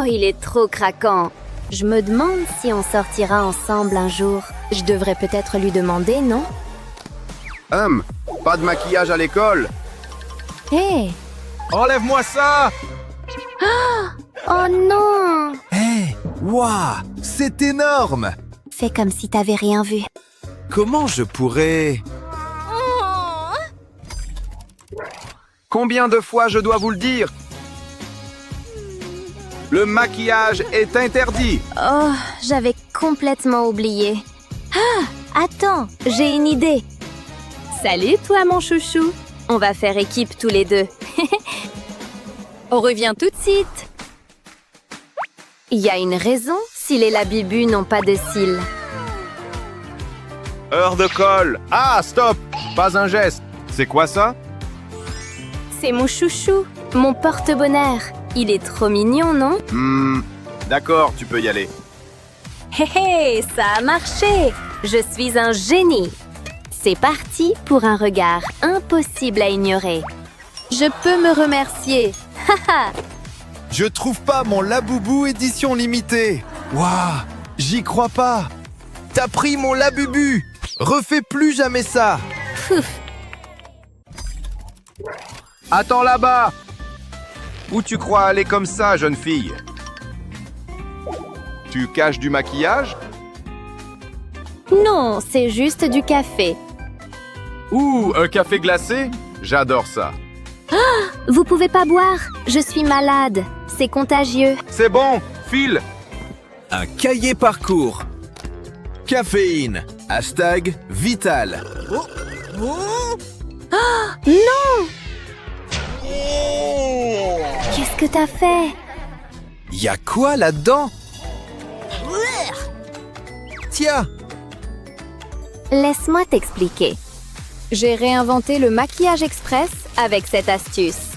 Oh, il est trop craquant. Je me demande si on sortira ensemble un jour. Je devrais peut-être lui demander, non? Pas de maquillage à l'école. Hé! Enlève-moi ça! Oh non! Hé, waouh, c'est énorme! Fais comme si t'avais rien vu. Comment je pourrais... Combien de fois je dois vous le dire? Le maquillage est interdit. Oh, j'avais complètement oublié. Ah! Attends, j'ai une idée. Salut toi, mon chouchou. On va faire équipe tous les deux. On revient tout de suite. Il y a une raison si les labibus n'ont pas de cils. Heure de colle. Ah, stop! Pas un geste. C'est quoi ça? C'est mon chouchou, mon porte-bonheur. Il est trop mignon, non? D'accord, tu peux y aller. Hé hé, ça a marché! Je suis un génie! C'est parti pour un regard impossible à ignorer. Je peux me remercier. Haha! Je trouve pas mon Laboubou édition limitée. Waouh, j'y crois pas. T'as pris mon Labubu. Refais plus jamais ça. Attends là-bas! Où tu crois aller comme ça, jeune fille? Tu caches du maquillage? Non, c'est juste du café. Ouh, un café glacé? J'adore ça. Vous pouvez pas boire, je suis malade. C'est contagieux. C'est bon, file! Un cahier parcours. Caféine. Hashtag vital. Non! Qu'est-ce que t'as fait? Y a quoi là-dedans? Tiens, Laisse-moi t'expliquer. J'ai réinventé le maquillage express avec cette astuce.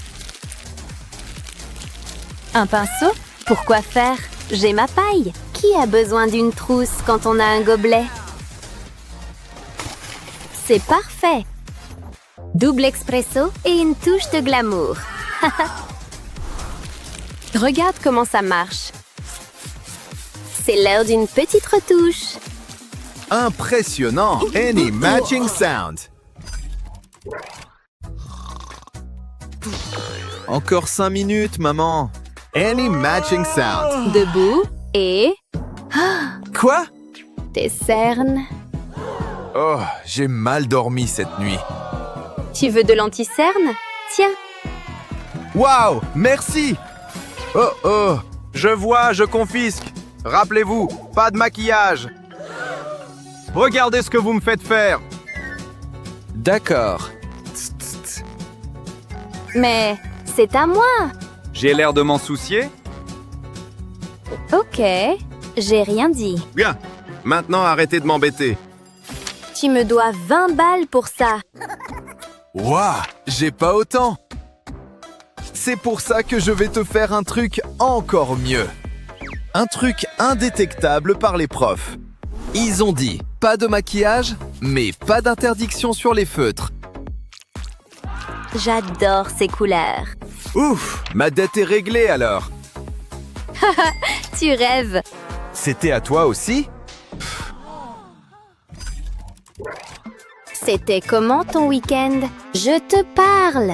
Un pinceau? Pourquoi faire? J'ai ma paille. Qui a besoin d'une trousse quand on a un gobelet? C'est parfait. Double expresso et une touche de glamour. Regarde comment ça marche. C'est l'heure d'une petite retouche. impressionnant. Any matching sound. Encore 5 minutes, maman. Any matching sound. Debout et... Quoi? tes cernes. Oh, j'ai mal dormi cette nuit. Tu veux de l'anti-cerne? Tiens. Waouh, merci. Oh, je vois, je confisque. Rappelez-vous, pas de maquillage. Regardez ce que vous me faites faire. D'accord. Mais c'est à moi. J'ai l'air de m'en soucier? Ok, j'ai rien dit. Bien, maintenant arrêtez de m'embêter. Tu me dois 20 balles pour ça. Waouh, j'ai pas autant. C'est pour ça que je vais te faire un truc encore mieux. Un truc indétectable par les profs. Ils ont dit pas de maquillage, mais pas d'interdiction sur les feutres. J'adore ces couleurs. Ouf, ma dette est réglée alors. Tu rêves. C'était à toi aussi? C'était comment ton week-end? Je te parle.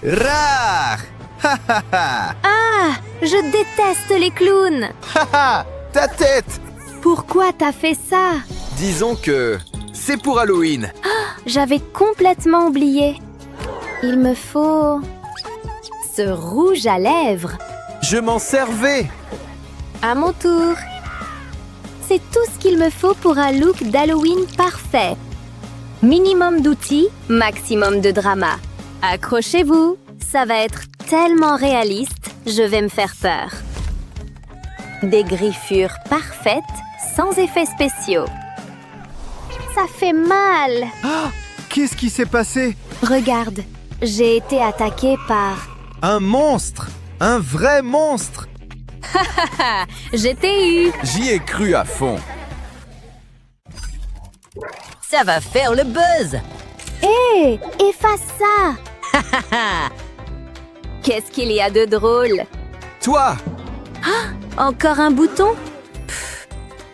Rare! Ha ha ha! Ah, je déteste les clowns. Ha ha! Ta tête! Pourquoi t'as fait ça? Disons que c'est pour Halloween. J'avais complètement oublié. Il me faut... ce rouge à lèvres. Je m'en servais. À mon tour. C'est tout ce qu'il me faut pour un look d'Halloween parfait. Minimum d'outils, maximum de drama. Accrochez-vous, ça va être tellement réaliste, je vais me faire peur. Des griffures parfaites, sans effets spéciaux. Ça fait mal. Qu'est-ce qui s'est passé? Regarde, j'ai été attaquée par... Un monstre! Un vrai monstre! Je t'ai eu. J'y ai cru à fond. Ça va faire le buzz. Hé, efface ça. Qu'est-ce qu'il y a de drôle? Toi! Encore un bouton?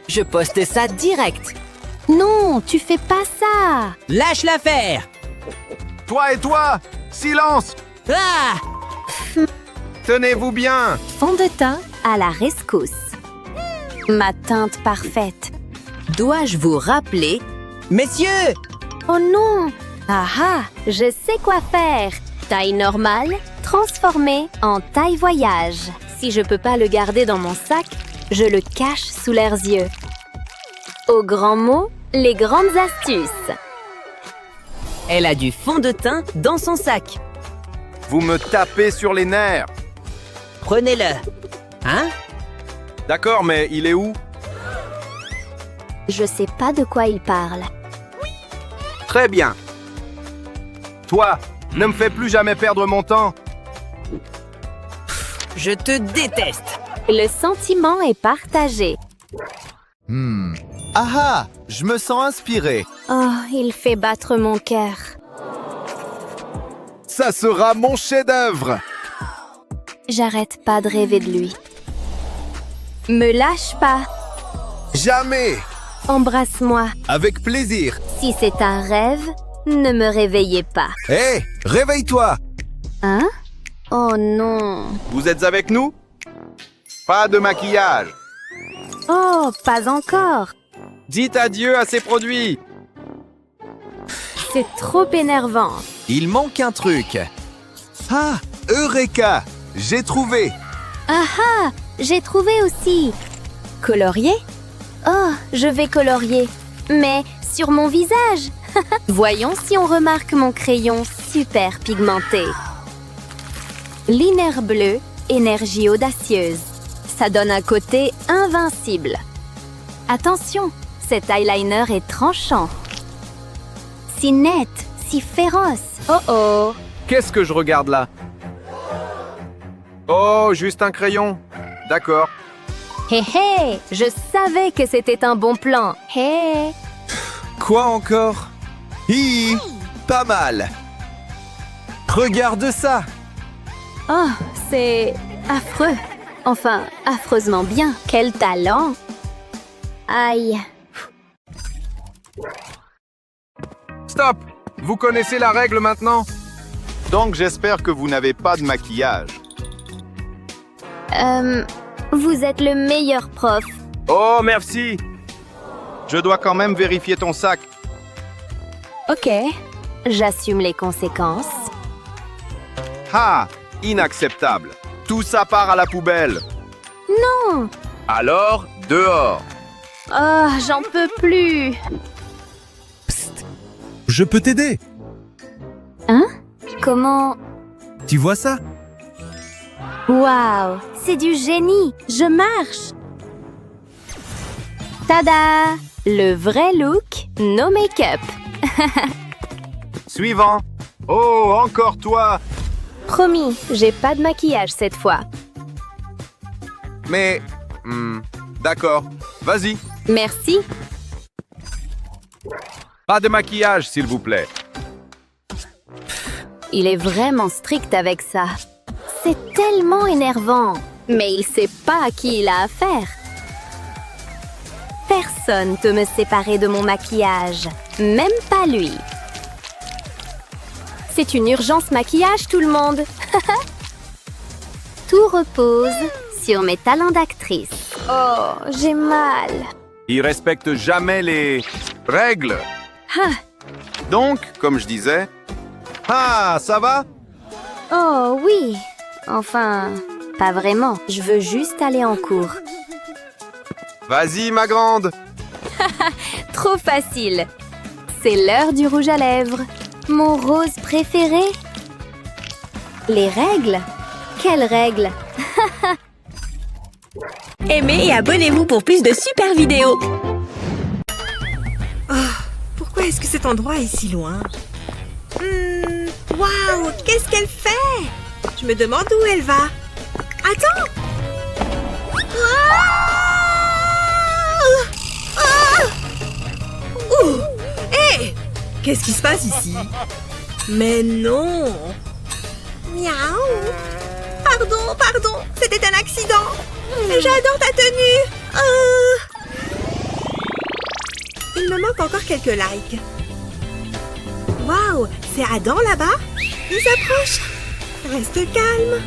Je poste ça direct. Non, tu fais pas ça. Lâche l'affaire. Toi et toi, silence! Ah! Tenez-vous bien! Fond de teint à la rescousse. Ma teinte parfaite. Dois-je vous rappeler? Messieurs! Oh non! Ah ah, je sais quoi faire. Taille normale, transformée en taille voyage. Si je peux pas le garder dans mon sac, je le cache sous leurs yeux. Aux grands mots, les grandes astuces. Elle a du fond de teint dans son sac. Vous me tapez sur les nerfs! Prenez-le. Hein? D'accord, mais il est où? Je sais pas de quoi il parle. Très bien. Toi, ne me fais plus jamais perdre mon temps. Je te déteste. Le sentiment est partagé. Ah ah, je me sens inspiré. Oh, il fait battre mon cœur. Ça sera mon chef-d'œuvre. J'arrête pas de rêver de lui. Me lâche pas. Jamais. Embrasse-moi. Avec plaisir. Si c'est un rêve, ne me réveillez pas. Hé, réveille-toi. Hein? Oh non. Vous êtes avec nous? Pas de maquillage. Oh, pas encore. Dites adieu à ces produits. C'est trop énervant. Il manque un truc. Ah, Eureka, j'ai trouvé. Ah ah, j'ai trouvé aussi. Colorier? Oh, je vais colorier. Mais sur mon visage. Voyons si on remarque mon crayon super pigmenté. Liner bleu, énergie audacieuse. Ça donne un côté invincible. Attention, cet eyeliner est tranchant. Si net, si féroce. Oh oh. Qu'est-ce que je regarde là? Oh, juste un crayon. D'accord. Hé hé, je savais que c'était un bon plan. Hé. Quoi encore? Hi, pas mal. Regarde ça. Oh, c'est affreux. Enfin, affreusement bien. Quel talent. Aïe. Stop! Vous connaissez la règle maintenant? Donc j'espère que vous n'avez pas de maquillage. Vous êtes le meilleur prof. Oh, merci! Je dois quand même vérifier ton sac. Ok, j'assume les conséquences. Ah! Inacceptable. Tout ça part à la poubelle. Non. Alors, dehors. Oh, j'en peux plus. Je peux t'aider. Hein? Comment? Tu vois ça? Waouh, c'est du génie. Je marche. Tada! Le vrai look, no make-up. Suivant. Oh, encore toi. Promis, j'ai pas de maquillage cette fois. Mais... d'accord. Vas-y. Merci. Pas de maquillage, s'il vous plaît. Il est vraiment strict avec ça. C'est tellement énervant. Mais il sait pas à qui il a affaire. Personne peut me séparer de mon maquillage. Même pas lui. C'est une urgence maquillage, tout le monde. Tout repose sur mes talents d'actrice. Oh, j'ai mal. Il respecte jamais les règles. Ah. Donc, comme je disais... Ah, ça va? Oh oui. Enfin, pas vraiment. Je veux juste aller en cours. Vas-y, ma grande. Trop facile. C'est l'heure du rouge à lèvres. Mon rose préféré. Les règles? Quelles règles? Aimez et abonnez-vous pour plus de super vidéos. Oh, pourquoi est-ce que cet endroit est si loin? Waouh, qu'est-ce qu'elle fait? Je me demande où elle va. Attends! Ouh! Hé! Qu'est-ce qui se passe ici? Mais non! Miaou! Pardon, c'était un accident! J'adore ta tenue. Il me manque encore quelques likes. Waouh, c'est Adam là-bas? Il s'approche. Reste calme.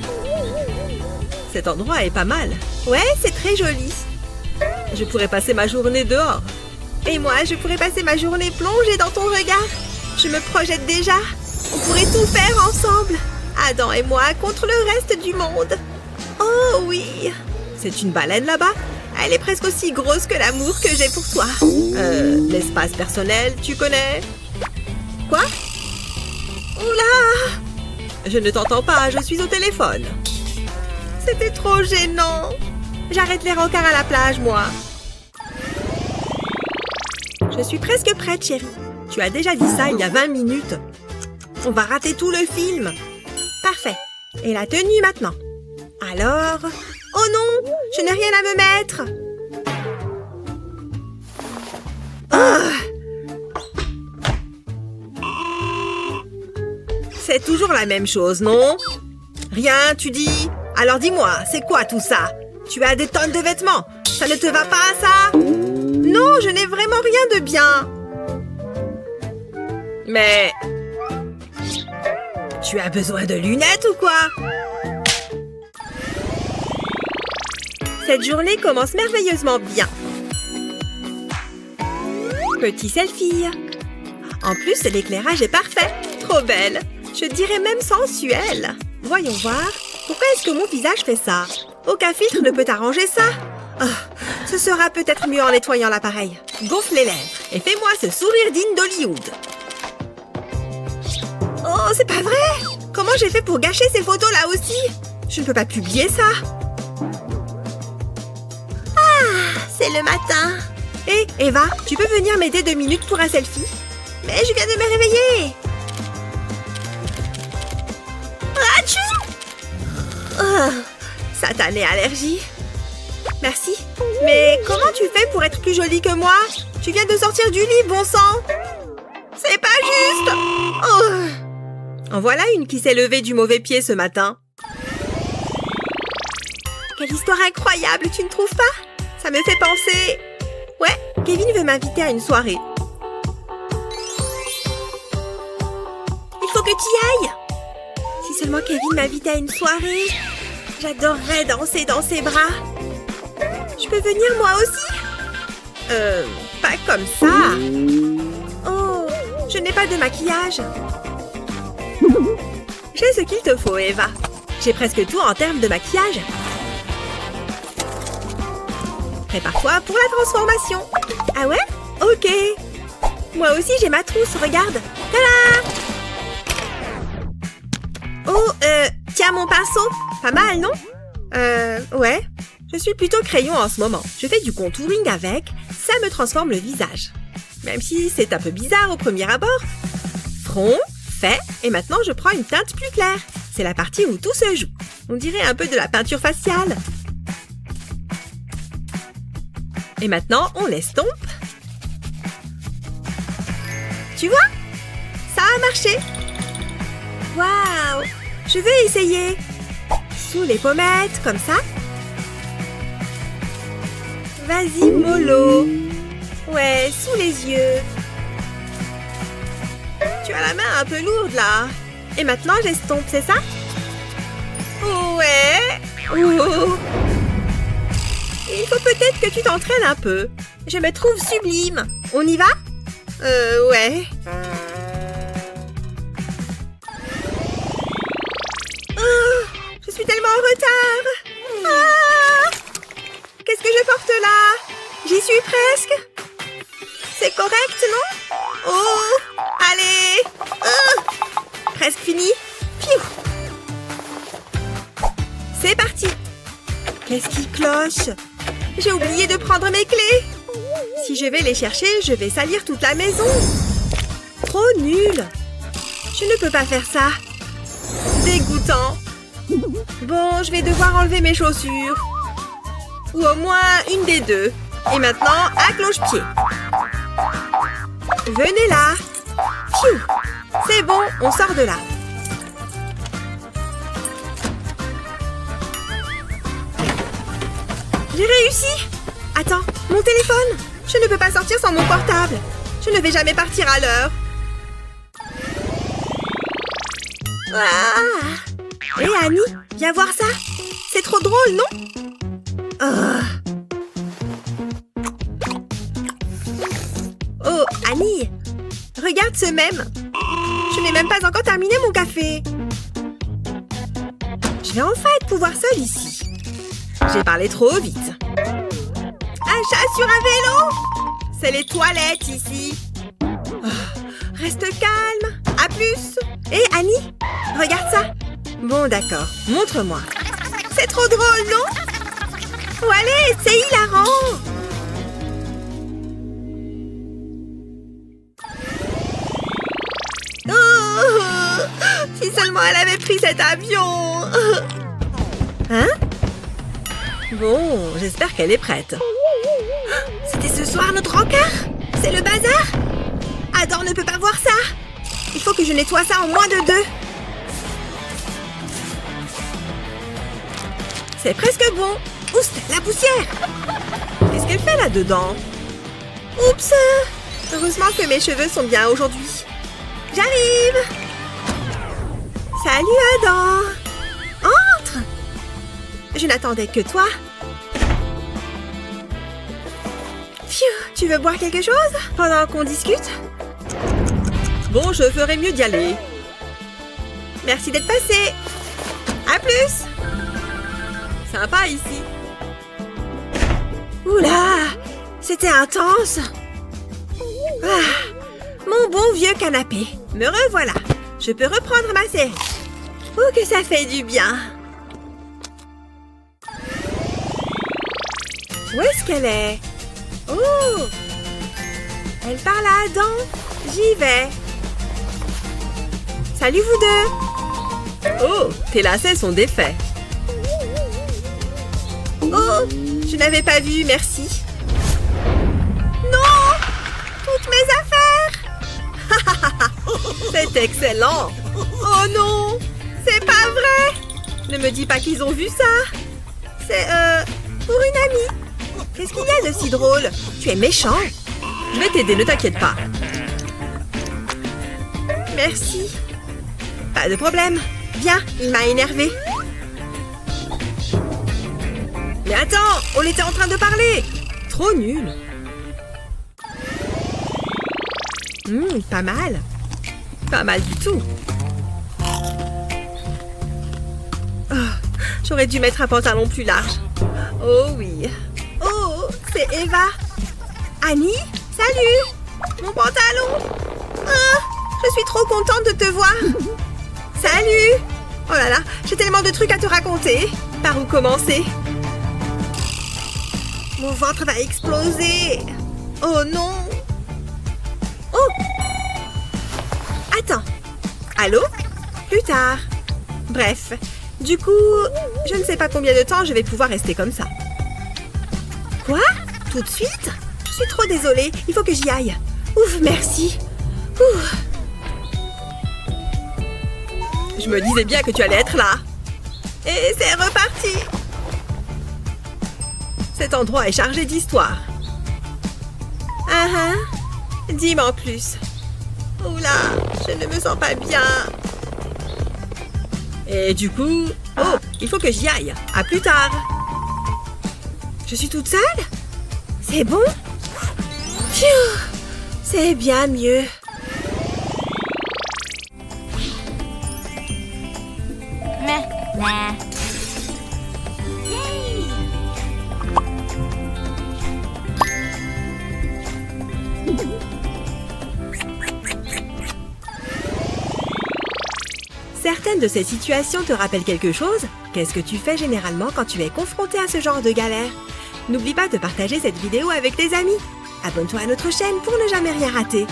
Cet endroit est pas mal. Ouais, c'est très joli. Je pourrais passer ma journée dehors. Et moi, je pourrais passer ma journée plongée dans ton regard. Je me projette déjà. On pourrait tout faire ensemble. Adam et moi contre le reste du monde. Oh oui. C'est une baleine là-bas? Elle est presque aussi grosse que l'amour que j'ai pour toi. L'espace personnel, tu connais? Quoi? Oula! Je ne t'entends pas, je suis au téléphone. C'était trop gênant. J'arrête les rencarts à la plage, moi. Je suis presque prête, chérie. Tu as déjà dit ça il y a 20 minutes. On va rater tout le film. Parfait. Et la tenue maintenant. Alors... Oh non! Je n'ai rien à me mettre. C'est toujours la même chose, non? Rien, tu dis? Alors dis-moi, c'est quoi tout ça? Tu as des tonnes de vêtements. Ça ne te va pas, ça? Non, je n'ai vraiment rien de bien. Mais... Tu as besoin de lunettes ou quoi? Cette journée commence merveilleusement bien. Petit selfie. En plus, l'éclairage est parfait. Trop belle. Je dirais même sensuelle. Voyons voir. Pourquoi est-ce que mon visage fait ça? Aucun filtre ne peut arranger ça. Oh, ce sera peut-être mieux en nettoyant l'appareil. Gonfle les lèvres et fais-moi ce sourire digne d'Hollywood. Oh, c'est pas vrai! Comment j'ai fait pour gâcher ces photos là aussi? Je ne peux pas publier ça. C'est le matin. Hé, Eva, tu peux venir m'aider 2 minutes pour un selfie? Mais je viens de me réveiller. Achou! Oh, satanée allergie. Merci. Mais comment tu fais pour être plus jolie que moi? Tu viens de sortir du lit, bon sang. C'est pas juste. Oh. En voilà une qui s'est levée du mauvais pied ce matin. Quelle histoire incroyable, tu ne trouves pas? Ça me fait penser... Ouais, Kevin veut m'inviter à une soirée. Il faut que tu y ailles. Si seulement Kevin m'invitait à une soirée, j'adorerais danser dans ses bras. Je peux venir moi aussi? Pas comme ça. Oh, je n'ai pas de maquillage. J'ai ce qu'il te faut, Eva. J'ai presque tout en termes de maquillage. Prépare-toi pour la transformation. Ah ouais? Ok. Moi aussi, j'ai ma trousse, regarde. Tada! Oh, tiens mon pinceau. Pas mal, non? Ouais. Je suis plutôt crayon en ce moment. Je fais du contouring avec. Ça me transforme le visage. Même si c'est un peu bizarre au premier abord. Front, fait, et maintenant je prends une teinte plus claire. C'est la partie où tout se joue. On dirait un peu de la peinture faciale. Et maintenant, on l'estompe. Tu vois? Ça a marché. Waouh! Je vais essayer. Sous les pommettes, comme ça. Vas-y, mollo. Ouais, sous les yeux. Tu as la main un peu lourde, là. Et maintenant, j'estompe, c'est ça? Ouais. Oh. Il faut peut-être que tu t'entraînes un peu. Je me trouve sublime. On y va? Ouais. Oh, je suis tellement en retard. Ah! Qu'est-ce que je porte là? J'y suis presque. C'est correct, non? Oh! Allez! Presque fini. Piou! C'est parti. Qu'est-ce qui cloche? J'ai oublié de prendre mes clés. Si je vais les chercher, je vais salir toute la maison. Trop nul. Je ne peux pas faire ça. Dégoûtant. Bon, je vais devoir enlever mes chaussures. Ou au moins une des deux. Et maintenant, à cloche-pied. Venez là. Pfiou. C'est bon, on sort de là. J'ai réussi! Attends, mon téléphone! Je ne peux pas sortir sans mon portable. Je ne vais jamais partir à l'heure. Ah! Hé Annie, viens voir ça. C'est trop drôle, non? Ah. Oh, Annie, regarde ce mème. Je n'ai même pas encore terminé mon café. Je vais enfin pouvoir seule ici. J'ai parlé trop vite. Un chat sur un vélo? C'est les toilettes ici. Oh, reste calme. À plus. Hé, Annie, regarde ça. Bon, d'accord. Montre-moi. C'est trop drôle, non? Oh, allez, c'est hilarant. Oh, si seulement elle avait pris cet avion. Hein? Bon, j'espère qu'elle est prête. C'était ce soir notre encart? C'est le bazar? Adore ne peut pas voir ça. Il faut que je nettoie ça en moins de 2. C'est presque bon. Oust, la poussière. Qu'est-ce qu'elle fait là-dedans? Oups. Heureusement que mes cheveux sont bien aujourd'hui. J'arrive. Salut Adam. Entre. Je n'attendais que toi. Phew, tu veux boire quelque chose pendant qu'on discute? Bon, je ferais mieux d'y aller. Merci d'être passé. À plus. Sympa ici. Oula, c'était intense. Ah, mon bon vieux canapé. Me revoilà. Je peux reprendre ma série. Oh, que ça fait du bien. Où est-ce qu'elle est? Oh! Elle parle à Adam. J'y vais. Salut vous deux. Oh, tes lacets sont défaits. Oh, je n'avais pas vu, merci. Non! Toutes mes affaires! C'est excellent. Oh non! C'est pas vrai! Ne me dis pas qu'ils ont vu ça. C'est, pour une amie. Qu'est-ce qu'il y a de si drôle? Tu es méchant. Je vais t'aider, ne t'inquiète pas. Merci. Pas de problème. Viens, il m'a énervé. Mais attends, on était en train de parler. Trop nul. Pas mal. Pas mal du tout. Oh, j'aurais dû mettre un pantalon plus large. Oh oui. Oh, c'est Eva. Annie, salut. Mon pantalon. Ah, je suis trop contente de te voir. Salut. Oh là là, j'ai tellement de trucs à te raconter. Par où commencer? Mon ventre va exploser. Oh non. Oh. Attends. Allô? Plus tard. Bref. Du coup, je ne sais pas combien de temps je vais pouvoir rester comme ça. Quoi? Tout de suite? Je suis trop désolée. Il faut que j'y aille. Ouf, merci. Ouf. Je me disais bien que tu allais être là. Et c'est reparti. Cet endroit est chargé d'histoire. Ah ah. Dis-moi en plus. Oula, je ne me sens pas bien. Et du coup... Oh, il faut que j'y aille. À plus tard. Je suis toute seule? C'est bon? Phew, c'est bien mieux. Certaines de ces situations te rappellent quelque chose? Qu'est-ce que tu fais généralement quand tu es confronté à ce genre de galère? N'oublie pas de partager cette vidéo avec tes amis. Abonne-toi à notre chaîne pour ne jamais rien rater.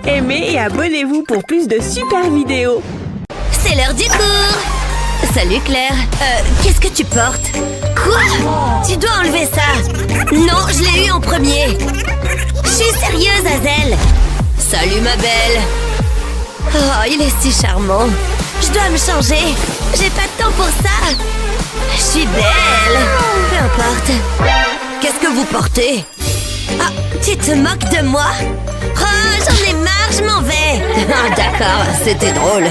Aimez et abonnez-vous pour plus de super vidéos. C'est l'heure du cours. Salut Claire. Qu'est-ce que tu portes? Quoi? Tu dois enlever ça. Non, je l'ai eu en premier. Je suis sérieuse, Hazel. Salut ma belle. Oh, il est si charmant. Je dois me changer. J'ai pas de temps pour ça. Je suis belle. Peu importe. Qu'est-ce que vous portez? Ah, tu te moques de moi? Oh, j'en ai marre, je m'en vais. Ah, d'accord, c'était drôle.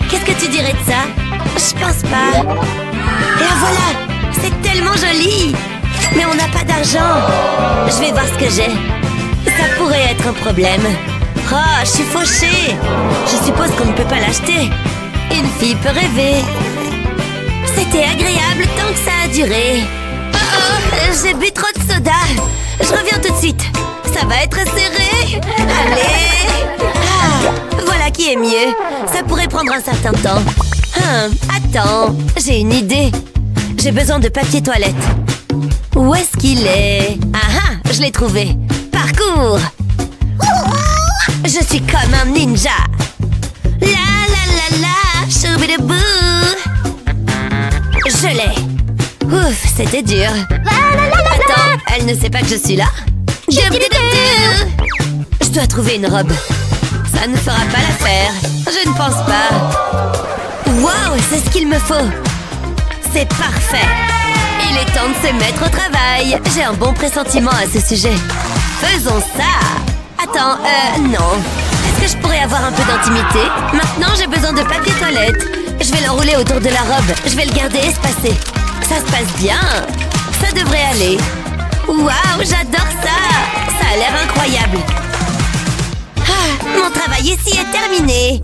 Qu'est-ce que tu dirais de ça? Je pense pas. Et la voilà! C'est tellement joli! Mais on n'a pas d'argent. Je vais voir ce que j'ai. Ça pourrait être un problème. Oh, je suis fauchée. Je suppose qu'on ne peut pas l'acheter. Une fille peut rêver. C'était agréable tant que ça a duré. Oh, j'ai bu trop de soda. Je reviens tout de suite. Ça va être serré. Allez. Ah, voilà qui est mieux. Ça pourrait prendre un certain temps. Attends, j'ai une idée. J'ai besoin de papier toilette. Où est-ce qu'il est? Ah, je l'ai trouvé. Parcours. Je suis comme un ninja. La la la la, choubidabou. Je l'ai. Ouf, c'était dur. Attends, elle ne sait pas que je suis là? Je dois trouver une robe. Ça ne fera pas l'affaire. Je ne pense pas. Wow, c'est ce qu'il me faut. C'est parfait. Il est temps de se mettre au travail. J'ai un bon pressentiment à ce sujet. Faisons ça. Attends, non. Est-ce que je pourrais avoir un peu d'intimité? Maintenant, j'ai besoin de papier toilette. Je vais l'enrouler autour de la robe. Je vais le garder espacé. Ça se passe bien. Ça devrait aller. Waouh, j'adore ça. Ça a l'air incroyable. Ah, mon travail ici est terminé.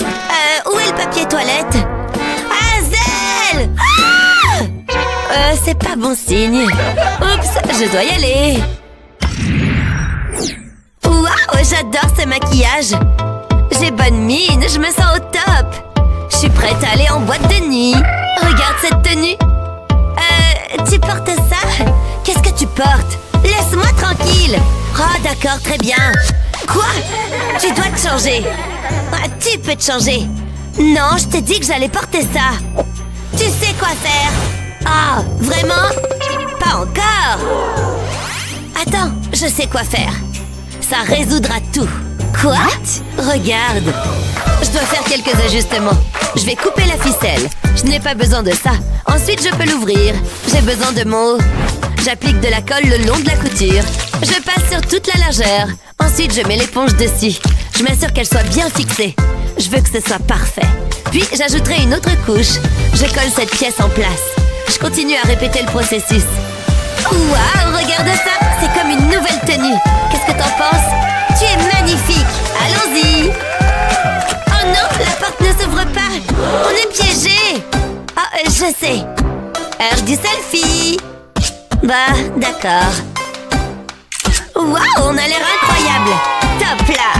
Où est le papier toilette? Hazel! Ah! C'est pas bon signe. Oups, je dois y aller. Waouh, j'adore ce maquillage. J'ai bonne mine, je me sens au top. Je suis prête à aller en boîte de nuit. Regarde cette tenue. Tu portes ça? Qu'est-ce que tu portes? Laisse-moi tranquille. Oh, d'accord, très bien. Quoi? Tu dois te changer. Ah, tu peux te changer. Non, je t'ai dit que j'allais porter ça. Tu sais quoi faire? Ah, vraiment? Pas encore. Attends, je sais quoi faire. Ça résoudra tout. Quoi? Regarde. Je dois faire quelques ajustements. Je vais couper la ficelle. Je n'ai pas besoin de ça. Ensuite, je peux l'ouvrir. J'ai besoin de mots. J'applique de la colle le long de la couture. Je passe sur toute la largeur. Ensuite, je mets l'éponge dessus. Je m'assure qu'elle soit bien fixée. Je veux que ce soit parfait. Puis, j'ajouterai une autre couche. Je colle cette pièce en place. Je continue à répéter le processus. Waouh, regarde ça. C'est comme une nouvelle tenue. Qu'est-ce que t'en penses? Tu es magnifique. Allons-y. Oh non, la porte ne s'ouvre pas. On est piégés. Ah, je sais. Heure du selfie. Bah, d'accord. Waouh, on a l'air incroyable. Top là.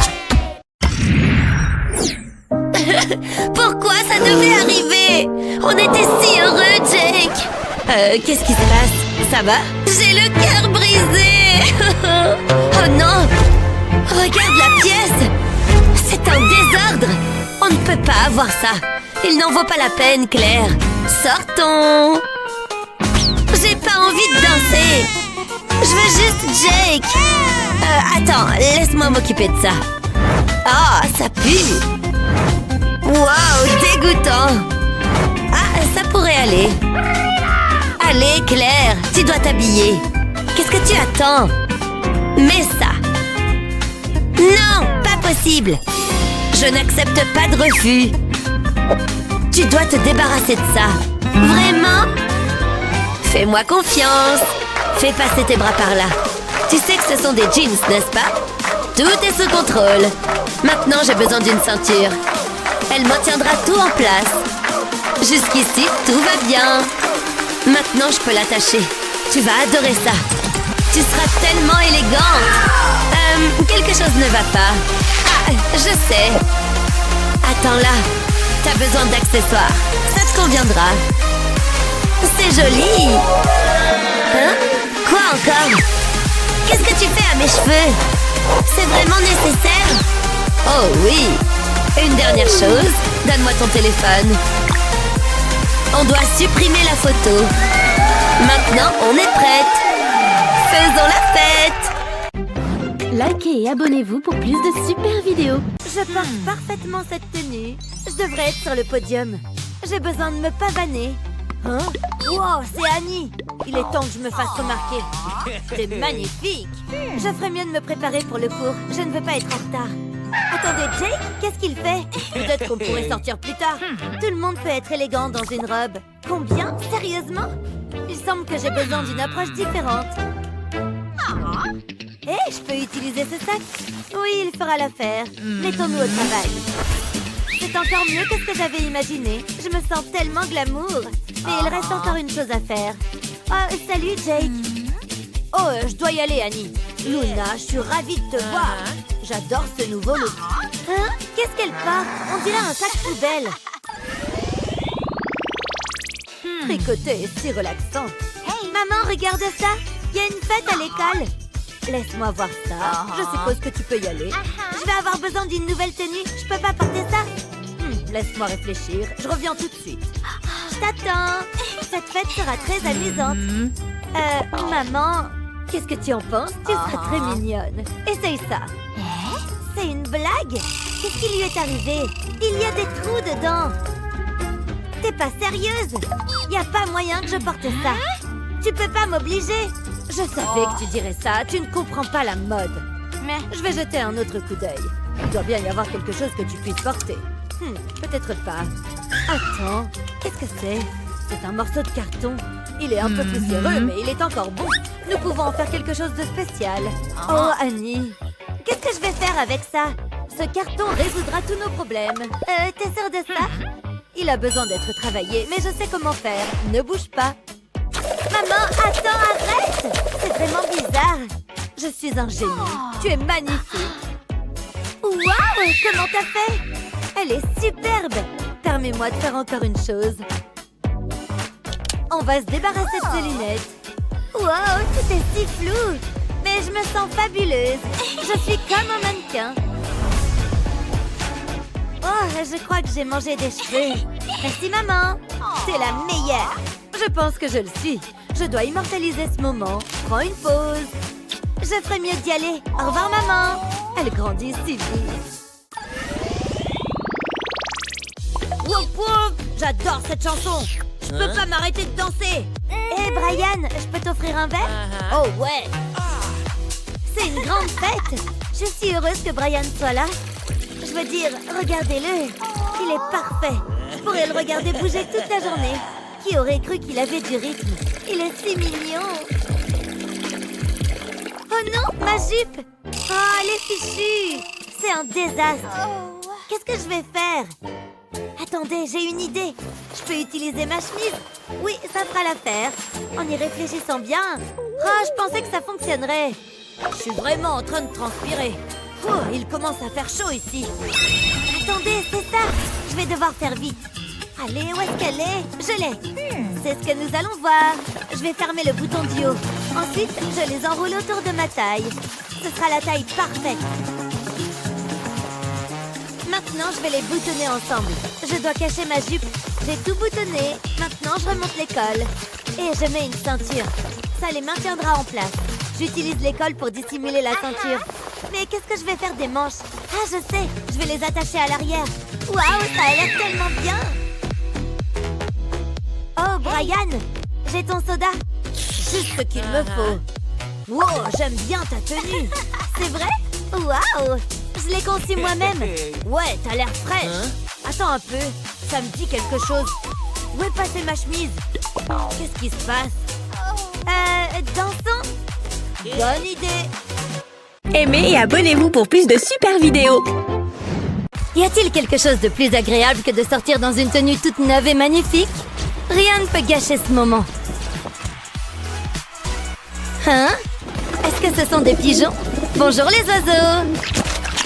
Pourquoi ça devait arriver? On était si heureux, Jake. Qu'est-ce qui se passe? Ça va? J'ai le cœur brisé. Oh non. Regarde la pièce. C'est un désordre. On ne peut pas avoir ça. Il n'en vaut pas la peine, Claire. Sortons. J'ai pas envie de danser. Je veux juste Jake. Attends, laisse-moi m'occuper de ça. Oh, ça pue. Wow, dégoûtant. Ah, ça pourrait aller. Allez, Claire, tu dois t'habiller. Qu'est-ce que tu attends? Mets ça. Non, pas possible. Je n'accepte pas de refus. Tu dois te débarrasser de ça. Vraiment? Fais-moi confiance. Fais passer tes bras par là. Tu sais que ce sont des jeans, n'est-ce pas? Tout est sous contrôle. Maintenant, j'ai besoin d'une ceinture. Elle maintiendra tout en place. Jusqu'ici, tout va bien. Maintenant, je peux l'attacher. Tu vas adorer ça. Tu seras tellement élégante. Quelque chose ne va pas. Ah, je sais. Attends là. T'as besoin d'accessoires. Ça te conviendra. C'est joli. Hein? Quoi encore? Qu'est-ce que tu fais à mes cheveux? C'est vraiment nécessaire? Oh oui. Une dernière chose. Donne-moi ton téléphone. On doit supprimer la photo. Maintenant, on est prête. Faisons la fête. Likez et abonnez-vous pour plus de super vidéos. Je porte parfaitement cette tenue. Je devrais être sur le podium. J'ai besoin de me pavaner. Hein? Wow, c'est Annie! Il est temps que je me fasse remarquer. C'est magnifique! Je ferais mieux de me préparer pour le cours. Je ne veux pas être en retard. Attendez, Jake, qu'est-ce qu'il fait? Peut-être qu'on pourrait sortir plus tard. Tout le monde peut être élégant dans une robe. Combien? Sérieusement? Il semble que j'ai besoin d'une approche différente. Hé, je peux utiliser ce sac? Oui, il fera l'affaire. Mettons-nous au travail. C'est encore mieux que ce que j'avais imaginé. Je me sens tellement glamour. Mais il reste encore une chose à faire. Oh, salut, Jake. Oh, je dois y aller, Annie. Luna, je suis ravie de te voir. J'adore ce nouveau look. Hein? Qu'est-ce qu'elle porte? On dirait un sac poubelle. Tricoter est si relaxant. Maman, regarde ça. Il y a une fête à l'école. Laisse-moi voir ça. Je suppose que tu peux y aller. Je vais avoir besoin d'une nouvelle tenue. Je peux pas porter ça. Laisse-moi réfléchir. Je reviens tout de suite. Je t'attends. Cette fête sera très amusante. Maman, qu'est-ce que tu en penses? Tu seras très mignonne. Essaye ça. C'est une blague? Qu'est-ce qui lui est arrivé? Il y a des trous dedans. T'es pas sérieuse? Y a pas moyen que je porte ça. Tu peux pas m'obliger. Je savais que tu dirais ça. Tu ne comprends pas la mode. Mais je vais jeter un autre coup d'œil. Il doit bien y avoir quelque chose que tu puisses porter. Peut-être pas. Attends, qu'est-ce que c'est? C'est un morceau de carton. Il est un peu poussiéreux, mais il est encore bon. Nous pouvons en faire quelque chose de spécial. Oh, Annie. Qu'est-ce que je vais faire avec ça? Ce carton résoudra tous nos problèmes. T'es sûre de ça? Il a besoin d'être travaillé, mais je sais comment faire. Ne bouge pas. Maman, attends, arrête! C'est vraiment bizarre. Je suis un génie. Tu es magnifique. Waouh! Comment t'as fait? Elle est superbe. Permets-moi de faire encore une chose. On va se débarrasser de ces lunettes. Wow, tout est si flou. Mais je me sens fabuleuse. Je suis comme un mannequin. Oh, je crois que j'ai mangé des cheveux. Merci, maman. C'est la meilleure. Je pense que je le suis. Je dois immortaliser ce moment. Prends une pause. Je ferais mieux d'y aller. Au revoir, maman. Elle grandit si vite. Whoop whoop! J'adore cette chanson. Je peux pas m'arrêter de danser. Hé, Brian, je peux t'offrir un verre? Oh ouais. C'est une grande fête. Je suis heureuse que Brian soit là. Je veux dire, regardez-le. Il est parfait. Je pourrais le regarder bouger toute la journée. Qui aurait cru qu'il avait du rythme? Il est si mignon. Oh non, ma jupe! Oh, elle est fichue. C'est un désastre. Qu'est-ce que je vais faire? Attendez, j'ai une idée. Je peux utiliser ma chemise. Oui, ça fera l'affaire. En y réfléchissant bien. Oh, je pensais que ça fonctionnerait. Je suis vraiment en train de transpirer. Oh, il commence à faire chaud ici. Attendez, c'est ça. Je vais devoir faire vite. Allez, où est-ce qu'elle est? Je l'ai. C'est ce que nous allons voir. Je vais fermer le bouton du haut. Ensuite, je les enroule autour de ma taille. Ce sera la taille parfaite. Maintenant, je vais les boutonner ensemble. Je dois cacher ma jupe. J'ai tout boutonné. Maintenant, je remonte l'école. Et je mets une ceinture. Ça les maintiendra en place. J'utilise l'école pour dissimuler la ceinture. Mais qu'est-ce que je vais faire des manches? Ah, je sais. Je vais les attacher à l'arrière. Waouh, ça a l'air tellement bien. Oh, Brian, j'ai ton soda. Juste ce qu'il me faut. Wow, j'aime bien ta tenue. C'est vrai? Waouh, je l'ai conçue moi-même. Ouais, t'as l'air fraîche. Attends un peu, ça me dit quelque chose. Où est passée ma chemise? Qu'est-ce qui se passe? Dansons? Bonne idée. Aimez et abonnez-vous pour plus de super vidéos. Y a-t-il quelque chose de plus agréable que de sortir dans une tenue toute neuve et magnifique? Rien ne peut gâcher ce moment. Hein? Est-ce que ce sont des pigeons? Bonjour les oiseaux!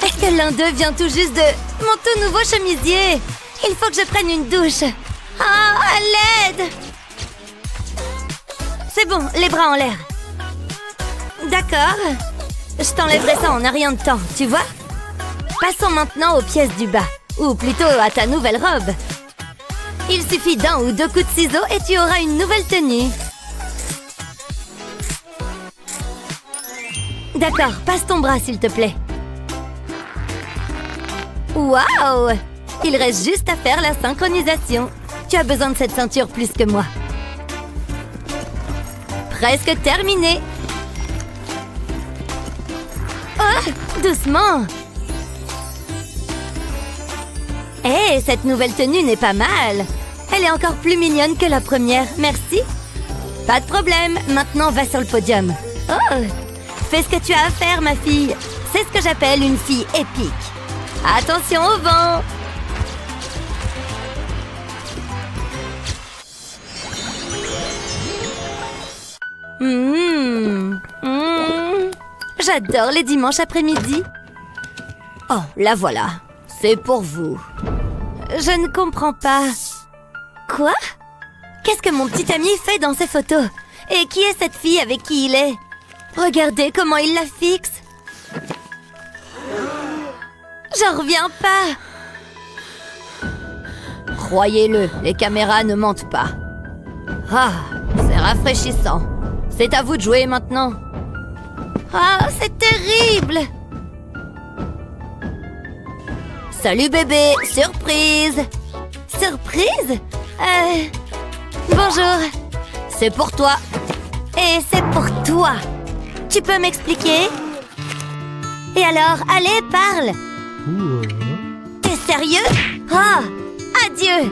Est-ce que l'un d'eux vient tout juste de mon tout nouveau chemisier? Il faut que je prenne une douche. Ah, à l'aide! C'est bon, les bras en l'air. D'accord. Je t'enlèverai ça en un rien de temps, tu vois? Passons maintenant aux pièces du bas. Ou plutôt à ta nouvelle robe. Il suffit d'un ou deux coups de ciseaux et tu auras une nouvelle tenue. D'accord, passe ton bras s'il te plaît. Waouh! Il reste juste à faire la synchronisation. Tu as besoin de cette ceinture plus que moi. Presque terminé. Oh, doucement. Hé, cette nouvelle tenue n'est pas mal. Elle est encore plus mignonne que la première, merci. Pas de problème, maintenant va sur le podium. Oh, fais ce que tu as à faire, ma fille. C'est ce que j'appelle une fille épique. Attention au vent. J'adore les dimanches après-midi. Oh, la voilà. C'est pour vous. Je ne comprends pas. Quoi? Qu'est-ce que mon petit ami fait dans ces photos? Et qui est cette fille avec qui il est? Regardez comment il la fixe. J'en reviens pas. Croyez-le, les caméras ne mentent pas. Ah, c'est rafraîchissant. C'est à vous de jouer maintenant. Ah, c'est terrible! Salut bébé, surprise! Surprise? Bonjour. C'est pour toi. Et c'est pour toi. Tu peux m'expliquer? Et alors, allez, parle! T'es sérieux? Oh, adieu!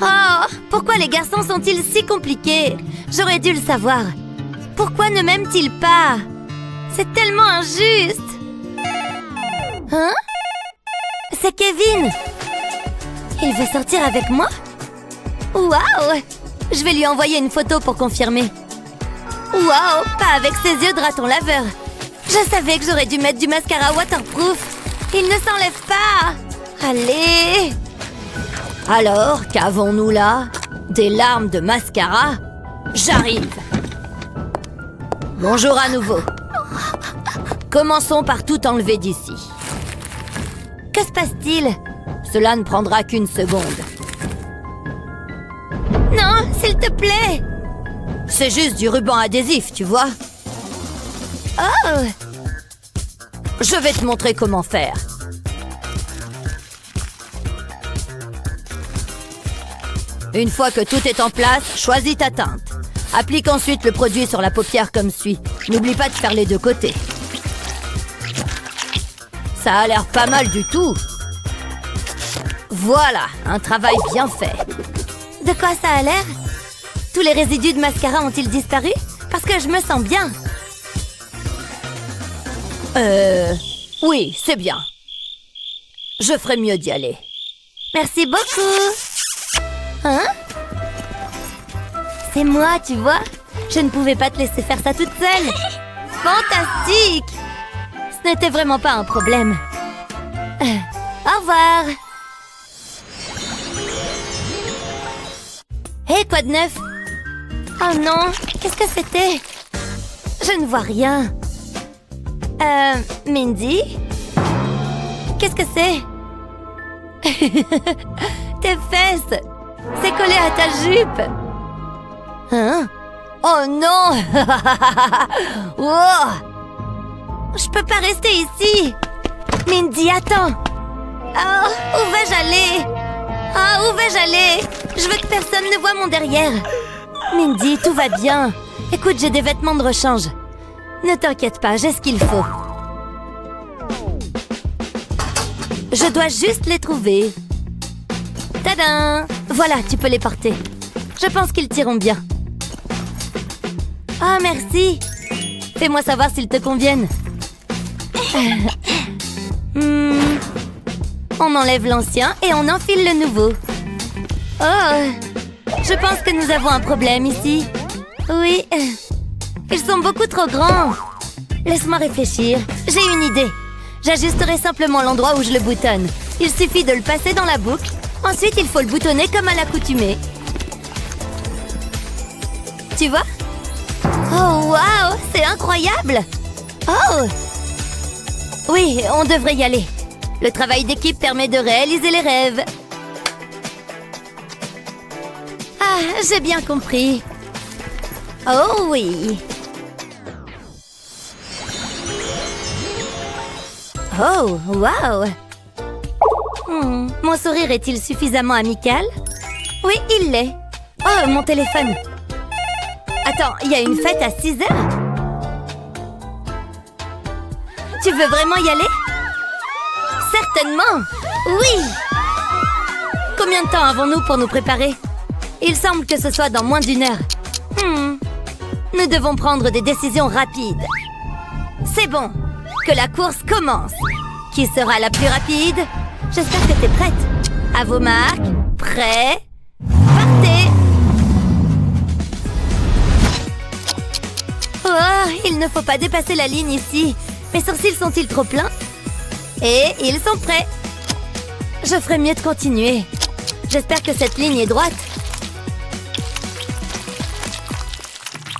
Oh, pourquoi les garçons sont-ils si compliqués? J'aurais dû le savoir. Pourquoi ne m'aiment-ils pas? C'est tellement injuste! Hein? C'est Kevin! Il veut sortir avec moi? Waouh! Je vais lui envoyer une photo pour confirmer. Waouh! Pas avec ses yeux de raton laveur! Je savais que j'aurais dû mettre du mascara waterproof! Il ne s'enlève pas! Allez! Alors, qu'avons-nous là? Des larmes de mascara? J'arrive! Bonjour à nouveau. Commençons par tout enlever d'ici. Que se passe-t-il? Cela ne prendra qu'une seconde. Non, s'il te plaît! C'est juste du ruban adhésif, tu vois. Oh! Je vais te montrer comment faire. Une fois que tout est en place, choisis ta teinte. Applique ensuite le produit sur la paupière comme suit. N'oublie pas de faire les deux côtés. Ça a l'air pas mal du tout. Voilà, un travail bien fait. De quoi ça a l'air? Tous les résidus de mascara ont-ils disparu? Parce que je me sens bien. Oui, c'est bien. Je ferais mieux d'y aller. Merci beaucoup. Hein? C'est moi, tu vois? Je ne pouvais pas te laisser faire ça toute seule. Fantastique! Ce n'était vraiment pas un problème. Au revoir. Hé, quoi de neuf? Oh non, qu'est-ce que c'était? Je ne vois rien. Mindy? Qu'est-ce que c'est? Tes fesses! C'est collé à ta jupe! Hein? Oh non! Oh! Je peux pas rester ici! Mindy, attends! Oh, où vais-je aller? Ah, où vais-je aller? Je veux que personne ne voie mon derrière. Mindy, tout va bien. Écoute, j'ai des vêtements de rechange. Ne t'inquiète pas, j'ai ce qu'il faut. Je dois juste les trouver. Tadam! Voilà, tu peux les porter. Je pense qu'ils t'iront bien. Ah, merci. Fais-moi savoir s'ils te conviennent. On enlève l'ancien et on enfile le nouveau. Oh, je pense que nous avons un problème ici. Oui, ils sont beaucoup trop grands. Laisse-moi réfléchir. J'ai une idée. J'ajusterai simplement l'endroit où je le boutonne. Il suffit de le passer dans la boucle. Ensuite, il faut le boutonner comme à l'accoutumée. Tu vois? Oh, waouh, c'est incroyable! Oh! Oui, on devrait y aller. Le travail d'équipe permet de réaliser les rêves. Ah, j'ai bien compris. Oh oui. Oh, waouh. Mon sourire est-il suffisamment amical? Oui, il l'est. Oh, mon téléphone. Attends, il y a une fête à 6 heures? Tu veux vraiment y aller? Certainement! Oui! Combien de temps avons-nous pour nous préparer? Il semble que ce soit dans moins d'1 heure. Nous devons prendre des décisions rapides. C'est bon! Que la course commence! Qui sera la plus rapide? J'espère que t'es prête. À vos marques, prêts, partez! Oh, il ne faut pas dépasser la ligne ici. Mes sourcils sont-ils trop pleins? Et ils sont prêts. Je ferais mieux de continuer. J'espère que cette ligne est droite.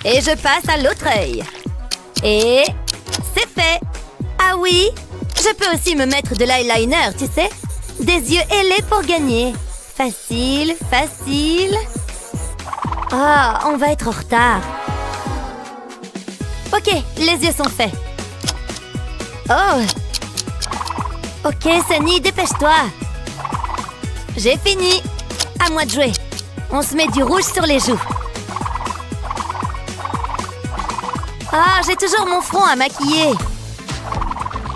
Et je passe à l'autre œil. Et c'est fait. Ah oui, je peux aussi me mettre de l'eyeliner, tu sais. Des yeux ailés pour gagner. Facile, facile. Ah, on va être en retard. Ok, les yeux sont faits. Oh! Ok, Sunny, dépêche-toi. J'ai fini. À moi de jouer. On se met du rouge sur les joues. Ah, j'ai toujours mon front à maquiller.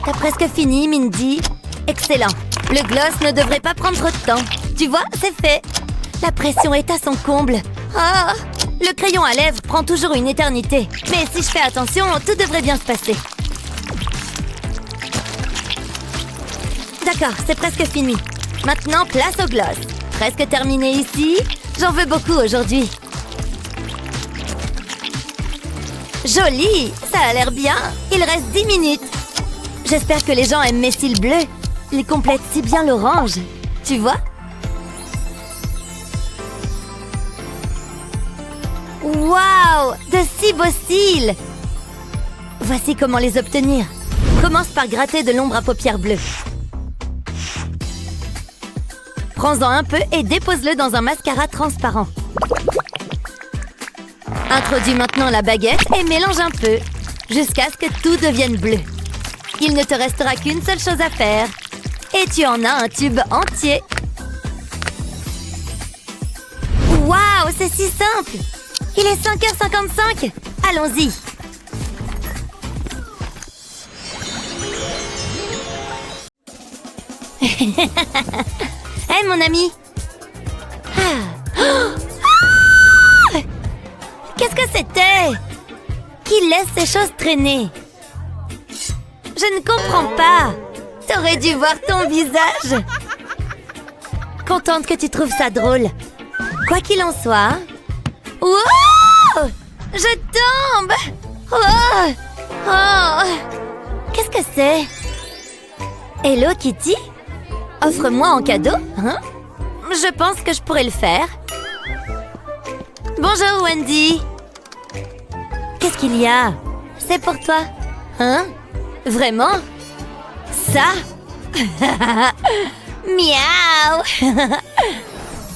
T'as presque fini, Mindy. Excellent. Le gloss ne devrait pas prendre trop de temps. Tu vois, c'est fait. La pression est à son comble. Ah, le crayon à lèvres prend toujours une éternité. Mais si je fais attention, tout devrait bien se passer. D'accord, c'est presque fini. Maintenant, place au gloss. Presque terminé ici. J'en veux beaucoup aujourd'hui. Joli, ça a l'air bien. Il reste 10 minutes. J'espère que les gens aiment mes cils bleus. Ils complètent si bien l'orange. Tu vois? Waouh, de si beaux cils. Voici comment les obtenir. Commence par gratter de l'ombre à paupières bleues. Prends-en un peu et dépose-le dans un mascara transparent. Introduis maintenant la baguette et mélange un peu, jusqu'à ce que tout devienne bleu. Il ne te restera qu'une seule chose à faire. Et tu en as un tube entier. Waouh, c'est si simple! Il est 5h55. Allons-y. Hé, mon ami. Qu'est-ce que c'était? Qui laisse ces choses traîner? Je ne comprends pas. T'aurais dû voir ton visage. Contente que tu trouves ça drôle. Quoi qu'il en soit. Wow! Je tombe. Oh! Oh! Qu'est-ce que c'est? Hello, Kitty? Offre-moi en cadeau, hein? Je pense que je pourrais le faire. Bonjour, Wendy. Qu'est-ce qu'il y a? C'est pour toi. Hein? Vraiment? Ça? Miaou!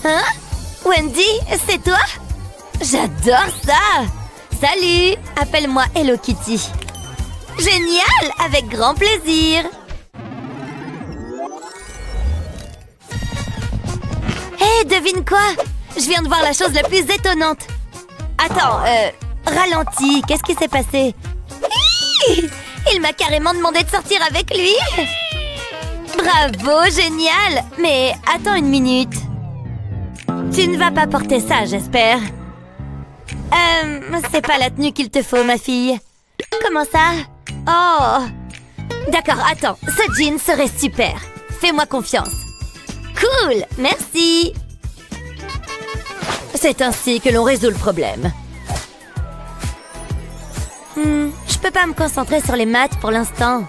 Hein? Wendy, c'est toi? J'adore ça! Salut! Appelle-moi Hello Kitty. Génial! Avec grand plaisir! Hé, devine quoi? Je viens de voir la chose la plus étonnante. Attends, ralentis, qu'est-ce qui s'est passé? Il m'a carrément demandé de sortir avec lui. Bravo, génial! Mais attends une minute. Tu ne vas pas porter ça, j'espère. C'est pas la tenue qu'il te faut, ma fille. Comment ça? Oh! D'accord, attends, ce jean serait super. Fais-moi confiance. Cool, merci. C'est ainsi que l'on résout le problème. Je peux pas me concentrer sur les maths pour l'instant.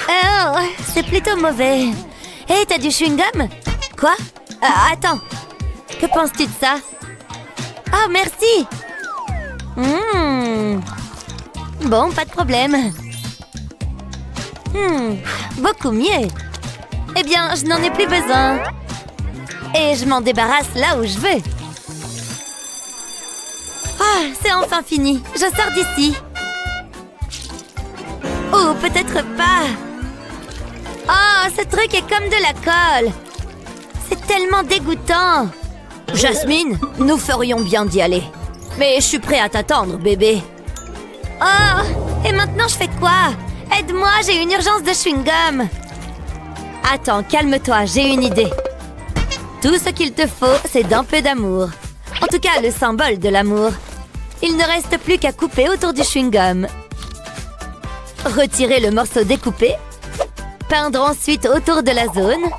Oh, c'est plutôt mauvais. Hé, t'as du chewing-gum? Quoi? Attends. Que penses-tu de ça? Oh, merci. Bon, pas de problème. Beaucoup mieux. Eh bien, je n'en ai plus besoin. Et je m'en débarrasse là où je veux. Ah, c'est enfin fini. Je sors d'ici. Oh, peut-être pas. Oh, ce truc est comme de la colle. C'est tellement dégoûtant. Jasmine, nous ferions bien d'y aller. Mais je suis prêt à t'attendre, bébé. Oh, et maintenant je fais quoi? Aide-moi, j'ai une urgence de chewing-gum. Attends, calme-toi, j'ai une idée. Tout ce qu'il te faut, c'est d'un peu d'amour. En tout cas, le symbole de l'amour. Il ne reste plus qu'à couper autour du chewing-gum. Retirer le morceau découpé. Peindre ensuite autour de la zone.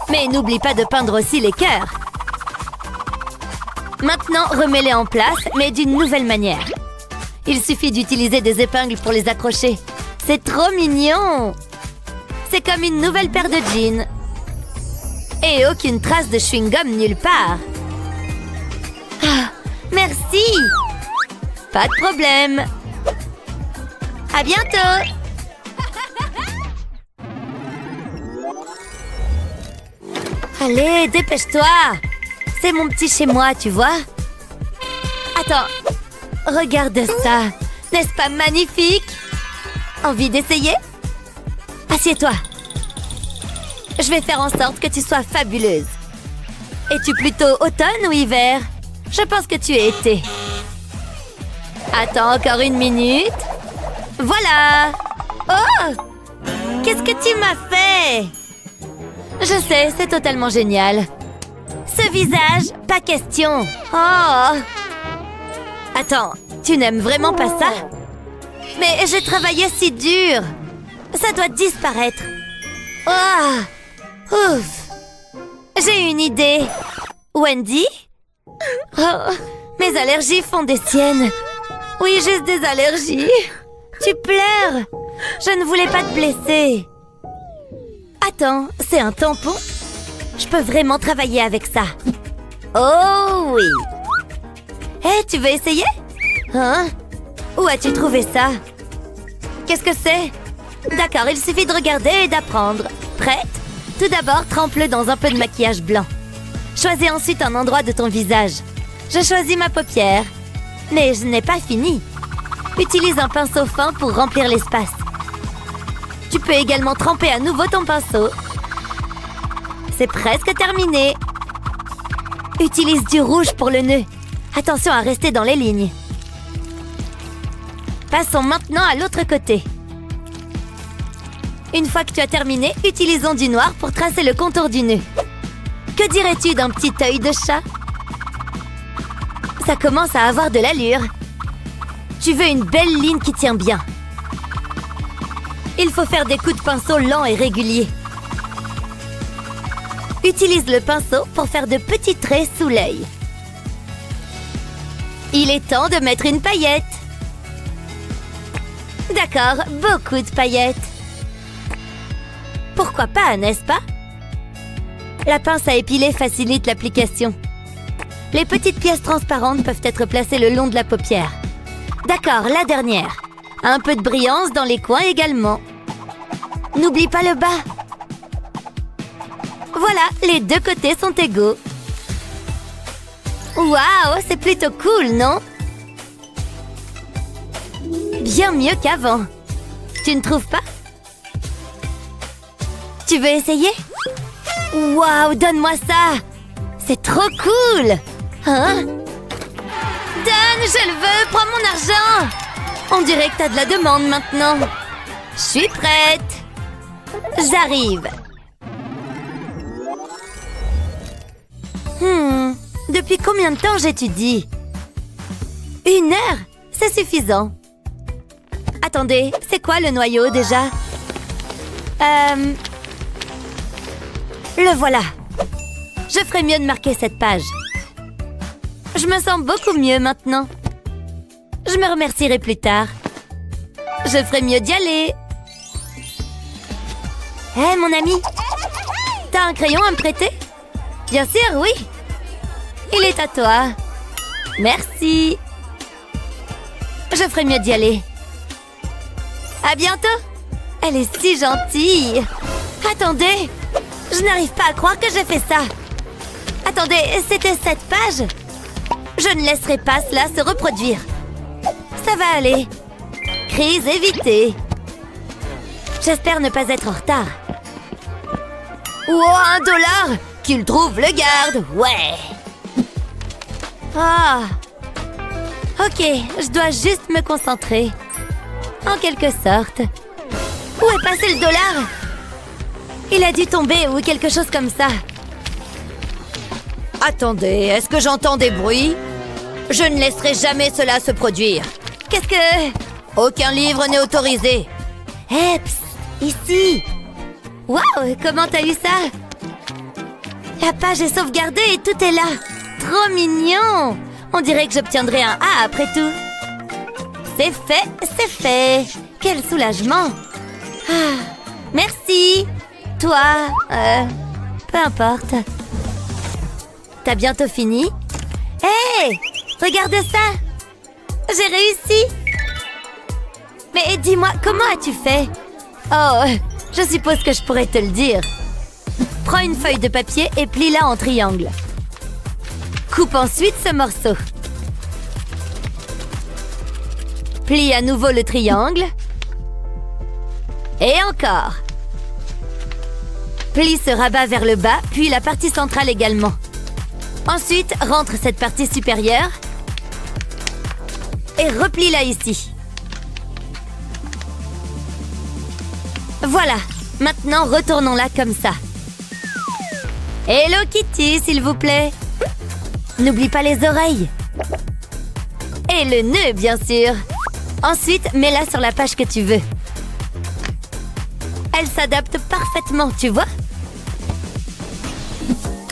Mais n'oublie pas de peindre aussi les cœurs. Maintenant, remets-les en place, mais d'une nouvelle manière. Il suffit d'utiliser des épingles pour les accrocher. C'est trop mignon! C'est comme une nouvelle paire de jeans. Et aucune trace de chewing-gum nulle part. Ah, merci! Pas de problème. À bientôt! Allez, dépêche-toi! C'est mon petit chez-moi, tu vois? Attends, regarde ça! N'est-ce pas magnifique? Envie d'essayer? Assieds-toi! Je vais faire en sorte que tu sois fabuleuse. Es-tu plutôt automne ou hiver? Je pense que tu es été. Attends encore une minute. Voilà! Oh! Qu'est-ce que tu m'as fait? Je sais, c'est totalement génial. Ce visage, pas question. Oh! Attends, tu n'aimes vraiment pas ça? Mais j'ai travaillé si dur. Ça doit disparaître. Oh! Ouf! J'ai une idée. Wendy? Oh, mes allergies font des siennes. Oui, juste des allergies. Tu pleures. Je ne voulais pas te blesser. Attends, c'est un tampon? Je peux vraiment travailler avec ça. Oh oui! Hé, tu veux essayer? Hein? Où as-tu trouvé ça? Qu'est-ce que c'est? D'accord, il suffit de regarder et d'apprendre. Prête? Tout d'abord, trempe-le dans un peu de maquillage blanc. Choisis ensuite un endroit de ton visage. Je choisis ma paupière. Mais je n'ai pas fini. Utilise un pinceau fin pour remplir l'espace. Tu peux également tremper à nouveau ton pinceau. C'est presque terminé. Utilise du rouge pour le nœud. Attention à rester dans les lignes. Passons maintenant à l'autre côté. Une fois que tu as terminé, utilisons du noir pour tracer le contour du nœud. Que dirais-tu d'un petit œil de chat? Ça commence à avoir de l'allure. Tu veux une belle ligne qui tient bien. Il faut faire des coups de pinceau lents et réguliers. Utilise le pinceau pour faire de petits traits sous l'œil. Il est temps de mettre une paillette. D'accord, beaucoup de paillettes. Pourquoi pas, n'est-ce pas? La pince à épiler facilite l'application. Les petites pièces transparentes peuvent être placées le long de la paupière. D'accord, la dernière. Un peu de brillance dans les coins également. N'oublie pas le bas. Voilà, les deux côtés sont égaux. Waouh, c'est plutôt cool, non? Bien mieux qu'avant. Tu ne trouves pas? Tu veux essayer? Waouh, donne-moi ça! C'est trop cool! Hein? Donne, je le veux, prends mon argent! On dirait que t'as de la demande maintenant. Je suis prête. J'arrive. Depuis combien de temps j'étudie? 1 heure? C'est suffisant. Attendez, c'est quoi le noyau déjà? Le voilà. Je ferais mieux de marquer cette page. Je me sens beaucoup mieux maintenant. Je me remercierai plus tard. Je ferais mieux d'y aller. Hé, mon ami. T'as un crayon à me prêter? Bien sûr, oui. Il est à toi. Merci. Je ferais mieux d'y aller. À bientôt. Elle est si gentille. Attendez. Je n'arrive pas à croire que j'ai fait ça. Attendez, c'était cette page? Je ne laisserai pas cela se reproduire. Ça va aller. Crise évitée. J'espère ne pas être en retard. Oh, $1! Qu'il trouve le garde, ouais. Ah. Ok, je dois juste me concentrer. En quelque sorte. Où est passé le dollar? Il a dû tomber ou quelque chose comme ça. Attendez, est-ce que j'entends des bruits? Je ne laisserai jamais cela se produire. Qu'est-ce que... Aucun livre n'est autorisé. Psst, ici. Waouh, comment t'as eu ça? La page est sauvegardée et tout est là. Trop mignon. On dirait que j'obtiendrai un A après tout. C'est fait, c'est fait. Quel soulagement. Ah, merci. Toi, peu importe. T'as bientôt fini? Hé, regarde ça. J'ai réussi. Mais dis-moi, comment as-tu fait? Oh, je suppose que je pourrais te le dire. Prends une feuille de papier et plie-la en triangle. Coupe ensuite ce morceau. Plie à nouveau le triangle. Et encore. Plie ce rabat vers le bas, puis la partie centrale également. Ensuite, rentre cette partie supérieure et replie-la ici. Voilà. Maintenant, retournons-la comme ça. Hello Kitty, s'il vous plaît. N'oublie pas les oreilles. Et le nœud, bien sûr. Ensuite, mets-la sur la page que tu veux. Elle s'adapte parfaitement, tu vois?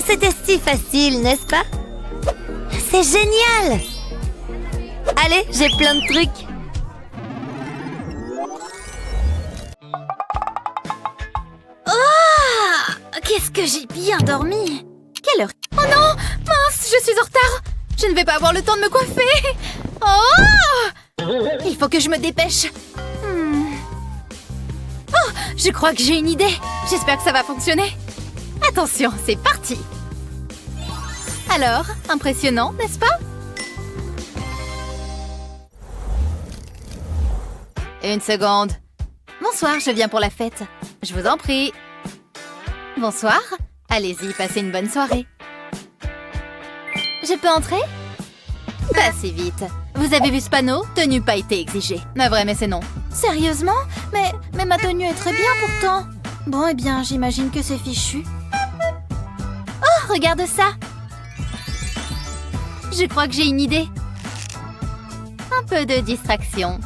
C'était si facile, n'est-ce pas? C'est génial! Allez, j'ai plein de trucs. Oh! Qu'est-ce que j'ai bien dormi! Quelle heure? Oh non! Mince, je suis en retard! Je ne vais pas avoir le temps de me coiffer! Oh! Il faut que je me dépêche. Oh! Je crois que j'ai une idée. J'espère que ça va fonctionner. Attention, c'est parti! Alors, impressionnant, n'est-ce pas? Une seconde. Bonsoir, je viens pour la fête. Je vous en prie. Bonsoir. Allez-y, passez une bonne soirée. Je peux entrer? Pas si vite. Vous avez vu ce panneau? Tenue pas été exigée. Navré, mais c'est non. Sérieusement? Mais ma tenue est très bien pourtant. Bon, eh bien, j'imagine que c'est fichu. Oh, regarde ça! Je crois que j'ai une idée. Un peu de distraction.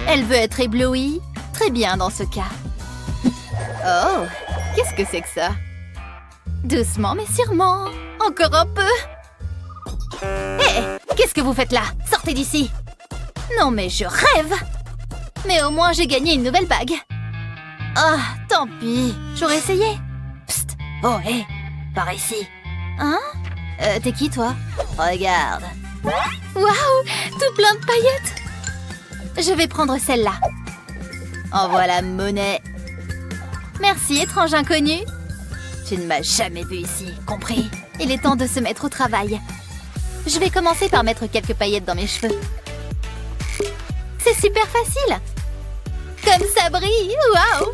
Elle veut être éblouie. Très bien dans ce cas. Oh, qu'est-ce que c'est que ça? Doucement mais sûrement. Encore un peu. Hé, qu'est-ce que vous faites là? Sortez d'ici. Non mais je rêve. Mais au moins j'ai gagné une nouvelle bague. Ah, tant pis. J'aurais essayé. Psst. Oh, hé, par ici. Hein? T'es qui, toi? Regarde. Waouh, tout plein de paillettes. Je vais prendre celle-là. En voilà monnaie. Merci, étrange inconnu. Tu ne m'as jamais vu ici, compris? Il est temps de se mettre au travail. Je vais commencer par mettre quelques paillettes dans mes cheveux. C'est super facile. Comme ça brille, waouh!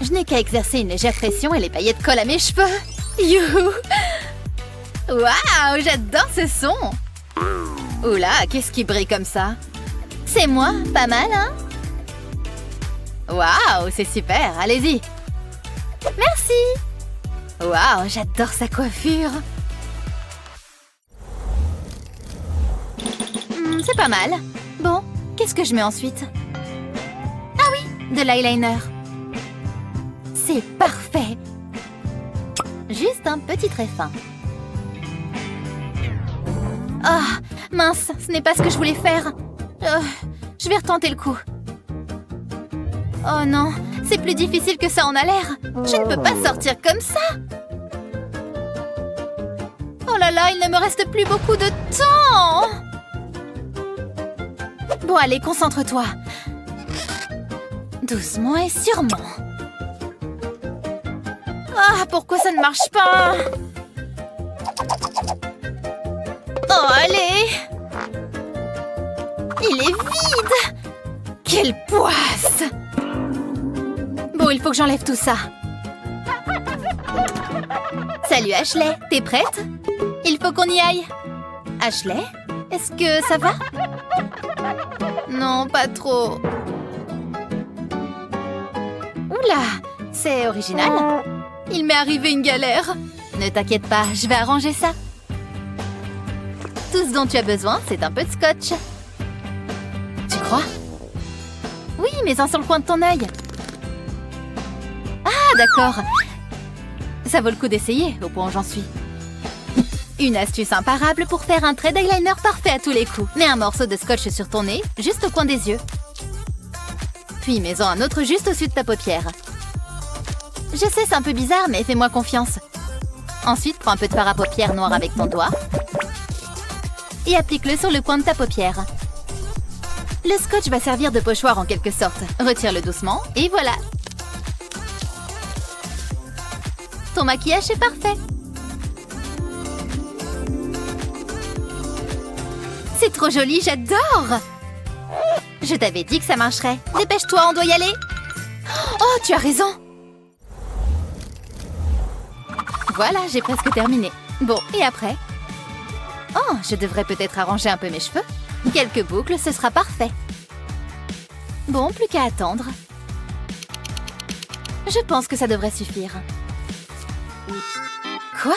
Je n'ai qu'à exercer une légère pression et les paillettes collent à mes cheveux. Youhou! Waouh, j'adore ce son! Oula, qu'est-ce qui brille comme ça? C'est moi, pas mal, hein? Waouh, c'est super, allez-y! Merci! Waouh, j'adore sa coiffure! C'est pas mal. Bon, qu'est-ce que je mets ensuite? Ah oui, de l'eyeliner. C'est parfait! Juste un petit trait fin. Ah, mince, ce n'est pas ce que je voulais faire. Je vais retenter le coup. Oh non, c'est plus difficile que ça en a l'air. Je ne peux pas sortir comme ça. Oh là là, il ne me reste plus beaucoup de temps. Bon, allez, concentre-toi. Doucement et sûrement. Ah, pourquoi ça ne marche pas? Oh, allez! Il est vide! Quelle poisse! Oh, il faut que j'enlève tout ça. Salut Ashley, t'es prête? Il faut qu'on y aille. Ashley, est-ce que ça va? Non, pas trop. Oula, c'est original. Il m'est arrivé une galère. Ne t'inquiète pas, je vais arranger ça. Tout ce dont tu as besoin, c'est un peu de scotch. Tu crois? Oui, mets-en sur le coin de ton œil. Ah, d'accord. Ça vaut le coup d'essayer, au point où j'en suis. Une astuce imparable pour faire un trait d'eyeliner parfait à tous les coups. Mets un morceau de scotch sur ton nez, juste au coin des yeux. Puis mets-en un autre juste au-dessus de ta paupière. Je sais, c'est un peu bizarre, mais fais-moi confiance. Ensuite, prends un peu de fard à paupières noir avec ton doigt et applique-le sur le coin de ta paupière. Le scotch va servir de pochoir en quelque sorte. Retire-le doucement et voilà. Ton maquillage est parfait. C'est trop joli, j'adore! Je t'avais dit que ça marcherait. Dépêche-toi, on doit y aller. Oh, tu as raison. Voilà, j'ai presque terminé. Bon, et après? Oh, je devrais peut-être arranger un peu mes cheveux. Quelques boucles, ce sera parfait. Bon, plus qu'à attendre. Je pense que ça devrait suffire. Quoi?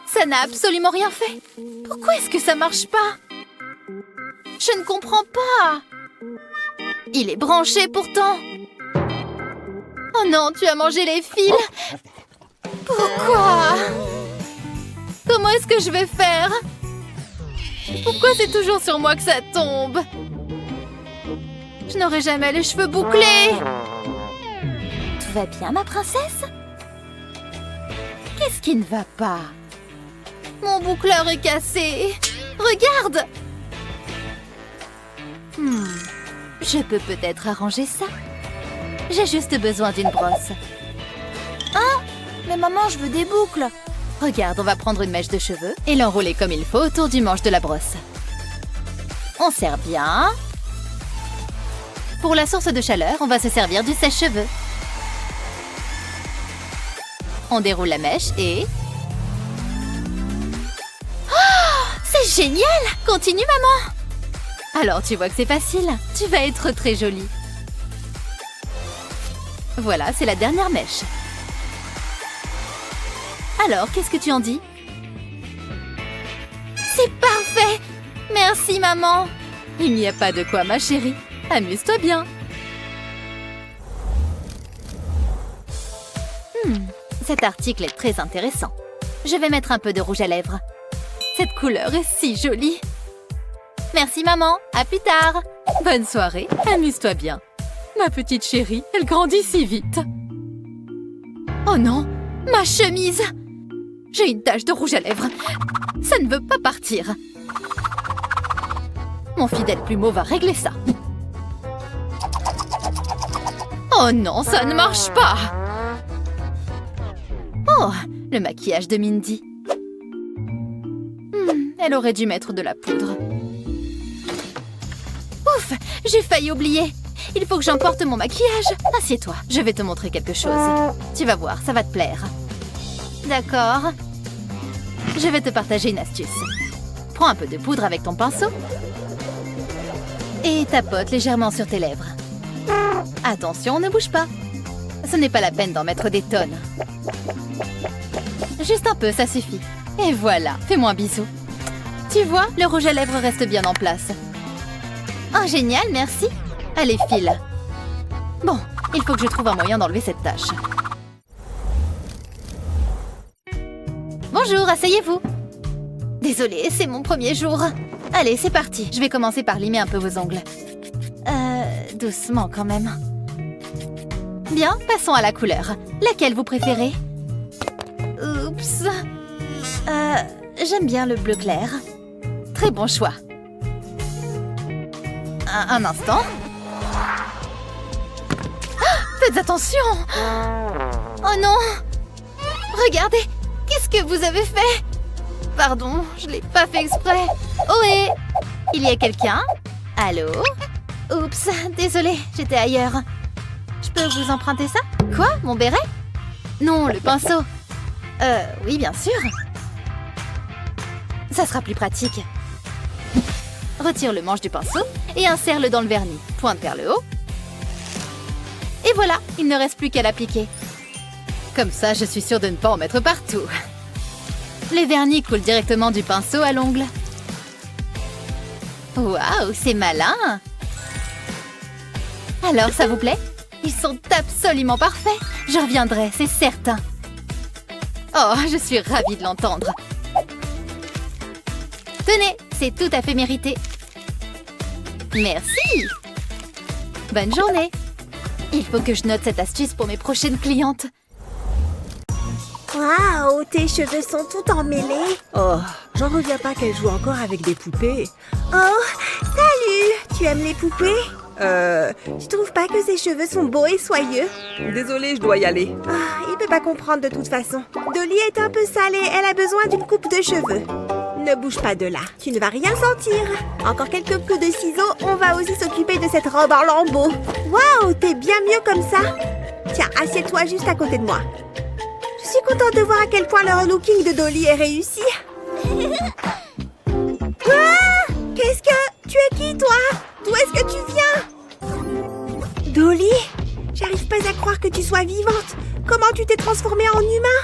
Ça n'a absolument rien fait. Pourquoi est-ce que ça marche pas? Je ne comprends pas. Il est branché pourtant. Oh non, tu as mangé les fils. Pourquoi? Comment est-ce que je vais faire? Pourquoi c'est toujours sur moi que ça tombe? Je n'aurai jamais les cheveux bouclés. Tout va bien, ma princesse? Qu'est-ce qui ne va pas? Mon boucleur est cassé. Regarde! Je peux peut-être arranger ça. J'ai juste besoin d'une brosse. Hein? Mais maman, je veux des boucles. Regarde, on va prendre une mèche de cheveux et l'enrouler comme il faut autour du manche de la brosse. On serre bien. Pour la source de chaleur, on va se servir du sèche-cheveux. On déroule la mèche et... Oh! C'est génial! Continue, maman! Alors, tu vois que c'est facile. Tu vas être très jolie. Voilà, c'est la dernière mèche. Alors, qu'est-ce que tu en dis? C'est parfait! Merci, maman! Il n'y a pas de quoi, ma chérie. Amuse-toi bien. Cet article est très intéressant. Je vais mettre un peu de rouge à lèvres. Cette couleur est si jolie. Merci, maman. À plus tard. Bonne soirée. Amuse-toi bien. Ma petite chérie, elle grandit si vite. Oh non, ma chemise! J'ai une tache de rouge à lèvres. Ça ne veut pas partir. Mon fidèle plumeau va régler ça. Oh non, ça ne marche pas! Oh, le maquillage de Mindy. Elle aurait dû mettre de la poudre. Ouf, j'ai failli oublier. Il faut que j'emporte mon maquillage. Assieds-toi, je vais te montrer quelque chose. Tu vas voir, ça va te plaire. D'accord. Je vais te partager une astuce. Prends un peu de poudre avec ton pinceau et tapote légèrement sur tes lèvres. Attention, ne bouge pas. Ce n'est pas la peine d'en mettre des tonnes. Juste un peu, ça suffit. Et voilà, fais-moi un bisou. Tu vois, le rouge à lèvres reste bien en place. Oh, génial, merci. Allez, file. Bon, il faut que je trouve un moyen d'enlever cette tache. Bonjour, asseyez-vous. Désolée, c'est mon premier jour. Allez, c'est parti. Je vais commencer par limer un peu vos ongles. Doucement quand même. Bien, passons à la couleur. Laquelle vous préférez? Oups. J'aime bien le bleu clair. Très bon choix. Un instant. Ah, faites attention! Oh non! Regardez! Qu'est-ce que vous avez fait? Pardon, je l'ai pas fait exprès. Ohé! Il y a quelqu'un? Allô? Oups, désolée, j'étais ailleurs. Je peux vous emprunter ça? Quoi? Mon béret? Non, le pinceau. Oui, bien sûr. Ça sera plus pratique. Retire le manche du pinceau et insère-le dans le vernis. Pointe vers le haut. Et voilà, il ne reste plus qu'à l'appliquer. Comme ça, je suis sûre de ne pas en mettre partout. Le vernis coule directement du pinceau à l'ongle. Waouh, c'est malin! Alors, ça vous plaît? Ils sont absolument parfaits. Je reviendrai, c'est certain. Oh, je suis ravie de l'entendre. Tenez, c'est tout à fait mérité. Merci. Bonne journée. Il faut que je note cette astuce pour mes prochaines clientes. Waouh, tes cheveux sont tout emmêlés. Oh, j'en reviens pas qu'elle joue encore avec des poupées. Oh, salut! Tu aimes les poupées? Tu trouves pas que ses cheveux sont beaux et soyeux? Désolée, je dois y aller. Ah, il peut pas comprendre de toute façon. Dolly est un peu sale et elle a besoin d'une coupe de cheveux. Ne bouge pas de là, tu ne vas rien sentir. Encore quelques coups de ciseaux, on va aussi s'occuper de cette robe en lambeaux. Waouh, t'es bien mieux comme ça. Tiens, assieds-toi juste à côté de moi. Je suis contente de voir à quel point le relooking de Dolly est réussi. Ah, qu'est-ce que... Tu es qui, toi? D'où est-ce que tu viens? Dolly? J'arrive pas à croire que tu sois vivante. Comment tu t'es transformée en humain?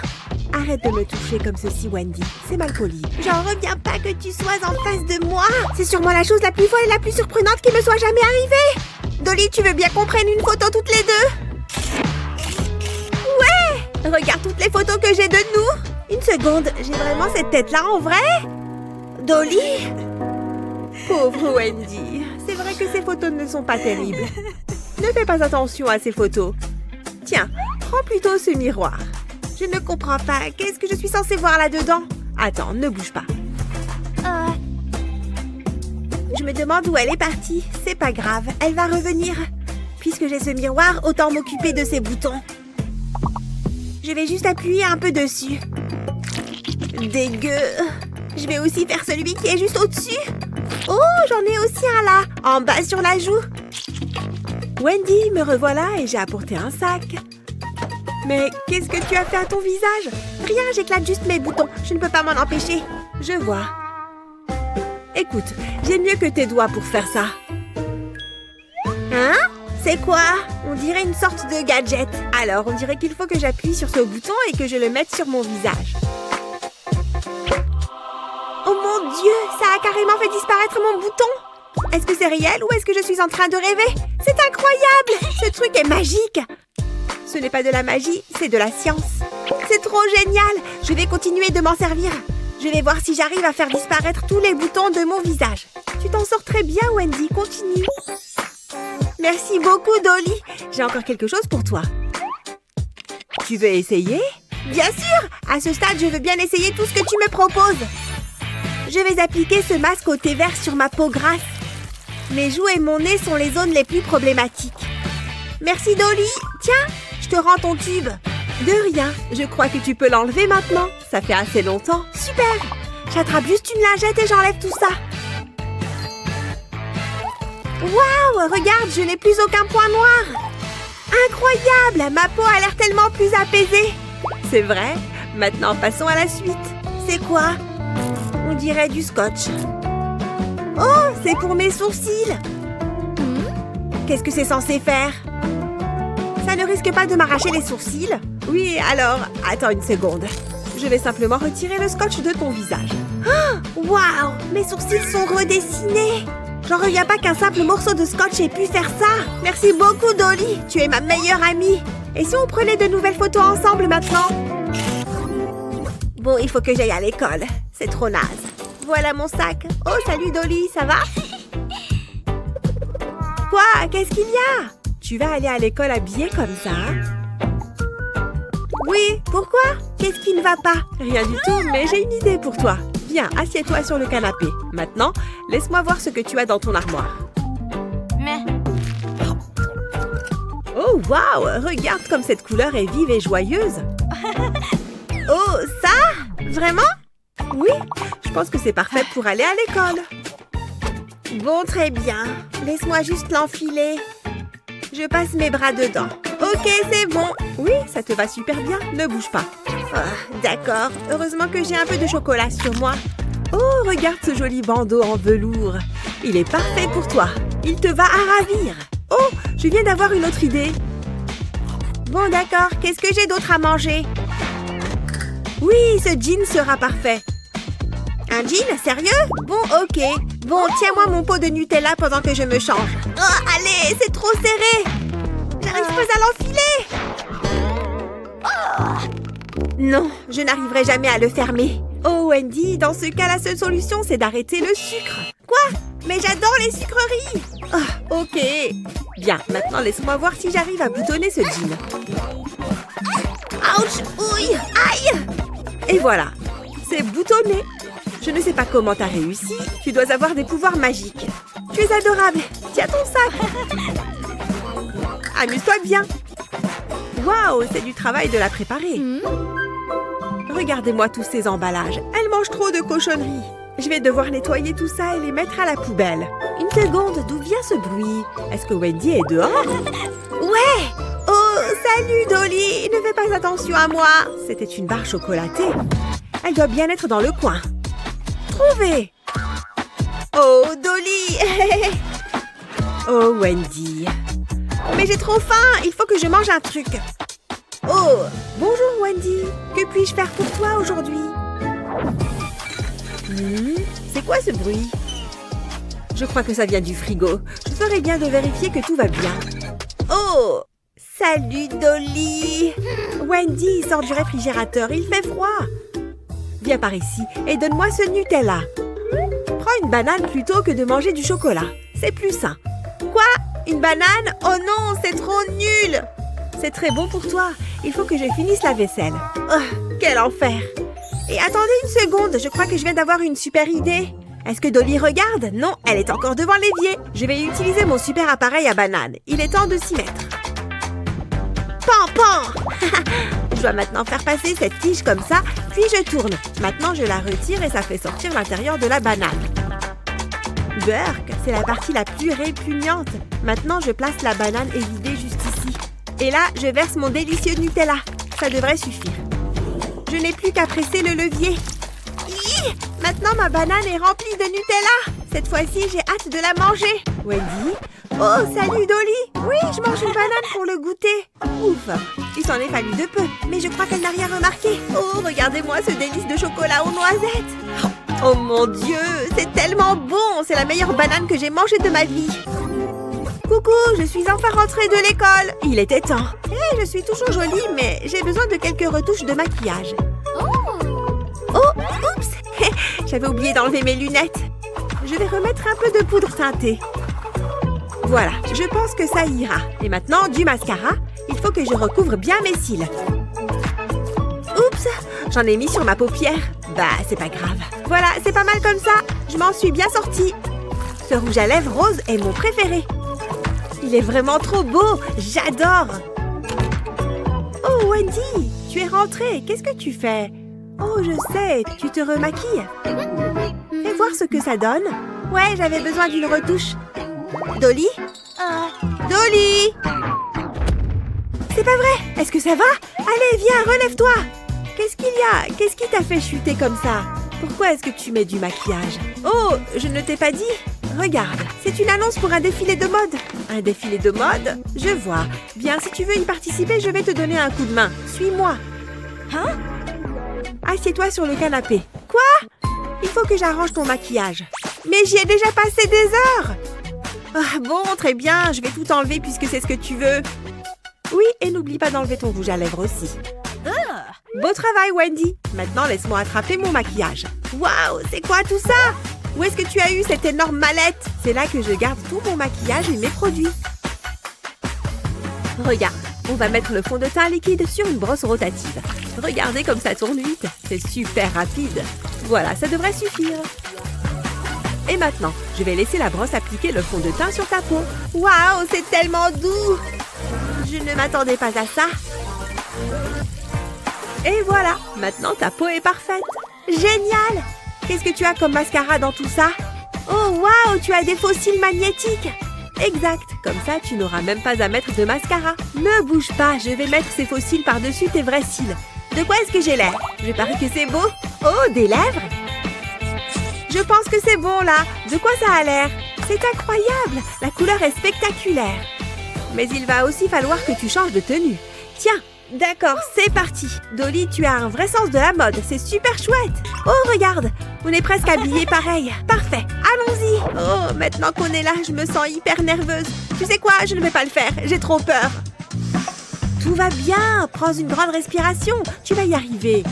Arrête de me toucher comme ceci, Wendy. C'est mal poli. J'en reviens pas que tu sois en face de moi. C'est sûrement la chose la plus folle et la plus surprenante qui me soit jamais arrivée. Dolly, tu veux bien qu'on prenne une photo toutes les deux? Ouais! Regarde toutes les photos que j'ai de nous. Une seconde, j'ai vraiment cette tête-là en vrai? Dolly? Pauvre Wendy. C'est vrai que ces photos ne sont pas terribles. Ne fais pas attention à ces photos. Tiens, prends plutôt ce miroir. Je ne comprends pas. Qu'est-ce que je suis censée voir là-dedans? Attends, ne bouge pas. Je me demande où elle est partie. C'est pas grave, elle va revenir. Puisque j'ai ce miroir, autant m'occuper de ces boutons. Je vais juste appuyer un peu dessus. Dégueu. Je vais aussi faire celui qui est juste au-dessus. Oh, j'en ai aussi un là, en bas sur la joue. Wendy, me revoilà et j'ai apporté un sac. Mais qu'est-ce que tu as fait à ton visage? Rien, j'éclate juste mes boutons. Je ne peux pas m'en empêcher. Je vois. Écoute, j'ai mieux que tes doigts pour faire ça. Hein? C'est quoi? On dirait une sorte de gadget. Alors, on dirait qu'il faut que j'appuie sur ce bouton et que je le mette sur mon visage. Oh mon Dieu, ça a carrément fait disparaître mon bouton. Est-ce que c'est réel ou est-ce que je suis en train de rêver? C'est incroyable! Ce truc est magique! Ce n'est pas de la magie, c'est de la science. C'est trop génial! Je vais continuer de m'en servir. Je vais voir si j'arrive à faire disparaître tous les boutons de mon visage. Tu t'en sors très bien, Wendy. Continue. Merci beaucoup, Dolly. J'ai encore quelque chose pour toi. Tu veux essayer? Bien sûr! À ce stade, je veux bien essayer tout ce que tu me proposes. Je vais appliquer ce masque au thé vert sur ma peau grasse. Mes joues et mon nez sont les zones les plus problématiques. Merci, Dolly. Tiens, je te rends ton tube. De rien. Je crois que tu peux l'enlever maintenant. Ça fait assez longtemps. Super! J'attrape juste une lingette et j'enlève tout ça. Waouh! Regarde, je n'ai plus aucun point noir. Incroyable! Ma peau a l'air tellement plus apaisée. C'est vrai. Maintenant, passons à la suite. C'est quoi? On dirait du scotch. Oh, c'est pour mes sourcils. Qu'est-ce que c'est censé faire? Ça ne risque pas de m'arracher les sourcils? Oui, alors, attends une seconde. Je vais simplement retirer le scotch de ton visage. Oh, waouh! Mes sourcils sont redessinés. J'en reviens pas qu'un simple morceau de scotch ait pu faire ça. Merci beaucoup, Dolly. Tu es ma meilleure amie. Et si on prenait de nouvelles photos ensemble maintenant? Bon, il faut que j'aille à l'école. C'est trop naze. Voilà mon sac. Oh, salut Dolly, ça va? Quoi? Qu'est-ce qu'il y a? Tu vas aller à l'école habillée comme ça? Oui, pourquoi? Qu'est-ce qui ne va pas? Rien du tout, mais j'ai une idée pour toi. Viens, assieds-toi sur le canapé. Maintenant, laisse-moi voir ce que tu as dans ton armoire. Oh, waouh! Regarde comme cette couleur est vive et joyeuse. Oh, ça? Vraiment? Oui, je pense que c'est parfait pour aller à l'école. Bon, très bien. Laisse-moi juste l'enfiler. Je passe mes bras dedans. Ok, c'est bon. Oui, ça te va super bien. Ne bouge pas. Ah, d'accord. Heureusement que j'ai un peu de chocolat sur moi. Oh, regarde ce joli bandeau en velours. Il est parfait pour toi. Il te va à ravir. Oh, je viens d'avoir une autre idée. Bon, d'accord. Qu'est-ce que j'ai d'autre à manger? Oui, ce jean sera parfait. Un jean? Sérieux? Bon, ok. Bon, tiens-moi mon pot de Nutella pendant que je me change. Oh, allez, c'est trop serré. J'arrive pas à l'enfiler. Non, je n'arriverai jamais à le fermer. Oh, Wendy, dans ce cas, la seule solution, c'est d'arrêter le sucre. Quoi? Mais j'adore les sucreries. Oh, ok. Bien, maintenant, laisse-moi voir si j'arrive à boutonner ce jean. Ouch! Ouille! Aïe! Et voilà, c'est boutonné. Je ne sais pas comment t'as réussi. Tu dois avoir des pouvoirs magiques. Tu es adorable. Tiens ton sac. Amuse-toi bien. Waouh, c'est du travail de la préparer. Regardez-moi tous ces emballages. Elle mange trop de cochonneries. Je vais devoir nettoyer tout ça et les mettre à la poubelle. Une seconde, d'où vient ce bruit? Est-ce que Wendy est dehors? Ouais! Oh, salut Dolly! Ne fais pas attention à moi. C'était une barre chocolatée. Elle doit bien être dans le coin. Trouvée! Oh, Dolly! Oh, Wendy. Mais j'ai trop faim. Il faut que je mange un truc. Oh, bonjour Wendy. Que puis-je faire pour toi aujourd'hui? C'est quoi ce bruit? Je crois que ça vient du frigo. Je ferais bien de vérifier que tout va bien. Oh! Salut Dolly! Wendy, sors du réfrigérateur, il fait froid. Viens par ici et donne-moi ce Nutella. Prends une banane plutôt que de manger du chocolat. C'est plus sain. Quoi? Une banane? Oh non, c'est trop nul! C'est très bon pour toi. Il faut que je finisse la vaisselle. Oh, quel enfer! Et attendez une seconde, je crois que je viens d'avoir une super idée. Est-ce que Dolly regarde? Non, elle est encore devant l'évier. Je vais utiliser mon super appareil à banane. Il est temps de s'y mettre. Pan, pan! Je dois maintenant faire passer cette tige comme ça, puis je tourne. Maintenant, je la retire et ça fait sortir l'intérieur de la banane. Burk, c'est la partie la plus répugnante. Maintenant, je place la banane évidée juste ici. Et là, je verse mon délicieux Nutella. Ça devrait suffire. Je n'ai plus qu'à presser le levier. Hi! Maintenant, ma banane est remplie de Nutella. Cette fois-ci, j'ai hâte de la manger. Wendy? Oh, salut Dolly! Oui, je mange une banane pour le goûter. Ouf! Il s'en est fallu de peu, mais je crois qu'elle n'a rien remarqué. Oh, regardez-moi ce délice de chocolat aux noisettes. Oh mon Dieu, c'est tellement bon! C'est la meilleure banane que j'ai mangée de ma vie. Coucou, je suis enfin rentrée de l'école. Il était temps. Je suis toujours jolie, mais j'ai besoin de quelques retouches de maquillage. Oh, oups! J'avais oublié d'enlever mes lunettes. Je vais remettre un peu de poudre teintée. Voilà, je pense que ça ira. Et maintenant, du mascara. Il faut que je recouvre bien mes cils. Oups! J'en ai mis sur ma paupière. Bah, c'est pas grave. Voilà, c'est pas mal comme ça. Je m'en suis bien sortie. Ce rouge à lèvres rose est mon préféré. Il est vraiment trop beau. J'adore. Oh, Wendy, tu es rentrée. Qu'est-ce que tu fais? Oh, je sais, tu te remaquilles. Fais voir ce que ça donne. Ouais, j'avais besoin d'une retouche. Dolly? Dolly? C'est pas vrai. Est-ce que ça va? Allez, viens, relève-toi. Qu'est-ce qu'il y a? Qu'est-ce qui t'a fait chuter comme ça? Pourquoi est-ce que tu mets du maquillage? Oh, je ne t'ai pas dit. Regarde, c'est une annonce pour un défilé de mode. Un défilé de mode? Je vois. Bien, si tu veux y participer, je vais te donner un coup de main. Suis-moi. Hein? Assieds-toi sur le canapé. Quoi? Il faut que j'arrange ton maquillage. Mais j'y ai déjà passé des heures. Ah, bon, très bien, je vais tout enlever puisque c'est ce que tu veux. Oui, et n'oublie pas d'enlever ton rouge à lèvres aussi. Beau travail, Wendy. Maintenant, laisse-moi attraper mon maquillage. Waouh, c'est quoi tout ça? Où est-ce que tu as eu cette énorme mallette? C'est là que je garde tout mon maquillage et mes produits. Regarde, on va mettre le fond de teint liquide sur une brosse rotative. Regardez comme ça tourne vite. C'est super rapide. Voilà, ça devrait suffire. Et maintenant, je vais laisser la brosse appliquer le fond de teint sur ta peau. Waouh, c'est tellement doux! Je ne m'attendais pas à ça. Et voilà, maintenant ta peau est parfaite. Génial! Qu'est-ce que tu as comme mascara dans tout ça? Oh, waouh, tu as des faux cils magnétiques. Exact, comme ça tu n'auras même pas à mettre de mascara. Ne bouge pas, je vais mettre ces faux cils par-dessus tes vrais cils. De quoi est-ce que j'ai l'air? Je parie que c'est beau. Oh, des lèvres? Je pense que c'est bon là. De quoi ça a l'air? C'est incroyable, la couleur est spectaculaire. Mais il va aussi falloir que tu changes de tenue. Tiens, d'accord, c'est parti. Dolly, tu as un vrai sens de la mode, c'est super chouette. Oh, regarde, on est presque habillés pareil. Parfait, allons-y. Oh, maintenant qu'on est là, je me sens hyper nerveuse. Tu sais quoi, je ne vais pas le faire, j'ai trop peur. Tout va bien, prends une grande respiration, tu vas y arriver.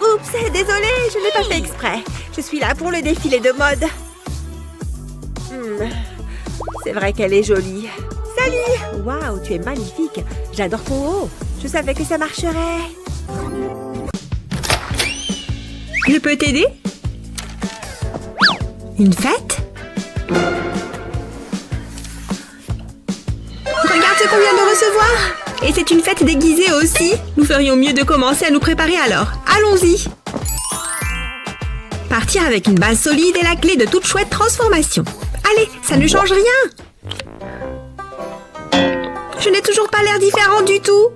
Oups, désolée, je n'ai pas fait exprès. Je suis là pour le défilé de mode. C'est vrai qu'elle est jolie. Salut! Waouh, tu es magnifique. J'adore ton haut. Je savais que ça marcherait. Je peux t'aider? Une fête? Regarde ce qu'on vient de recevoir. Et c'est une fête déguisée aussi. Nous ferions mieux de commencer à nous préparer alors. Allons-y. Partir avec une base solide est la clé de toute chouette transformation. Allez, ça ne change rien. Je n'ai toujours pas l'air différent du tout.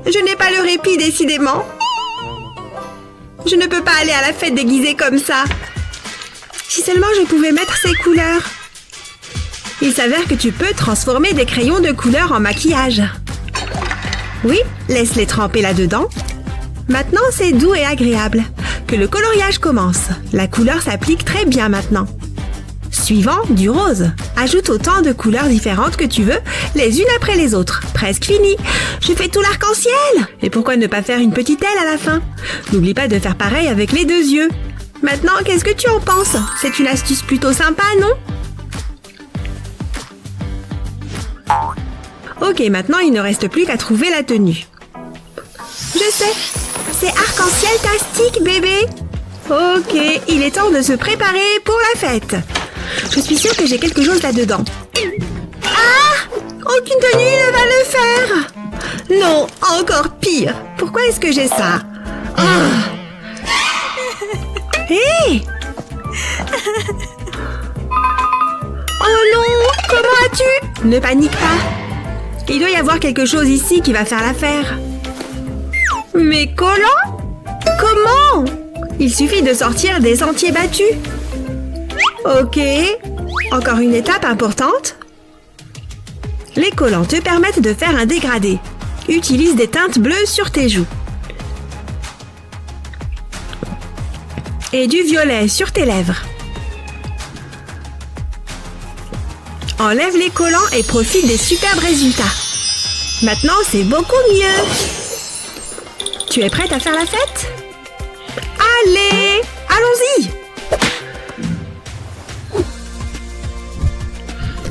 Je n'ai pas le répit, décidément. Je ne peux pas aller à la fête déguisée comme ça. Si seulement je pouvais mettre ces couleurs. Il s'avère que tu peux transformer des crayons de couleur en maquillage. Oui, laisse-les tremper là-dedans. Maintenant, c'est doux et agréable. Que le coloriage commence. La couleur s'applique très bien maintenant. Suivant, du rose. Ajoute autant de couleurs différentes que tu veux, les unes après les autres. Presque fini. Je fais tout l'arc-en-ciel. Et pourquoi ne pas faire une petite aile à la fin? N'oublie pas de faire pareil avec les 2 yeux. Maintenant, qu'est-ce que tu en penses? C'est une astuce plutôt sympa, non? Ok, maintenant il ne reste plus qu'à trouver la tenue. Je sais, c'est arc-en-ciel tastique, bébé. Ok, il est temps de se préparer pour la fête. Je suis sûre que j'ai quelque chose là-dedans. Ah! Aucune tenue ne va le faire. Non, encore pire. Pourquoi est-ce que j'ai ça? Hé! Oh non! Comment as-tu? Ne panique pas. Il doit y avoir quelque chose ici qui va faire l'affaire. Mes collants? Comment? Il suffit de sortir des sentiers battus. Ok. Encore une étape importante. Les collants te permettent de faire un dégradé. Utilise des teintes bleues sur tes joues. Et du violet sur tes lèvres. Enlève les collants et profite des superbes résultats. Maintenant, c'est beaucoup mieux. Tu es prête à faire la fête? Allez, allons-y!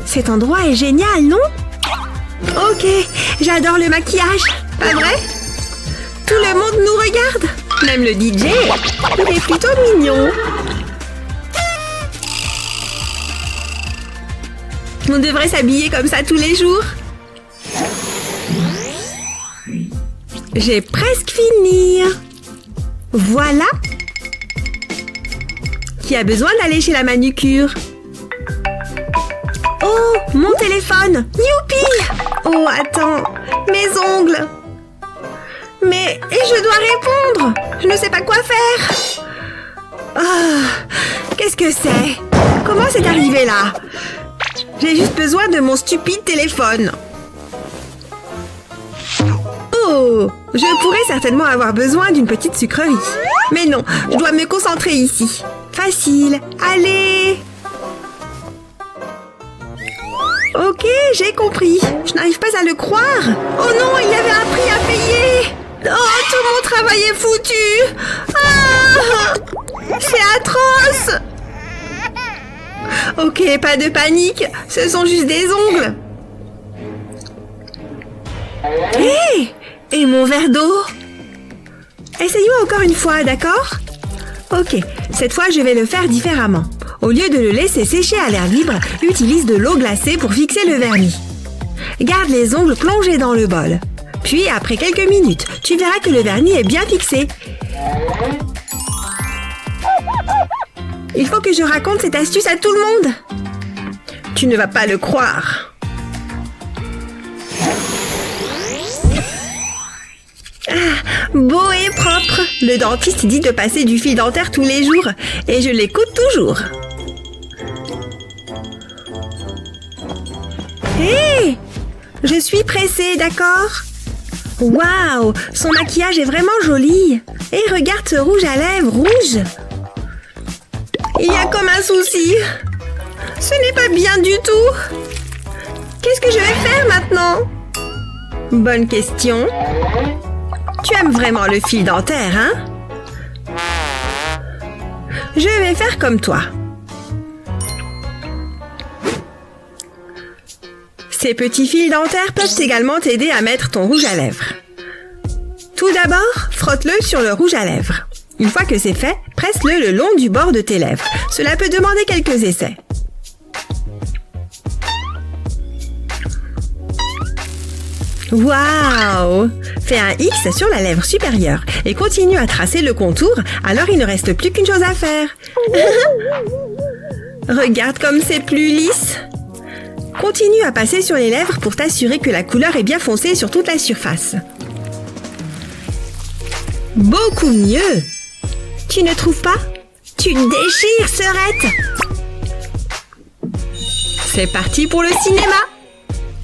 Cet endroit est génial, non? Ok, j'adore le maquillage, pas vrai? Tout le monde nous regarde, même le DJ. Il est plutôt mignon. On devrait s'habiller comme ça tous les jours. J'ai presque fini. Voilà. Qui a besoin d'aller chez la manucure? Oh, mon téléphone. Youpi! Oh, attends. Mes ongles. Mais je dois répondre. Je ne sais pas quoi faire. Qu'est-ce que c'est? Comment c'est arrivé là? J'ai juste besoin de mon stupide téléphone. Oh, je pourrais certainement avoir besoin d'une petite sucrerie. Mais non, je dois me concentrer ici. Facile, allez! Ok, j'ai compris. Je n'arrive pas à le croire. Oh non, il y avait un prix à payer. Oh, tout mon travail est foutu. Ah, c'est atroce. Ok, pas de panique. Ce sont juste des ongles. Hé! Et mon verre d'eau? Essayons encore une fois, d'accord? Ok, cette fois je vais le faire différemment. Au lieu de le laisser sécher à l'air libre, utilise de l'eau glacée pour fixer le vernis. Garde les ongles plongés dans le bol. Puis, après quelques minutes, tu verras que le vernis est bien fixé. Il faut que je raconte cette astuce à tout le monde. Tu ne vas pas le croire. Beau et propre. Le dentiste dit de passer du fil dentaire tous les jours et je l'écoute toujours. Hé! Je suis pressée, d'accord? Waouh! Son maquillage est vraiment joli. Et regarde ce rouge à lèvres rouge. Il y a comme un souci. Ce n'est pas bien du tout. Qu'est-ce que je vais faire maintenant? Bonne question. Tu aimes vraiment le fil dentaire, hein? Je vais faire comme toi. Ces petits fils dentaires peuvent également t'aider à mettre ton rouge à lèvres. Tout d'abord, frotte-le sur le rouge à lèvres. Une fois que c'est fait, presse-le le long du bord de tes lèvres. Cela peut demander quelques essais. Waouh! Fais un X sur la lèvre supérieure et continue à tracer le contour, alors il ne reste plus qu'une chose à faire. Regarde comme c'est plus lisse. Continue à passer sur les lèvres pour t'assurer que la couleur est bien foncée sur toute la surface. Beaucoup mieux! Tu ne trouves pas? Tu déchires, Serette! C'est parti pour le cinéma!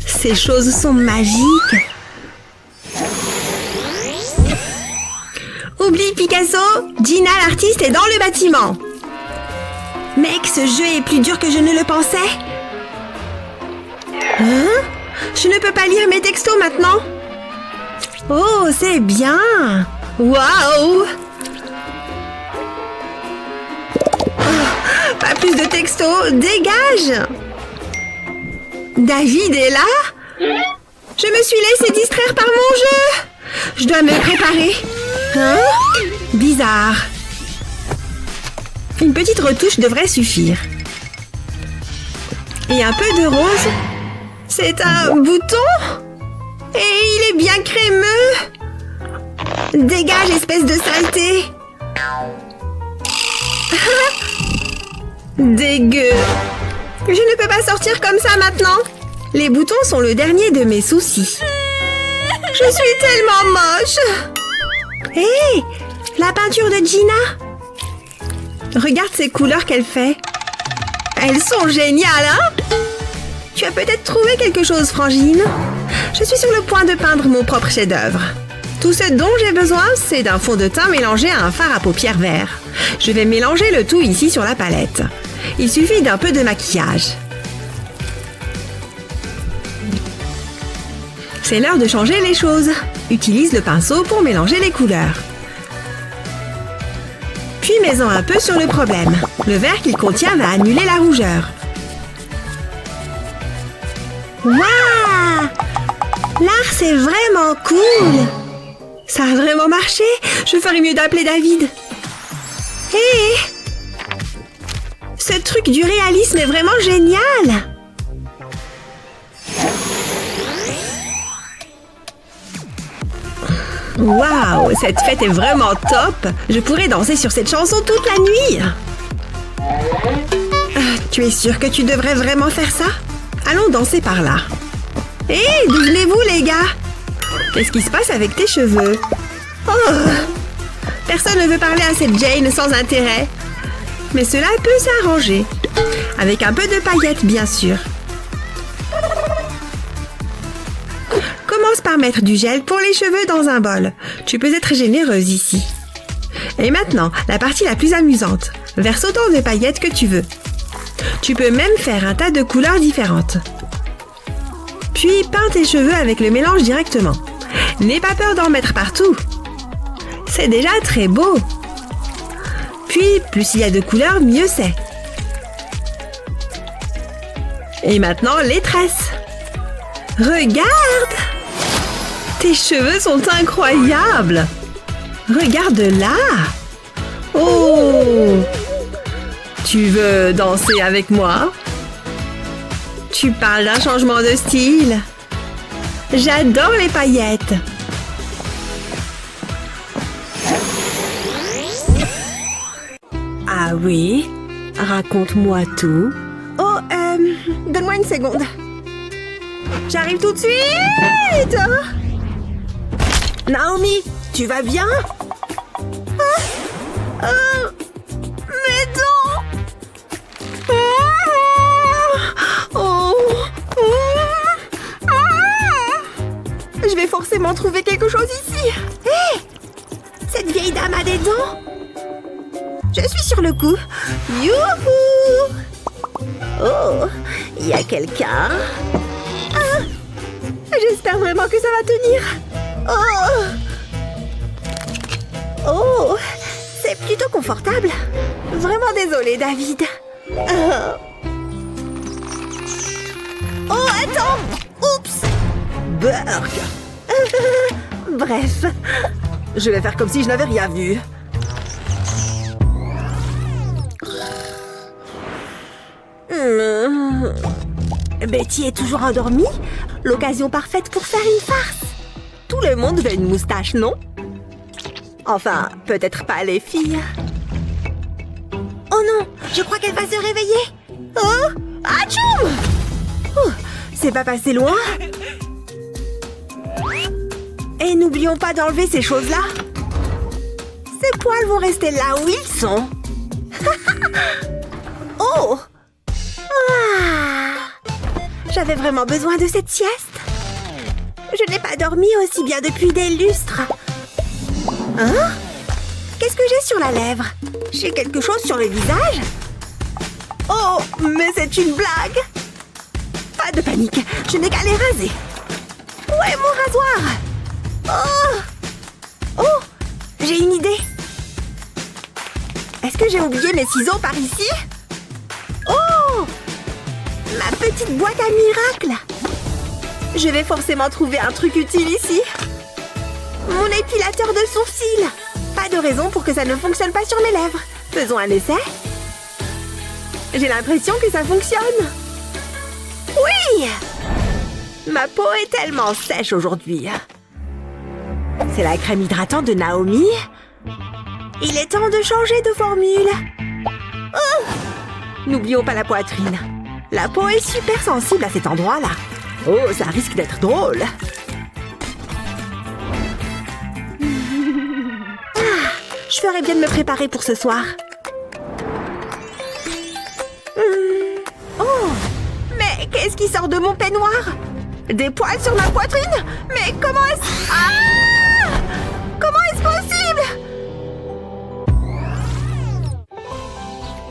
Ces choses sont magiques! Oublie Picasso! Gina l'artiste est dans le bâtiment! Mec, ce jeu est plus dur que je ne le pensais! Hein? Je ne peux pas lire mes textos maintenant! Oh, c'est bien! Waouh! Oh, pas plus de textos! Dégage! David est là? Je me suis laissé distraire par mon jeu! Je dois me préparer. Hein? Bizarre. Une petite retouche devrait suffire. Et un peu de rose. C'est un bouton? Et il est bien crémeux. Dégage, espèce de saleté. Dégueu. Je ne peux pas sortir comme ça maintenant. Les boutons sont le dernier de mes soucis. Je suis tellement moche. Hé, la peinture de Gina. Regarde ces couleurs qu'elle fait. Elles sont géniales, hein? Tu as peut-être trouvé quelque chose, Frangine. Je suis sur le point de peindre mon propre chef-d'œuvre. Tout ce dont j'ai besoin, c'est d'un fond de teint mélangé à un fard à paupières vert. Je vais mélanger le tout ici sur la palette. Il suffit d'un peu de maquillage. C'est l'heure de changer les choses. Utilise le pinceau pour mélanger les couleurs. Puis mets-en un peu sur le problème. Le vert qu'il contient va annuler la rougeur. Waouh! L'art, c'est vraiment cool! Ça a vraiment marché? Je ferais mieux d'appeler David. Hé! Ce truc du réalisme est vraiment génial! Waouh! Cette fête est vraiment top! Je pourrais danser sur cette chanson toute la nuit! Tu es sûr que tu devrais vraiment faire ça? Allons danser par là. Hé! D'où venez-vous, les gars? Qu'est-ce qui se passe avec tes cheveux? Oh! Personne ne veut parler à cette Jane sans intérêt. Mais cela peut s'arranger. Avec un peu de paillettes, bien sûr. Commence par mettre du gel pour les cheveux dans un bol. Tu peux être généreuse ici. Et maintenant, la partie la plus amusante. Verse autant de paillettes que tu veux. Tu peux même faire un tas de couleurs différentes. Puis peins tes cheveux avec le mélange directement. N'aie pas peur d'en mettre partout. C'est déjà très beau. Puis, plus il y a de couleurs, mieux c'est. Et maintenant, les tresses. Regarde! Tes cheveux sont incroyables! Regarde là! Oh! Tu veux danser avec moi? Tu parles d'un changement de style. J'adore les paillettes. Ah oui? Raconte-moi tout. Oh, Donne-moi une seconde. J'arrive tout de suite. Naomi, tu vas bien? Mes dents. Je vais forcément trouver quelque chose ici. Hé! Cette vieille dame a des dents. Je suis sur le coup. Youhou! Oh, il y a quelqu'un. Ah, j'espère vraiment que ça va tenir. Oh, c'est plutôt confortable. Vraiment désolée, David. Oh, attends! Oups! Burk! Bref, je vais faire comme si je n'avais rien vu. Betty est toujours endormie? L'occasion parfaite pour faire une farce. Tout le monde veut une moustache, non? Enfin, peut-être pas les filles. Oh non, je crois qu'elle va se réveiller. Oh, atchoum! C'est pas passé loin. Et n'oublions pas d'enlever ces choses-là. Ces poils vont rester là où ils sont. Oh! J'avais vraiment besoin de cette sieste. Je n'ai pas dormi aussi bien depuis des lustres. Hein? Qu'est-ce que j'ai sur la lèvre? J'ai quelque chose sur le visage? Oh, mais c'est une blague! Pas de panique, je n'ai qu'à les raser. Où est mon rasoir? Oh, j'ai une idée. Est-ce que j'ai oublié mes ciseaux par ici? Oh! Ma petite boîte à miracles. Je vais forcément trouver un truc utile ici. Mon épilateur de sourcils. Pas de raison pour que ça ne fonctionne pas sur mes lèvres. Faisons un essai. J'ai l'impression que ça fonctionne. Oui! Ma peau est tellement sèche aujourd'hui. C'est la crème hydratante de Naomi. Il est temps de changer de formule. Oh! N'oublions pas la poitrine. La peau est super sensible à cet endroit-là. Oh, ça risque d'être drôle. Je ferais bien de me préparer pour ce soir. Oh! Mais qu'est-ce qui sort de mon peignoir? Des poils sur ma poitrine? Mais comment est-ce... Ah! Comment est-ce possible?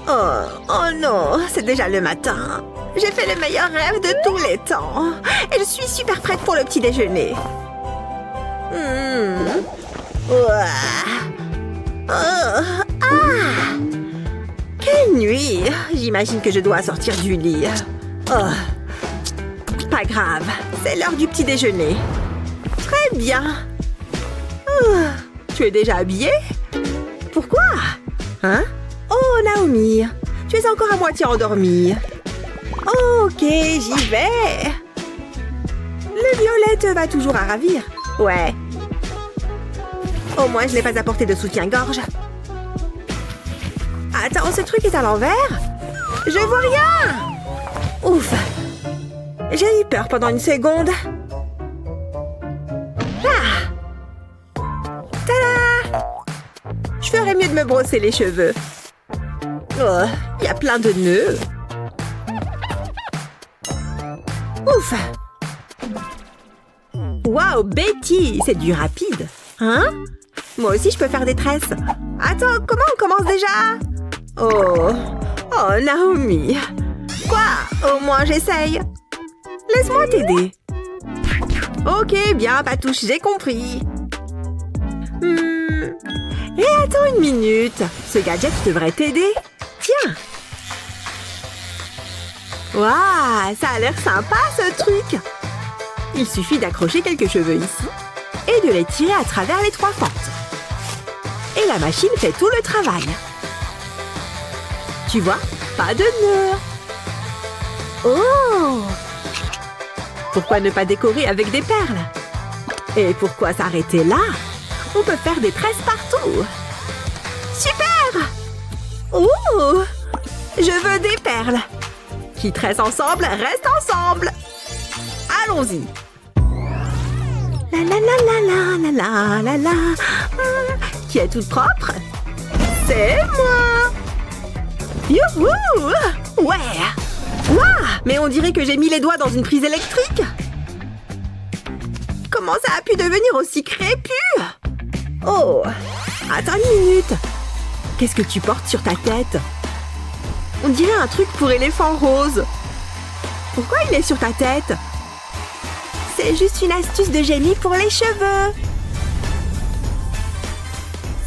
Oh non, c'est déjà le matin. J'ai fait le meilleur rêve de tous les temps. Et je suis super prête pour le petit déjeuner. Quelle nuit! J'imagine que je dois sortir du lit. Oh. Pas grave, c'est l'heure du petit déjeuner. Très bien. Tu es déjà habillée? Pourquoi? Hein? Oh, Naomi, tu es encore à moitié endormie. Ok, j'y vais. Le violet te va toujours à ravir. Ouais. Au moins, je n'ai pas apporté de soutien-gorge. Attends, ce truc est à l'envers? Je vois rien! Ouf! J'ai eu peur pendant une seconde. Ah! Tada! Je ferais mieux de me brosser les cheveux. Oh, il y a plein de nœuds. Ouf! Waouh, Betty, c'est du rapide. Hein? Moi aussi, je peux faire des tresses. Attends, comment on commence déjà? Oh, Naomi. Quoi? Au moins, j'essaye. Laisse-moi t'aider. Ok, bien, Patouche, j'ai compris. Et attends une minute. Ce gadget devrait t'aider. Tiens. Waouh, ça a l'air sympa, ce truc. Il suffit d'accrocher quelques cheveux ici et de les tirer à travers les 3 fentes. Et la machine fait tout le travail. Tu vois, pas de nœuds. Oh! Pourquoi ne pas décorer avec des perles? Et pourquoi s'arrêter là? On peut faire des tresses partout. Super! Oh! Je veux des perles. Qui tresse ensemble, reste ensemble. Allons-y. La la la la la la la la la. Qui est toute propre? C'est moi. Youhou! Ouais. Ouah! Mais on dirait que j'ai mis les doigts dans une prise électrique. Comment ça a pu devenir aussi crépu? Oh! Attends une minute. Qu'est-ce que tu portes sur ta tête? On dirait un truc pour éléphant rose. Pourquoi il est sur ta tête? C'est juste une astuce de génie pour les cheveux.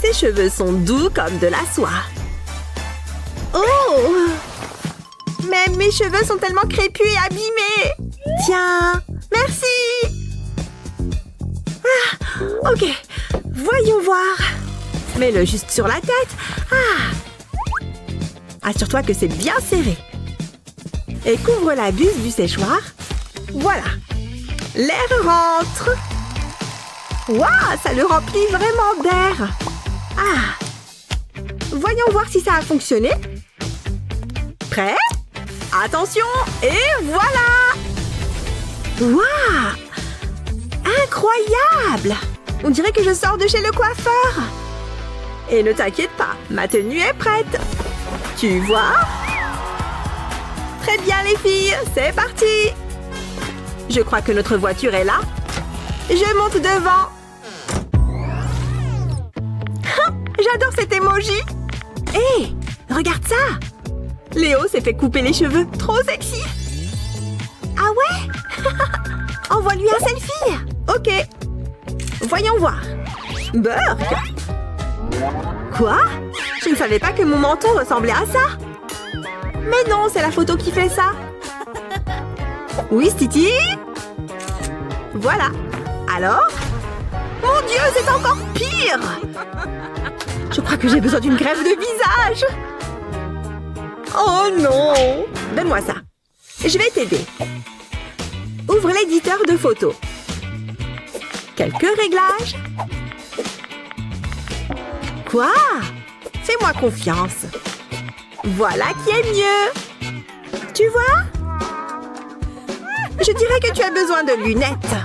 Ses cheveux sont doux comme de la soie. Oh! Mais mes cheveux sont tellement crépus et abîmés. Tiens, merci. Ah, ok, voyons voir. Mets-le juste sur la tête. Ah! Assure-toi que c'est bien serré. Et couvre la buse du séchoir. Voilà. L'air rentre. Waouh, ça le remplit vraiment d'air. Ah! Voyons voir si ça a fonctionné. Prêt? Attention, et voilà! Waouh! Incroyable! On dirait que je sors de chez le coiffeur. Et ne t'inquiète pas, ma tenue est prête. Tu vois? Très bien les filles, c'est parti! Je crois que notre voiture est là. Je monte devant. J'adore cet emoji. Hé, regarde ça! Léo s'est fait couper les cheveux. Trop sexy! Ah ouais? Envoie-lui un selfie! Ok. Voyons voir. Burk! Quoi? Je ne savais pas que mon menton ressemblait à ça. Mais non, c'est la photo qui fait ça. Oui, Titi? Voilà. Alors? Mon Dieu, c'est encore pire! Je crois que j'ai besoin d'une greffe de visage. Oh non! Donne-moi ça. Je vais t'aider. Ouvre l'éditeur de photos. Quelques réglages. Quoi? Fais-moi confiance. Voilà qui est mieux. Tu vois? Je dirais que tu as besoin de lunettes.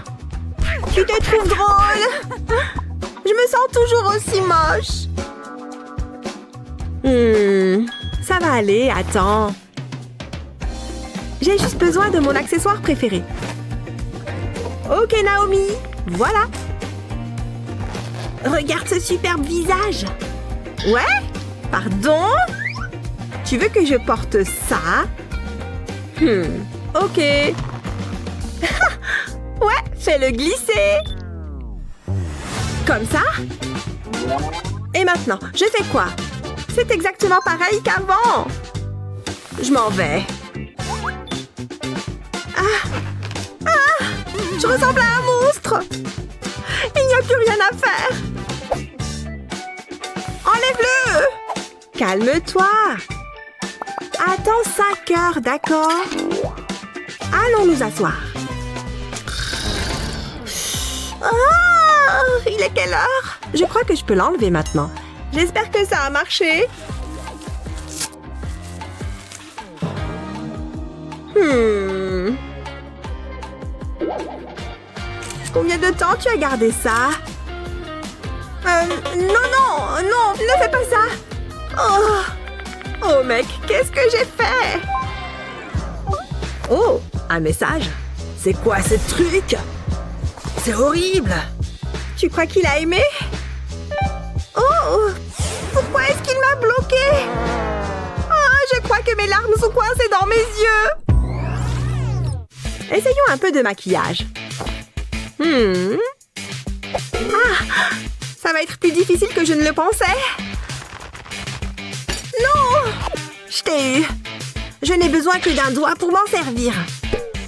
Tu te trouves drôle? Je me sens toujours aussi moche. Ça va aller, attends. J'ai juste besoin de mon accessoire préféré. Ok, Naomi, voilà. Regarde ce superbe visage. Ouais? Pardon? Tu veux que je porte ça? Ok. Ouais, fais-le glisser. Comme ça? Et maintenant, je fais quoi? C'est exactement pareil qu'avant. Je m'en vais. Je ressemble à un monstre. Il n'y a plus rien à faire. Enlève-le. Calme-toi. Attends 5 heures, d'accord? Allons nous asseoir. Oh, il est quelle heure? Je crois que je peux l'enlever maintenant. J'espère que ça a marché. Combien de temps tu as gardé ça? Non, ne fais pas ça. Oh mec, qu'est-ce que j'ai fait? Oh, un message. C'est quoi ce truc? C'est horrible. Tu crois qu'il a aimé? Oh, pourquoi est-ce qu'il m'a bloqué? Je crois que mes larmes sont coincées dans mes yeux. Essayons un peu de maquillage. Ça va être plus difficile que je ne le pensais. Non! Je t'ai eu. Je n'ai besoin que d'un doigt pour m'en servir.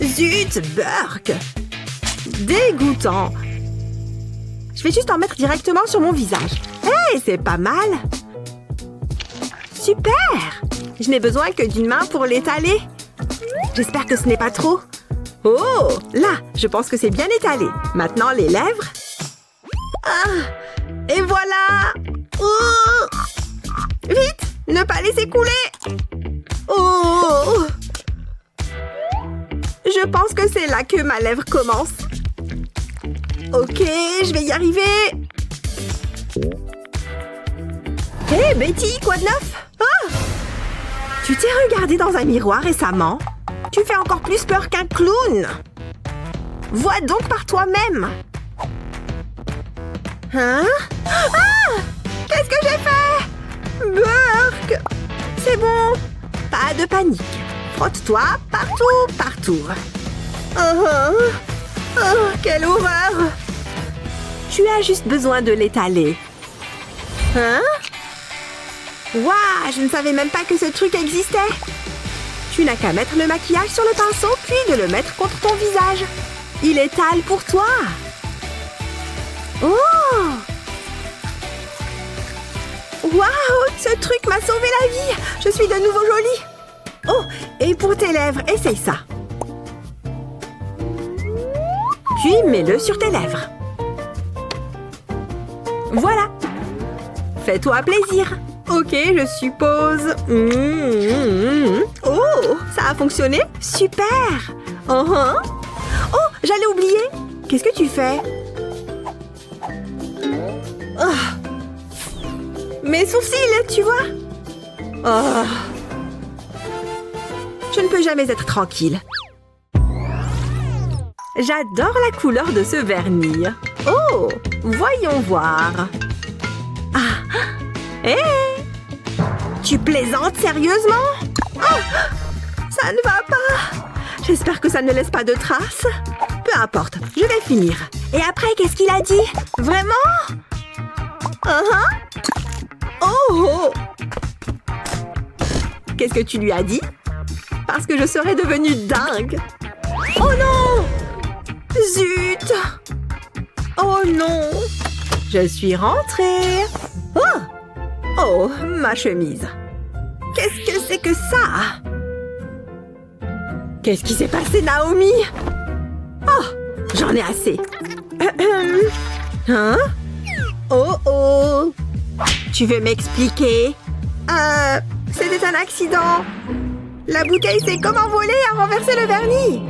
Zut, Burk! Dégoûtant. Je vais juste en mettre directement sur mon visage. Hey, c'est pas mal. Super! Je n'ai besoin que d'une main pour l'étaler. J'espère que ce n'est pas trop. Oh, là, je pense que c'est bien étalé. Maintenant, les lèvres. Et voilà! Vite! Ne pas laisser couler! Oh! Je pense que c'est là que ma lèvre commence. Ok, je vais y arriver. Hé, Betty, quoi de neuf? Ah! Tu t'es regardée dans un miroir récemment? Tu fais encore plus peur qu'un clown. Vois donc par toi-même. Hein? Ah! Qu'est-ce que j'ai fait? Burk! C'est bon. Pas de panique. Frotte-toi partout. Oh, quelle horreur! Tu as juste besoin de l'étaler. Hein? Waouh, je ne savais même pas que ce truc existait. Tu n'as qu'à mettre le maquillage sur le pinceau, puis de le mettre contre ton visage. Il étale pour toi. Oh! Waouh, ce truc m'a sauvé la vie. Je suis de nouveau jolie. Oh, et pour tes lèvres, essaye ça. Puis mets-le sur tes lèvres. Voilà. Fais-toi plaisir. Ok, je suppose. Oh, ça a fonctionné? Super. Oh, j'allais oublier. Qu'est-ce que tu fais? Oh. Mes sourcils, tu vois? Oh. Je ne peux jamais être tranquille. J'adore la couleur de ce vernis. Oh, voyons voir. Ah, hé! Tu plaisantes sérieusement? Oh, ça ne va pas. J'espère que ça ne laisse pas de traces. Peu importe, je vais finir. Et après, qu'est-ce qu'il a dit? Vraiment? Oh! Qu'est-ce que tu lui as dit? Parce que je serais devenue dingue. Oh non! Zut! Oh non! Je suis rentrée. Oh, ma chemise. Qu'est-ce que c'est que ça? Qu'est-ce qui s'est passé, Naomi? Oh, j'en ai assez. Hein? Oh! Tu veux m'expliquer? C'était un accident. La bouteille s'est comme envolée et a renversé le vernis.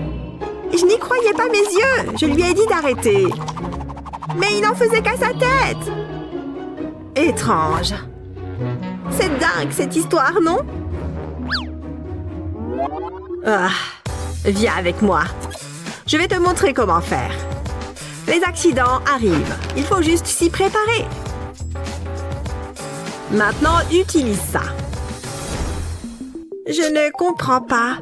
Je n'y croyais pas mes yeux. Je lui ai dit d'arrêter. Mais il n'en faisait qu'à sa tête. Étrange. C'est dingue, cette histoire, non? Viens avec moi. Je vais te montrer comment faire. Les accidents arrivent. Il faut juste s'y préparer. Maintenant, utilise ça. Je ne comprends pas.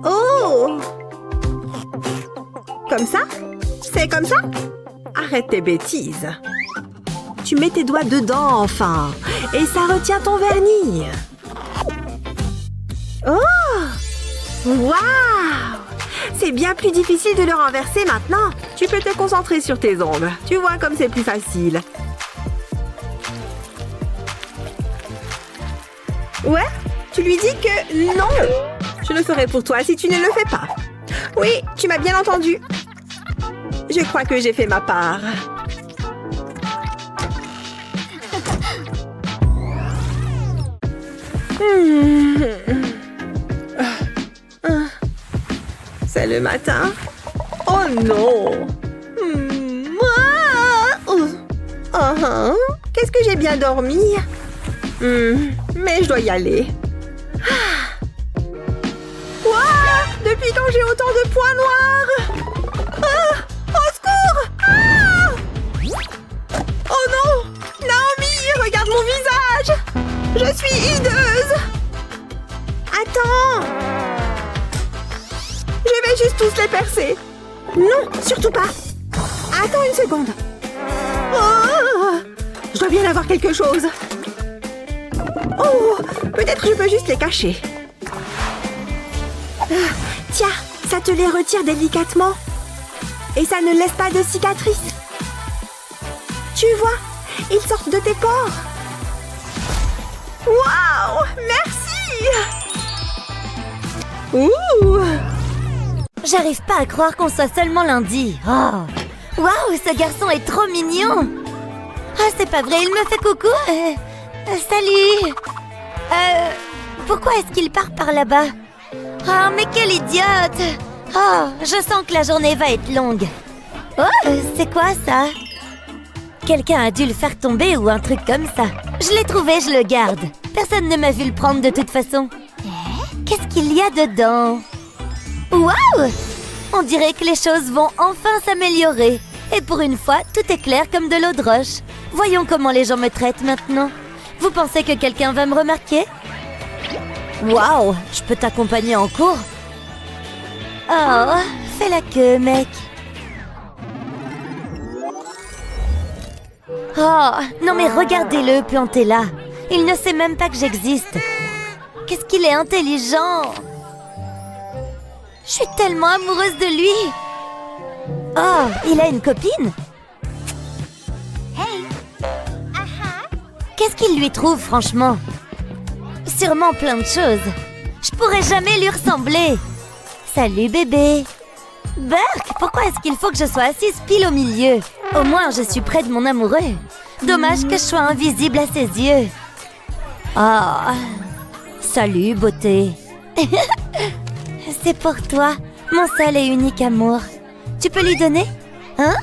Oh! Comme ça? C'est comme ça? Arrête tes bêtises. Tu mets tes doigts dedans, enfin. Et ça retient ton vernis. Oh! Waouh! C'est bien plus difficile de le renverser maintenant. Tu peux te concentrer sur tes ongles. Tu vois comme c'est plus facile. Ouais? Tu lui dis que non! Je le ferai pour toi si tu ne le fais pas. Oui, tu m'as bien entendu. Je crois que j'ai fait ma part. C'est le matin. Oh non! Qu'est-ce que j'ai bien dormi? Mais je dois y aller. Ouah! Depuis quand j'ai autant de points noirs? Au secours! Oh non! Naomi, regarde mon visage! Je suis hideuse! Attends! Je vais juste tous les percer. Non, surtout pas. Attends une seconde. Oh! Je dois bien avoir quelque chose. Oh! Peut-être je peux juste les cacher. Tiens, ça te les retire délicatement. Et ça ne laisse pas de cicatrices. Tu vois, ils sortent de tes pores. Waouh! Merci! Ouh! J'arrive pas à croire qu'on soit seulement lundi. Oh! Waouh, ce garçon est trop mignon! Ah, c'est pas vrai, il me fait coucou! Salut! Pourquoi est-ce qu'il part par là-bas? Oh, mais quelle idiote! Oh, je sens que la journée va être longue. Oh, c'est quoi ça? Quelqu'un a dû le faire tomber ou un truc comme ça. Je l'ai trouvé, je le garde. Personne ne m'a vu le prendre de toute façon. Qu'est-ce qu'il y a dedans? Waouh! On dirait que les choses vont enfin s'améliorer. Et pour une fois, tout est clair comme de l'eau de roche. Voyons comment les gens me traitent maintenant. Vous pensez que quelqu'un va me remarquer? Waouh! Je peux t'accompagner en cours? Oh, fais la queue, mec. Oh, non mais regardez-le planté là. Il ne sait même pas que j'existe. Qu'est-ce qu'il est intelligent. Je suis tellement amoureuse de lui. Oh, il a une copine? Hey. Qu'est-ce qu'il lui trouve, franchement? Sûrement plein de choses. Je pourrais jamais lui ressembler. Salut, bébé. Burke, pourquoi est-ce qu'il faut que je sois assise pile au milieu? Au moins, je suis près de mon amoureux. Dommage que je sois invisible à ses yeux. Oh, salut, beauté. C'est pour toi, mon seul et unique amour. Tu peux lui donner? Hein?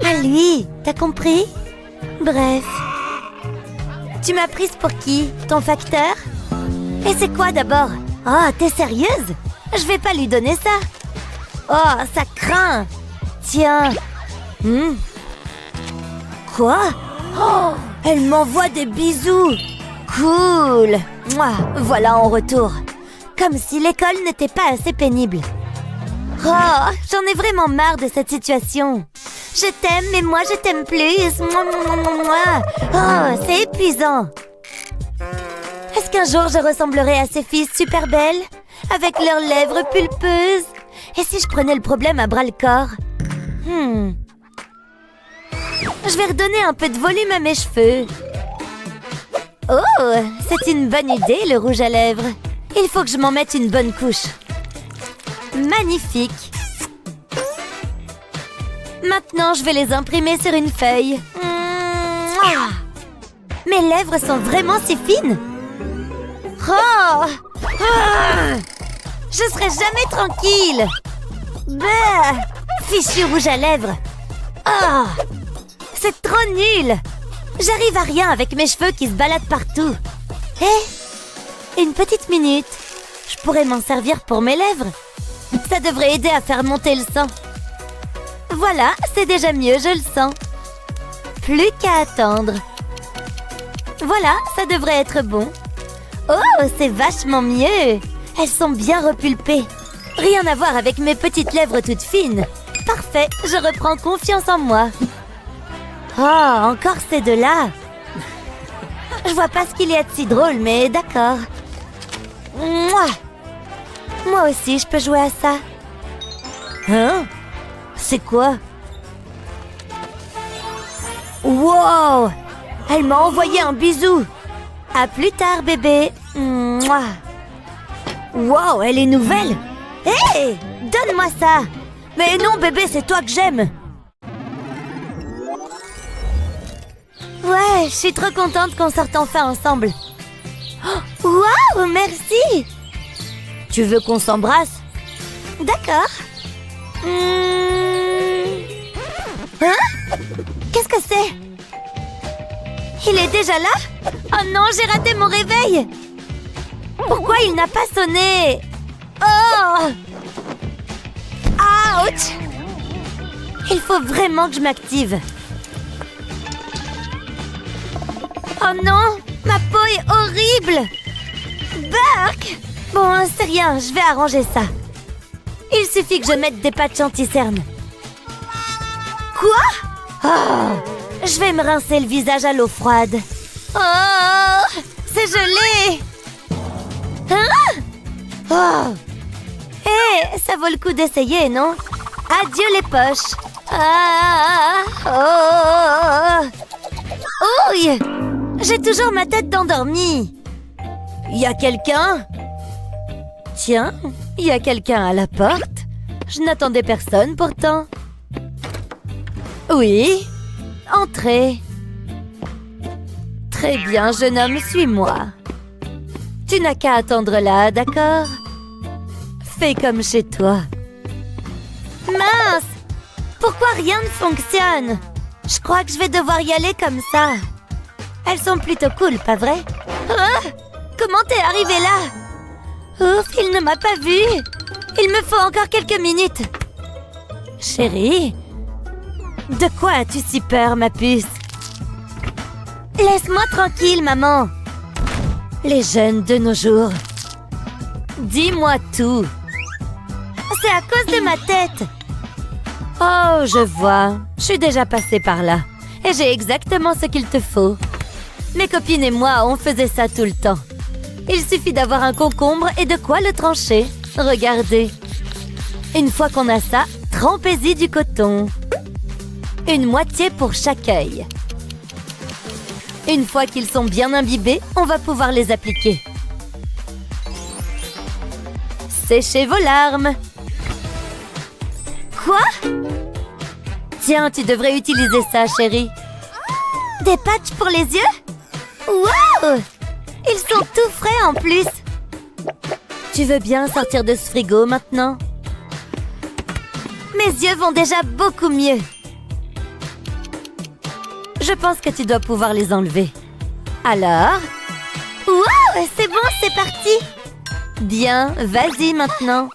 À lui, t'as compris? Bref. Tu m'as prise pour qui? Ton facteur? Et c'est quoi d'abord? Oh, t'es sérieuse? Je vais pas lui donner ça. Oh, ça craint. Tiens. Quoi? Oh, elle m'envoie des bisous. Cool. Mouah, voilà en retour. Comme si l'école n'était pas assez pénible. Oh, j'en ai vraiment marre de cette situation. Je t'aime, mais moi je t'aime plus. Mouah, mouah, mouah, mouah. Oh, c'est épuisant. Est-ce qu'un jour je ressemblerai à ces filles super belles, avec leurs lèvres pulpeuses? Et si je prenais le problème à bras-le-corps? Je vais redonner un peu de volume à mes cheveux. Oh, c'est une bonne idée, le rouge à lèvres. Il faut que je m'en mette une bonne couche. Magnifique. Maintenant, je vais les imprimer sur une feuille. Mouah. Mes lèvres sont vraiment si fines. Oh, ah. Je serai jamais tranquille. Bah, fichu rouge à lèvres. Oh, c'est trop nul. J'arrive à rien avec mes cheveux qui se baladent partout. Une petite minute. Je pourrais m'en servir pour mes lèvres. Ça devrait aider à faire monter le sang. Voilà, c'est déjà mieux, je le sens. Plus qu'à attendre. Voilà, ça devrait être bon. Oh, c'est vachement mieux. Elles sont bien repulpées. Rien à voir avec mes petites lèvres toutes fines. Parfait, je reprends confiance en moi. Oh, encore ces deux-là. Je vois pas ce qu'il y a de si drôle, mais d'accord. Moi aussi, je peux jouer à ça. Hein? C'est quoi? Wow! Elle m'a envoyé un bisou. À plus tard, bébé. Wow, elle est nouvelle. Hé! Donne-moi ça. Mais non, bébé, c'est toi que j'aime. Ouais, je suis trop contente qu'on sorte enfin ensemble. Oh, waouh, merci. Tu veux qu'on s'embrasse? D'accord. Hein? Qu'est-ce que c'est? Il est déjà là? Oh non, j'ai raté mon réveil. Pourquoi il n'a pas sonné? Oh! Ouch! Il faut vraiment que je m'active. Oh non! Ma peau est horrible! Burke! Bon, c'est rien, je vais arranger ça. Il suffit que je mette des patchs anti-cernes. Quoi? Oh! Je vais me rincer le visage à l'eau froide. Oh! C'est gelé! Hein? Oh! Hé, ça vaut le coup d'essayer, non? Adieu les poches! Ah! Oh! Ouille! J'ai toujours ma tête d'endormie. Y a quelqu'un? Tiens, y a quelqu'un à la porte. Je n'attendais personne pourtant. Oui, entrez. Très bien, jeune homme, suis-moi. Tu n'as qu'à attendre là, d'accord? Fais comme chez toi. Mince! Pourquoi rien ne fonctionne? Je crois que je vais devoir y aller comme ça. Elles sont plutôt cool, pas vrai? Ah! Comment t'es arrivé là? Ouf, il ne m'a pas vue. Il me faut encore quelques minutes. Chérie? De quoi as-tu si peur, ma puce? Laisse-moi tranquille, maman. Les jeunes de nos jours. Dis-moi tout. C'est à cause de ma tête. Oh, je vois. Je suis déjà passée par là. Et j'ai exactement ce qu'il te faut. Mes copines et moi, on faisait ça tout le temps. Il suffit d'avoir un concombre et de quoi le trancher. Regardez. Une fois qu'on a ça, trempez-y du coton. Une moitié pour chaque œil. Une fois qu'ils sont bien imbibés, on va pouvoir les appliquer. Séchez vos larmes. Quoi? Tiens, tu devrais utiliser ça, chérie. Des patchs pour les yeux? Wow! Ils sont tout frais en plus. Tu veux bien sortir de ce frigo maintenant? Mes yeux vont déjà beaucoup mieux. Je pense que tu dois pouvoir les enlever. Alors? Wow! C'est bon, c'est parti! Bien, vas-y maintenant.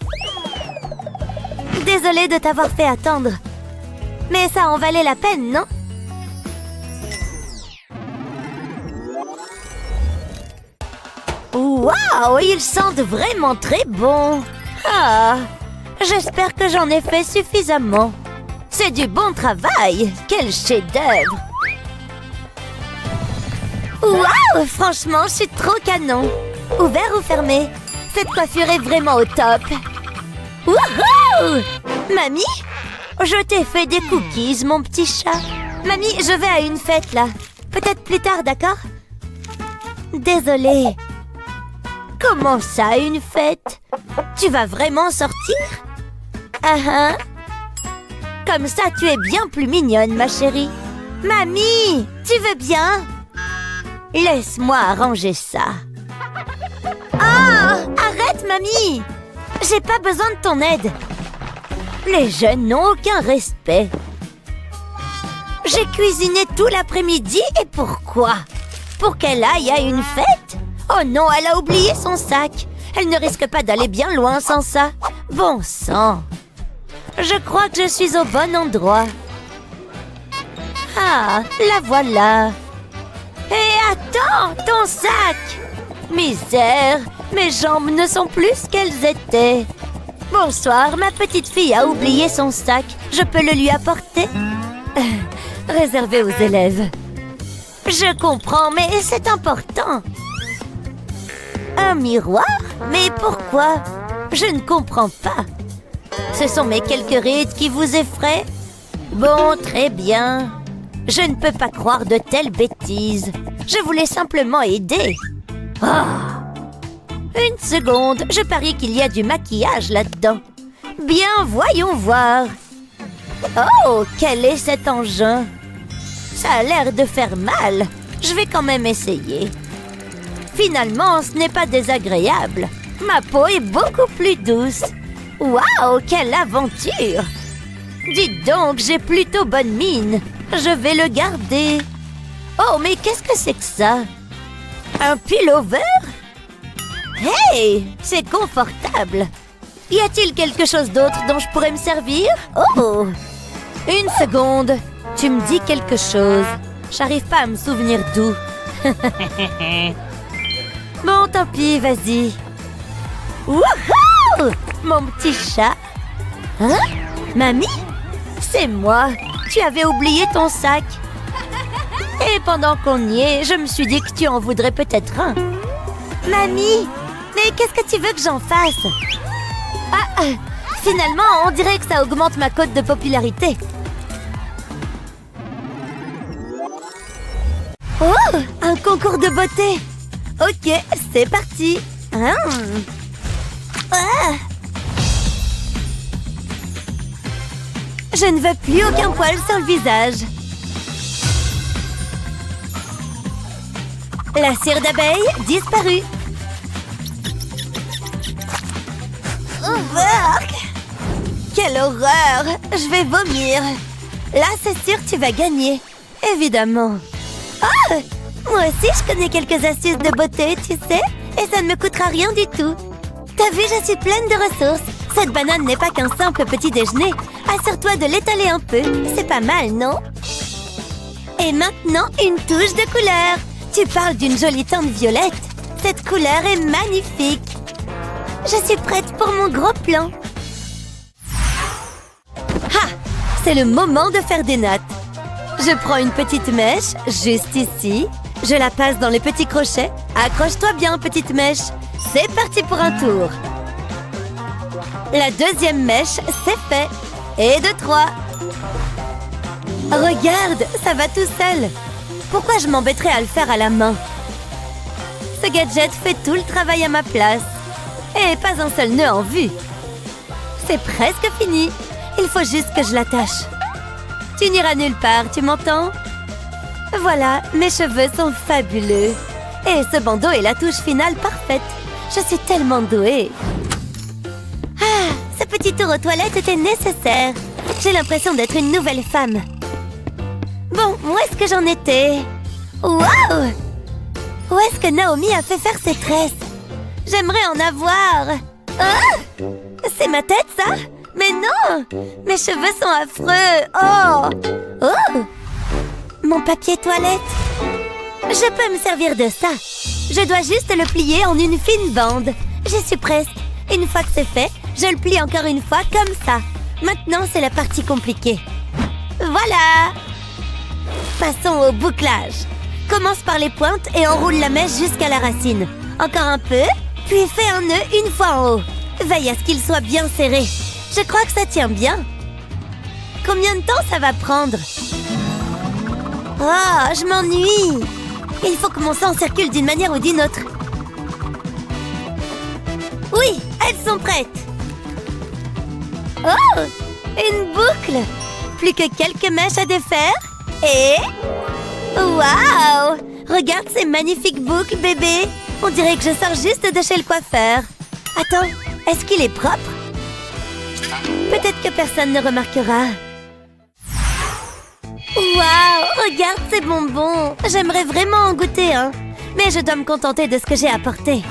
Désolée de t'avoir fait attendre. Mais ça en valait la peine, non? Waouh, ils sentent vraiment très bon. Ah, j'espère que j'en ai fait suffisamment. C'est du bon travail. Quel chef-d'œuvre. Waouh, franchement, je suis trop canon. Ouvert ou fermé? Cette coiffure est vraiment au top. Wouhou! Mamie? Je t'ai fait des cookies, mon petit chat. Mamie, je vais à une fête, là. Peut-être plus tard, d'accord? Désolée. Comment ça, une fête? Tu vas vraiment sortir? Ah. Comme ça, tu es bien plus mignonne, ma chérie. Mamie, tu veux bien? Laisse-moi arranger ça. Ah! Arrête, mamie! J'ai pas besoin de ton aide. Les jeunes n'ont aucun respect. J'ai cuisiné tout l'après-midi et pourquoi? Pour qu'elle aille à une fête? Oh non, elle a oublié son sac. Elle ne risque pas d'aller bien loin sans ça. Bon sang. Je crois que je suis au bon endroit. Ah, la voilà. Hé, attends, ton sac! Misère, mes jambes ne sont plus ce qu'elles étaient. Bonsoir, ma petite fille a oublié son sac. Je peux le lui apporter? Réservé aux élèves. Je comprends, mais c'est important. Un miroir? Mais pourquoi? Je ne comprends pas. Ce sont mes quelques rides qui vous effraient? Bon, très bien. Je ne peux pas croire de telles bêtises. Je voulais simplement aider. Une seconde, je parie qu'il y a du maquillage là-dedans. Bien, voyons voir. Oh, quel est cet engin? Ça a l'air de faire mal. Je vais quand même essayer. Finalement, ce n'est pas désagréable. Ma peau est beaucoup plus douce. Waouh, quelle aventure! Dites donc, j'ai plutôt bonne mine. Je vais le garder. Oh, mais qu'est-ce que c'est que ça? Un pullover? Hey, c'est confortable. Y a-t-il quelque chose d'autre dont je pourrais me servir? Oh! Une seconde. Tu me dis quelque chose. J'arrive pas à me souvenir d'où. Bon, tant pis, vas-y. Wouhou! Mon petit chat. Hein? Mamie? C'est moi. Tu avais oublié ton sac. Et pendant qu'on y est, je me suis dit que tu en voudrais peut-être un. Mamie! Mais qu'est-ce que tu veux que j'en fasse? Ah, finalement, on dirait que ça augmente ma cote de popularité. Oh, un concours de beauté. Ok, c'est parti. Je ne veux plus aucun poil sur le visage. La cire d'abeille disparue. Burk! Quelle horreur! Je vais vomir. Là, c'est sûr que tu vas gagner. Évidemment. Ah! Moi aussi, je connais quelques astuces de beauté, tu sais, et ça ne me coûtera rien du tout. T'as vu, je suis pleine de ressources. Cette banane n'est pas qu'un simple petit déjeuner. Assure-toi de l'étaler un peu. C'est pas mal, non? Et maintenant, une touche de couleur. Tu parles d'une jolie teinte violette. Cette couleur est magnifique. Je suis prête pour mon gros plan. Ha! C'est le moment de faire des nattes. Je prends une petite mèche, juste ici. Je la passe dans les petits crochets. Accroche-toi bien, petite mèche. C'est parti pour un tour. La deuxième mèche, c'est fait. Et de 3. Regarde, ça va tout seul. Pourquoi je m'embêterais à le faire à la main? Ce gadget fait tout le travail à ma place. Et pas un seul nœud en vue. C'est presque fini. Il faut juste que je l'attache. Tu n'iras nulle part, tu m'entends? Voilà, mes cheveux sont fabuleux. Et ce bandeau est la touche finale parfaite. Je suis tellement douée. Ah, ce petit tour aux toilettes était nécessaire. J'ai l'impression d'être une nouvelle femme. Bon, où est-ce que j'en étais? Waouh! Où est-ce que Naomi a fait faire ses tresses? J'aimerais en avoir. Ah! C'est ma tête, ça? Mais non! Mes cheveux sont affreux. Oh! Oh! Mon papier toilette. Je peux me servir de ça. Je dois juste le plier en une fine bande. J'y suis presque. Une fois que c'est fait, je le plie encore une fois comme ça. Maintenant, c'est la partie compliquée. Voilà! Passons au bouclage. Commence par les pointes et enroule la mèche jusqu'à la racine. Encore un peu, puis fais un nœud une fois en haut. Veille à ce qu'il soit bien serré. Je crois que ça tient bien. Combien de temps ça va prendre? Oh, je m'ennuie. Il faut que mon sang circule d'une manière ou d'une autre. Oui, elles sont prêtes. Oh, une boucle. Plus que quelques mèches à défaire. Et... waouh! Regarde ces magnifiques boucles, bébé. On dirait que je sors juste de chez le coiffeur. Attends, est-ce qu'il est propre? Peut-être que personne ne remarquera. Waouh! Regarde ces bonbons! J'aimerais vraiment en goûter un. Mais je dois me contenter de ce que j'ai apporté.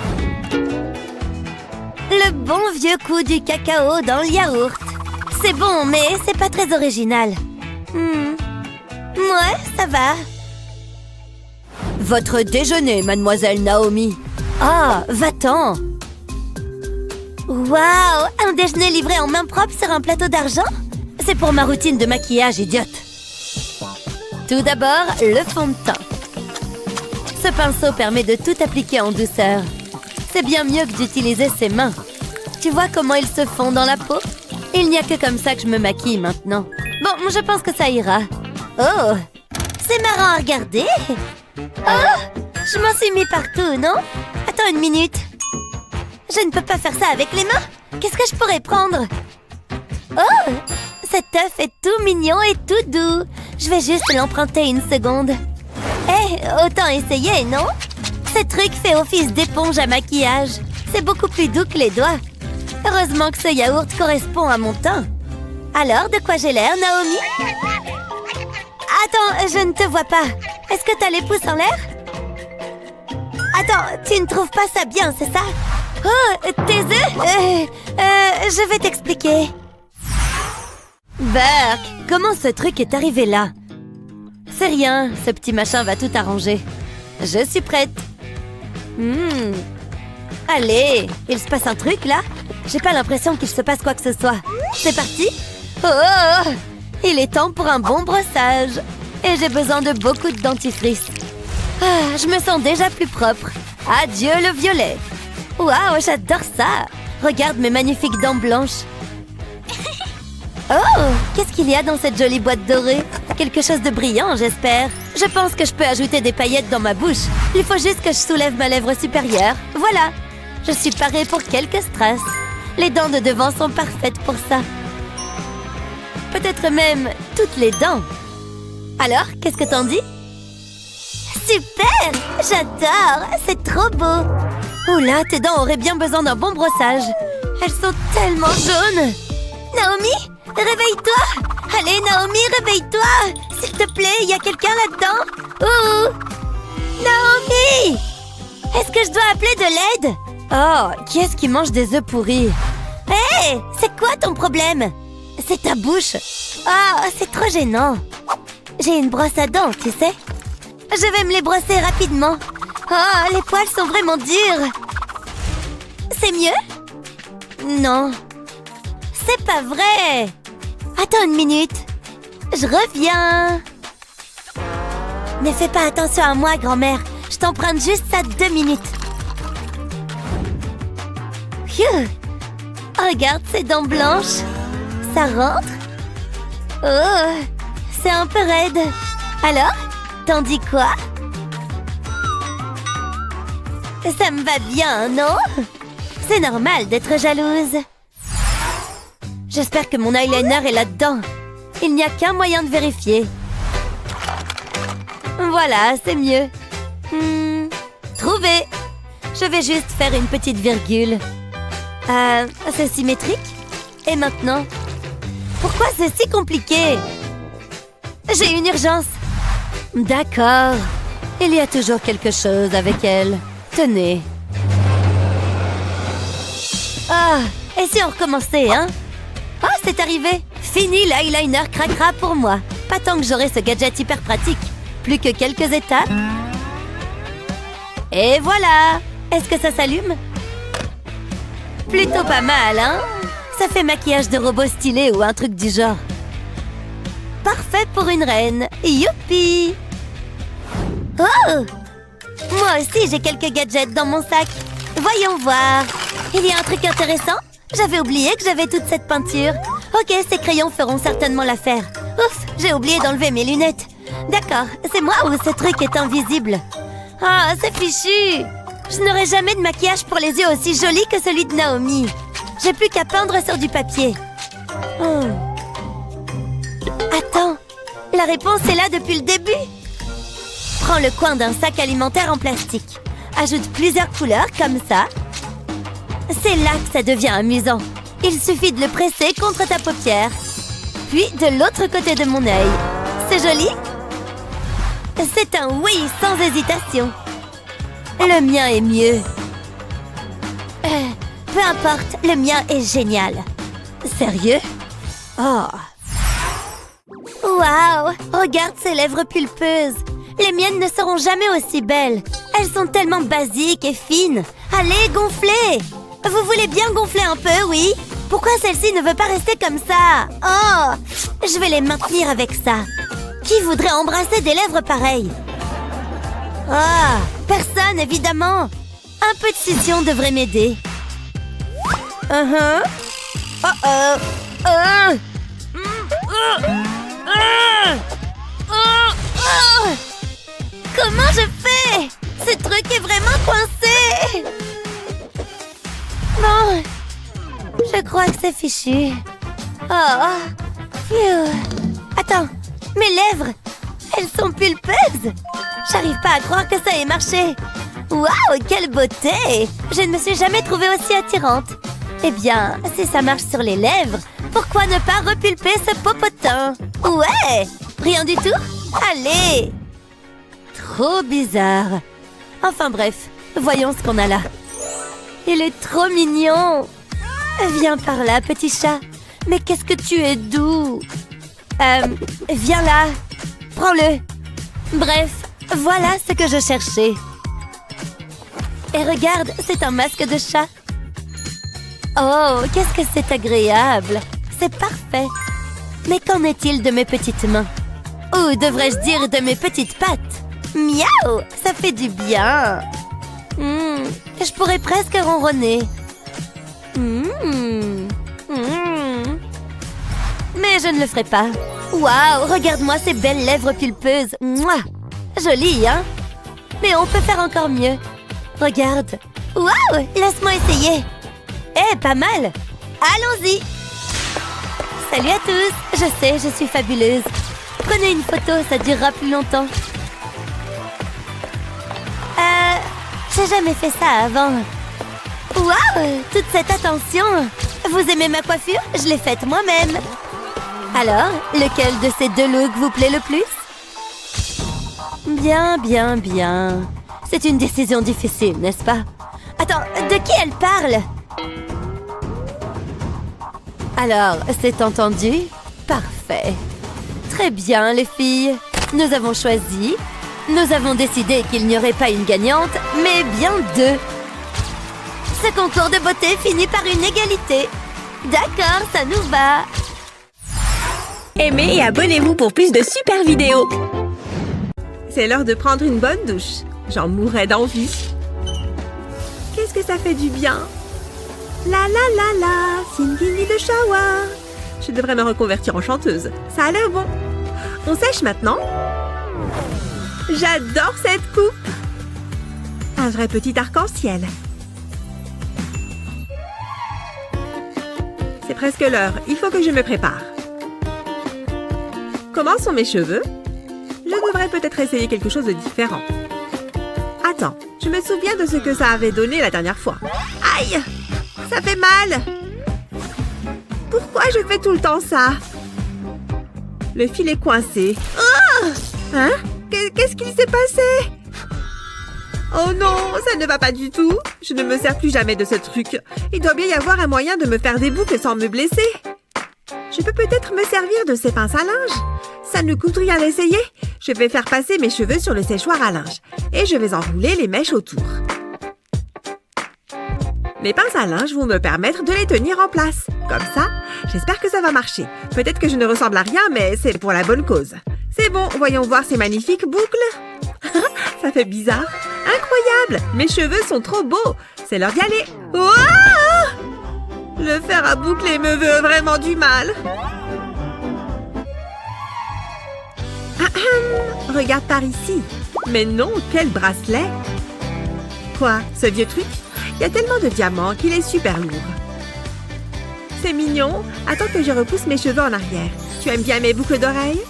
Le bon vieux coup du cacao dans le yaourt. C'est bon, mais c'est pas très original. Ouais, ça va. Votre déjeuner, mademoiselle Naomi. Ah, va-t'en. Waouh! Un déjeuner livré en main propre sur un plateau d'argent? C'est pour ma routine de maquillage, idiote. Tout d'abord, le fond de teint. Ce pinceau permet de tout appliquer en douceur. C'est bien mieux que d'utiliser ses mains. Tu vois comment ils se fond dans la peau? Il n'y a que comme ça que je me maquille maintenant. Bon, je pense que ça ira. Oh! C'est marrant à regarder. Oh! Je m'en suis mis partout, non? Attends une minute. Je ne peux pas faire ça avec les mains. Qu'est-ce que je pourrais prendre? Oh! Cet œuf est tout mignon et tout doux. Je vais juste l'emprunter une seconde. Autant essayer, non? Ce truc fait office d'éponge à maquillage. C'est beaucoup plus doux que les doigts. Heureusement que ce yaourt correspond à mon teint. Alors, de quoi j'ai l'air, Naomi? Attends, je ne te vois pas. Est-ce que t'as les pouces en l'air? Attends, tu ne trouves pas ça bien, c'est ça? Oh, tes œufs? Je vais t'expliquer. Burk, comment ce truc est arrivé là? C'est rien, ce petit machin va tout arranger. Je suis prête. Allez, il se passe un truc là? J'ai pas l'impression qu'il se passe quoi que ce soit. C'est parti? Oh! Il est temps pour un bon brossage. Et j'ai besoin de beaucoup de dentifrice. Ah, je me sens déjà plus propre. Adieu le violet. Waouh, j'adore ça. Regarde mes magnifiques dents blanches. Oh, qu'est-ce qu'il y a dans cette jolie boîte dorée? Quelque chose de brillant, j'espère. Je pense que je peux ajouter des paillettes dans ma bouche. Il faut juste que je soulève ma lèvre supérieure. Voilà. Je suis parée pour quelques strass. Les dents de devant sont parfaites pour ça. Peut-être même toutes les dents. Alors, qu'est-ce que t'en dis? Super! J'adore! C'est trop beau! Oula, tes dents auraient bien besoin d'un bon brossage. Elles sont tellement jaunes. Naomi, réveille-toi. Allez, Naomi, réveille-toi. S'il te plaît, il y a quelqu'un là-dedans. Oh, Naomi! Est-ce que je dois appeler de l'aide? Oh, qui est-ce qui mange des œufs pourris? Hé, c'est quoi ton problème? C'est ta bouche. Oh, c'est trop gênant. J'ai une brosse à dents, tu sais. Je vais me les brosser rapidement. Oh, les poils sont vraiment durs. C'est mieux? Non. C'est pas vrai. Attends une minute. Je reviens. Ne fais pas attention à moi, grand-mère. Je t'emprunte juste ça 2 minutes. Phew. Regarde ces dents blanches. Ça rentre? Oh, c'est un peu raide. Alors, t'en dis quoi? Ça me va bien, non? C'est normal d'être jalouse. J'espère que mon eyeliner est là-dedans. Il n'y a qu'un moyen de vérifier. Voilà, c'est mieux. Trouvé. Je vais juste faire une petite virgule. C'est symétrique? Et maintenant? Pourquoi c'est si compliqué? J'ai une urgence. D'accord. Il y a toujours quelque chose avec elle. Tenez. Ah, et si on recommençait, hein? Oh, c'est arrivé. Fini, l'eyeliner craquera pour moi. Pas tant que j'aurai ce gadget hyper pratique. Plus que quelques étapes. Et voilà. Est-ce que ça s'allume? Plutôt pas mal, hein? Ça fait maquillage de robot stylé ou un truc du genre. Parfait pour une reine. Youpi! Oh! Moi aussi, j'ai quelques gadgets dans mon sac. Voyons voir. Il y a un truc intéressant. J'avais oublié que j'avais toute cette peinture. Ok, ces crayons feront certainement l'affaire. Ouf, j'ai oublié d'enlever mes lunettes. D'accord, c'est moi ou ce truc est invisible? Ah, c'est fichu! Je n'aurai jamais de maquillage pour les yeux aussi joli que celui de Naomi. J'ai plus qu'à peindre sur du papier. Attends, la réponse est là depuis le début. Prends le coin d'un sac alimentaire en plastique. Ajoute plusieurs couleurs comme ça. C'est là que ça devient amusant. Il suffit de le presser contre ta paupière. Puis de l'autre côté de mon œil. C'est joli? C'est un oui sans hésitation. Le mien est mieux. Peu importe, le mien est génial. Sérieux? Oh. Waouh! Regarde ces lèvres pulpeuses. Les miennes ne seront jamais aussi belles. Elles sont tellement basiques et fines. Allez, gonflez! Vous voulez bien gonfler un peu, oui? Pourquoi celle-ci ne veut pas rester comme ça? Oh! Je vais les maintenir avec ça. Qui voudrait embrasser des lèvres pareilles? Ah! Personne, évidemment! Un peu de scission devrait m'aider. Comment je fais? Ce truc est vraiment coincé! Bon, je crois que c'est fichu. Oh, phew. Attends, mes lèvres, elles sont pulpeuses. J'arrive pas à croire que ça ait marché. Waouh, quelle beauté! Je ne me suis jamais trouvée aussi attirante. Eh bien, si ça marche sur les lèvres, pourquoi ne pas repulper ce popotin? Ouais! Rien du tout? Allez! Trop bizarre. Enfin bref, voyons ce qu'on a là. Il est trop mignon. Viens par là, petit chat. Mais qu'est-ce que tu es doux. Viens là. Prends-le. Bref, voilà ce que je cherchais. Et regarde, c'est un masque de chat. Oh, qu'est-ce que c'est agréable. C'est parfait. Mais qu'en est-il de mes petites mains? Ou devrais-je dire de mes petites pattes? Miaou, ça fait du bien. Je pourrais presque ronronner. Mais je ne le ferai pas. Waouh, regarde-moi ces belles lèvres pulpeuses. Mouah, joli, hein? Mais on peut faire encore mieux. Regarde. Waouh, laisse-moi essayer. Eh, pas mal. Allons-y. Salut à tous. Je sais, je suis fabuleuse. Prenez une photo, ça durera plus longtemps. J'ai jamais fait ça avant. Waouh, toute cette attention! Vous aimez ma coiffure? Je l'ai faite moi-même. Alors, lequel de ces deux looks vous plaît le plus? Bien, bien, bien. C'est une décision difficile, n'est-ce pas? Attends, de qui elle parle? Alors, c'est entendu? Parfait. Très bien, les filles. Nous avons choisi. Nous avons décidé qu'il n'y aurait pas une gagnante, mais bien deux. Ce concours de beauté finit par une égalité. D'accord, ça nous va. Aimez et abonnez-vous pour plus de super vidéos. C'est l'heure de prendre une bonne douche. J'en mourrais d'envie. Qu'est-ce que ça fait du bien? La la la la, singing in the shower. Je devrais me reconvertir en chanteuse. Ça a l'air bon. On sèche maintenant. J'adore cette coupe. Un vrai petit arc-en-ciel. C'est presque l'heure. Il faut que je me prépare. Comment sont mes cheveux? Je devrais peut-être essayer quelque chose de différent. Attends, je me souviens de ce que ça avait donné la dernière fois. Aïe! Ça fait mal! Pourquoi je fais tout le temps ça? Le fil est coincé. Oh! Hein? Qu'est-ce qu'il s'est passé? Oh non, ça ne va pas du tout. Je ne me sers plus jamais de ce truc. Il doit bien y avoir un moyen de me faire des boucles sans me blesser. Je peux peut-être me servir de ces pinces à linge. Ça ne coûte rien d'essayer. Je vais faire passer mes cheveux sur le séchoir à linge. Et je vais enrouler les mèches autour. Les pinces à linge vont me permettre de les tenir en place. Comme ça, j'espère que ça va marcher. Peut-être que je ne ressemble à rien, mais c'est pour la bonne cause. C'est bon, voyons voir ces magnifiques boucles. Ça fait bizarre. Incroyable! Mes cheveux sont trop beaux. C'est l'heure d'y aller. Oh! Le fer à boucler me veut vraiment du mal. Ahem. Regarde par ici. Mais non, quel bracelet! Quoi, ce vieux truc? Il y a tellement de diamants qu'il est super lourd. C'est mignon. Attends que je repousse mes cheveux en arrière. Tu aimes bien mes boucles d'oreilles?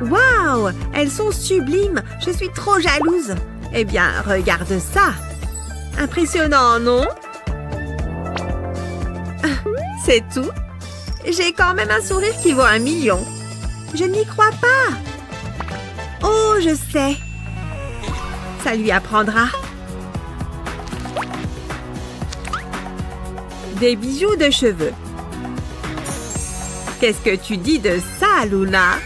Waouh! Elles sont sublimes. Je suis trop jalouse. Eh bien, regarde ça. Impressionnant, non? C'est tout? J'ai quand même un sourire qui vaut 1 million. Je n'y crois pas. Oh, je sais. Ça lui apprendra. Des bijoux de cheveux. Qu'est-ce que tu dis de ça, Luna?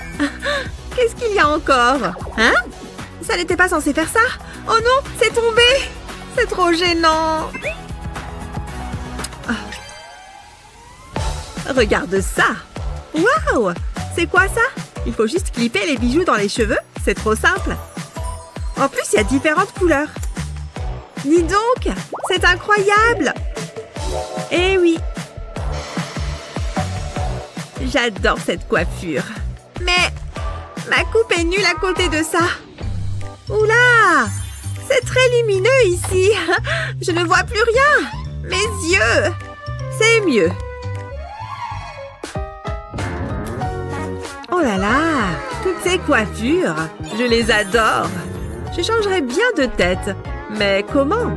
Qu'est-ce qu'il y a encore? Hein? Ça n'était pas censé faire ça? Oh non, c'est tombé! C'est trop gênant! Regarde ça! Waouh! C'est quoi ça? Il faut juste clipper les bijoux dans les cheveux? C'est trop simple! En plus, il y a différentes couleurs. Dis donc! C'est incroyable! Eh oui! J'adore cette coiffure. Mais ma coupe est nulle à côté de ça. Oula! C'est très lumineux ici. Je ne vois plus rien. Mes yeux. C'est mieux. Oh là là! Toutes ces coiffures. Je les adore. Je changerais bien de tête. Mais comment?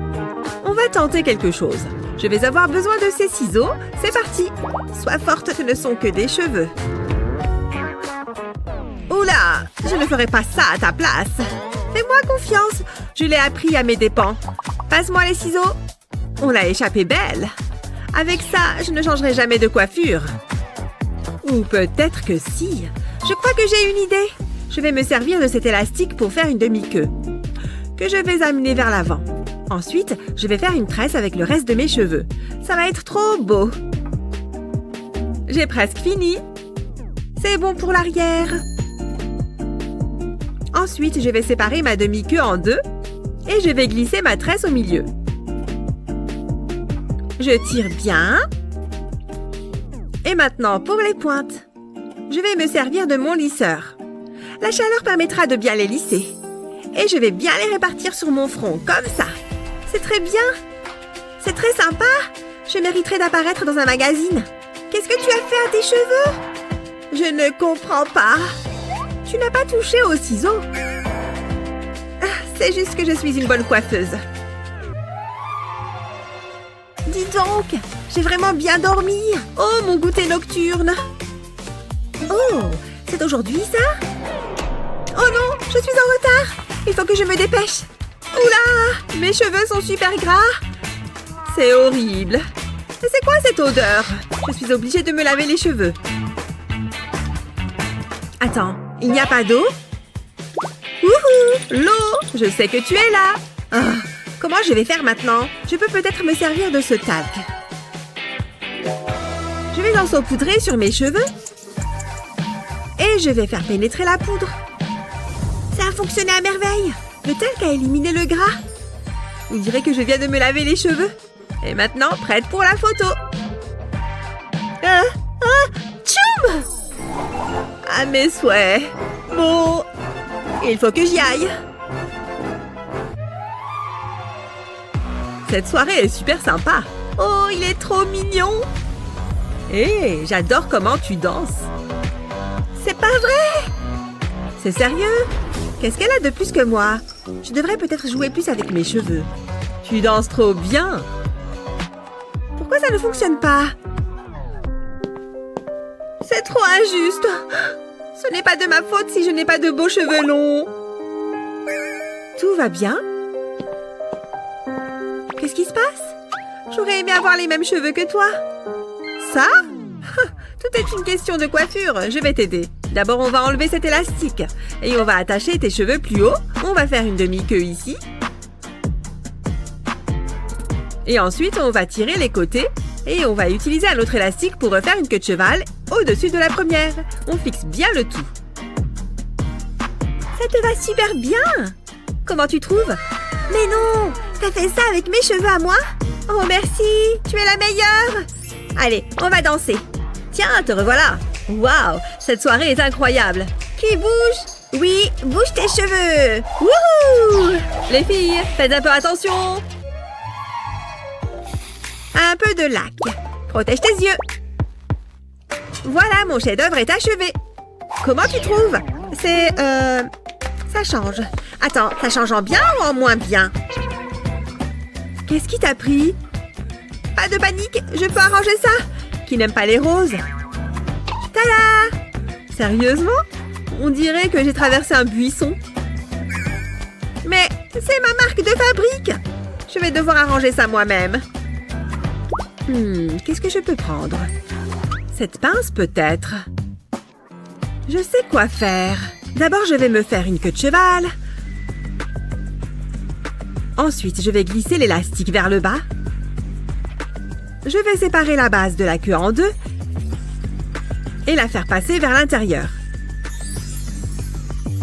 On va tenter quelque chose. Je vais avoir besoin de ces ciseaux. C'est parti. Sois forte, ce ne sont que des cheveux. Oula! Je ne ferai pas ça à ta place. Fais-moi confiance. Je l'ai appris à mes dépens. Passe-moi les ciseaux. On l'a échappé belle. Avec ça, je ne changerai jamais de coiffure. Ou peut-être que si. Je crois que j'ai une idée. Je vais me servir de cet élastique pour faire une demi-queue. Que je vais amener vers l'avant. Ensuite, je vais faire une tresse avec le reste de mes cheveux. Ça va être trop beau. J'ai presque fini. C'est bon pour l'arrière. Ensuite, je vais séparer ma demi-queue en deux et je vais glisser ma tresse au milieu. Je tire bien. Et maintenant, pour les pointes. Je vais me servir de mon lisseur. La chaleur permettra de bien les lisser. Et je vais bien les répartir sur mon front, comme ça. C'est très bien. C'est très sympa. Je mériterais d'apparaître dans un magazine. Qu'est-ce que tu as fait à tes cheveux? Je ne comprends pas. Tu n'as pas touché aux ciseaux. C'est juste que je suis une bonne coiffeuse. Dis donc, j'ai vraiment bien dormi. Oh, mon goûter nocturne. Oh, c'est aujourd'hui ça? Oh non, je suis en retard. Il faut que je me dépêche. Oula, mes cheveux sont super gras. C'est horrible. Mais c'est quoi cette odeur? Je suis obligée de me laver les cheveux. Attends, il n'y a pas d'eau? Wouhou, l'eau! Je sais que tu es là. Ah, comment je vais faire maintenant? Je peux peut-être me servir de ce talc. Je vais en saupoudrer sur mes cheveux. Et je vais faire pénétrer la poudre. Ça a fonctionné à merveille. Le talc a éliminé le gras. On dirait que je viens de me laver les cheveux. Et maintenant, prête pour la photo. Tchoum! À mes souhaits. Bon, il faut que j'y aille. Cette soirée est super sympa. Oh, il est trop mignon. Hé, j'adore comment tu danses. C'est pas vrai! C'est sérieux? Qu'est-ce qu'elle a de plus que moi? Je devrais peut-être jouer plus avec mes cheveux. Tu danses trop bien. Pourquoi ça ne fonctionne pas? C'est trop injuste. Ce n'est pas de ma faute si je n'ai pas de beaux cheveux longs. Tout va bien? Qu'est-ce qui se passe? J'aurais aimé avoir les mêmes cheveux que toi. Ça? Tout est une question de coiffure. Je vais t'aider. D'abord, on va enlever cet élastique. Et on va attacher tes cheveux plus haut. On va faire une demi-queue ici. Et ensuite, on va tirer les côtés. Et on va utiliser un autre élastique pour refaire une queue de cheval au-dessus de la première. On fixe bien le tout. Ça te va super bien. Comment tu trouves? Mais non, t'as fait ça avec mes cheveux à moi? Oh merci, tu es la meilleure. Allez, on va danser. Tiens, te revoilà. Waouh, cette soirée est incroyable. Qui bouge? Oui, bouge tes cheveux. Wouhou! Les filles, faites un peu attention. Un peu de lac. Protège tes yeux. Voilà, mon chef-d'œuvre est achevé. Comment tu trouves? C'est... ça change. Attends, ça change en bien ou en moins bien? Qu'est-ce qui t'a pris? Pas de panique, je peux arranger ça. Qui n'aime pas les roses? Tada! Sérieusement? On dirait que j'ai traversé un buisson. Mais c'est ma marque de fabrique. Je vais devoir arranger ça moi-même. Qu'est-ce que je peux prendre? Cette pince peut-être? Je sais quoi faire. D'abord, je vais me faire une queue de cheval. Ensuite, je vais glisser l'élastique vers le bas. Je vais séparer la base de la queue en deux et la faire passer vers l'intérieur.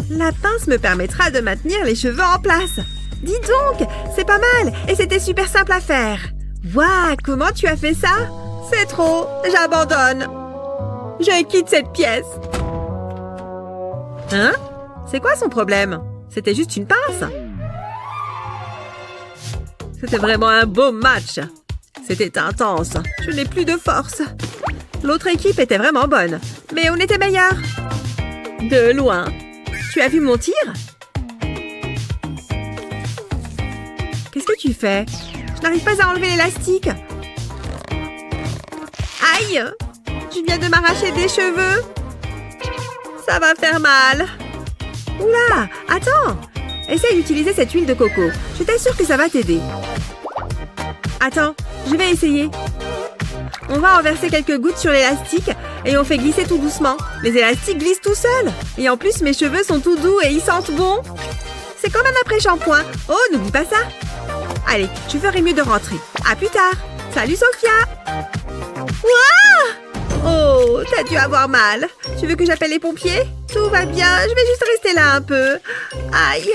La pince me permettra de maintenir les cheveux en place. Dis donc, c'est pas mal et c'était super simple à faire. Waouh, comment tu as fait ça? C'est trop, j'abandonne. Je quitte cette pièce. Hein? C'est quoi son problème? C'était juste une pince? C'était vraiment un beau match. C'était intense. Je n'ai plus de force. L'autre équipe était vraiment bonne, mais on était meilleurs. De loin. Tu as vu mon tir? Qu'est-ce que tu fais? Je n'arrive pas à enlever l'élastique. Aïe! Je viens de m'arracher des cheveux. Ça va faire mal. Oula! Attends! Essaye d'utiliser cette huile de coco. Je t'assure que ça va t'aider. Attends, je vais essayer. On va en verser quelques gouttes sur l'élastique et on fait glisser tout doucement. Les élastiques glissent tout seuls. Et en plus, mes cheveux sont tout doux et ils sentent bon. C'est comme un après-shampoing. Oh, n'oublie pas ça. Allez, je ferai mieux de rentrer. À plus tard. Salut, Sophia. Ouah! Oh, t'as dû avoir mal. Tu veux que j'appelle les pompiers? Tout va bien, je vais juste rester là un peu. Aïe.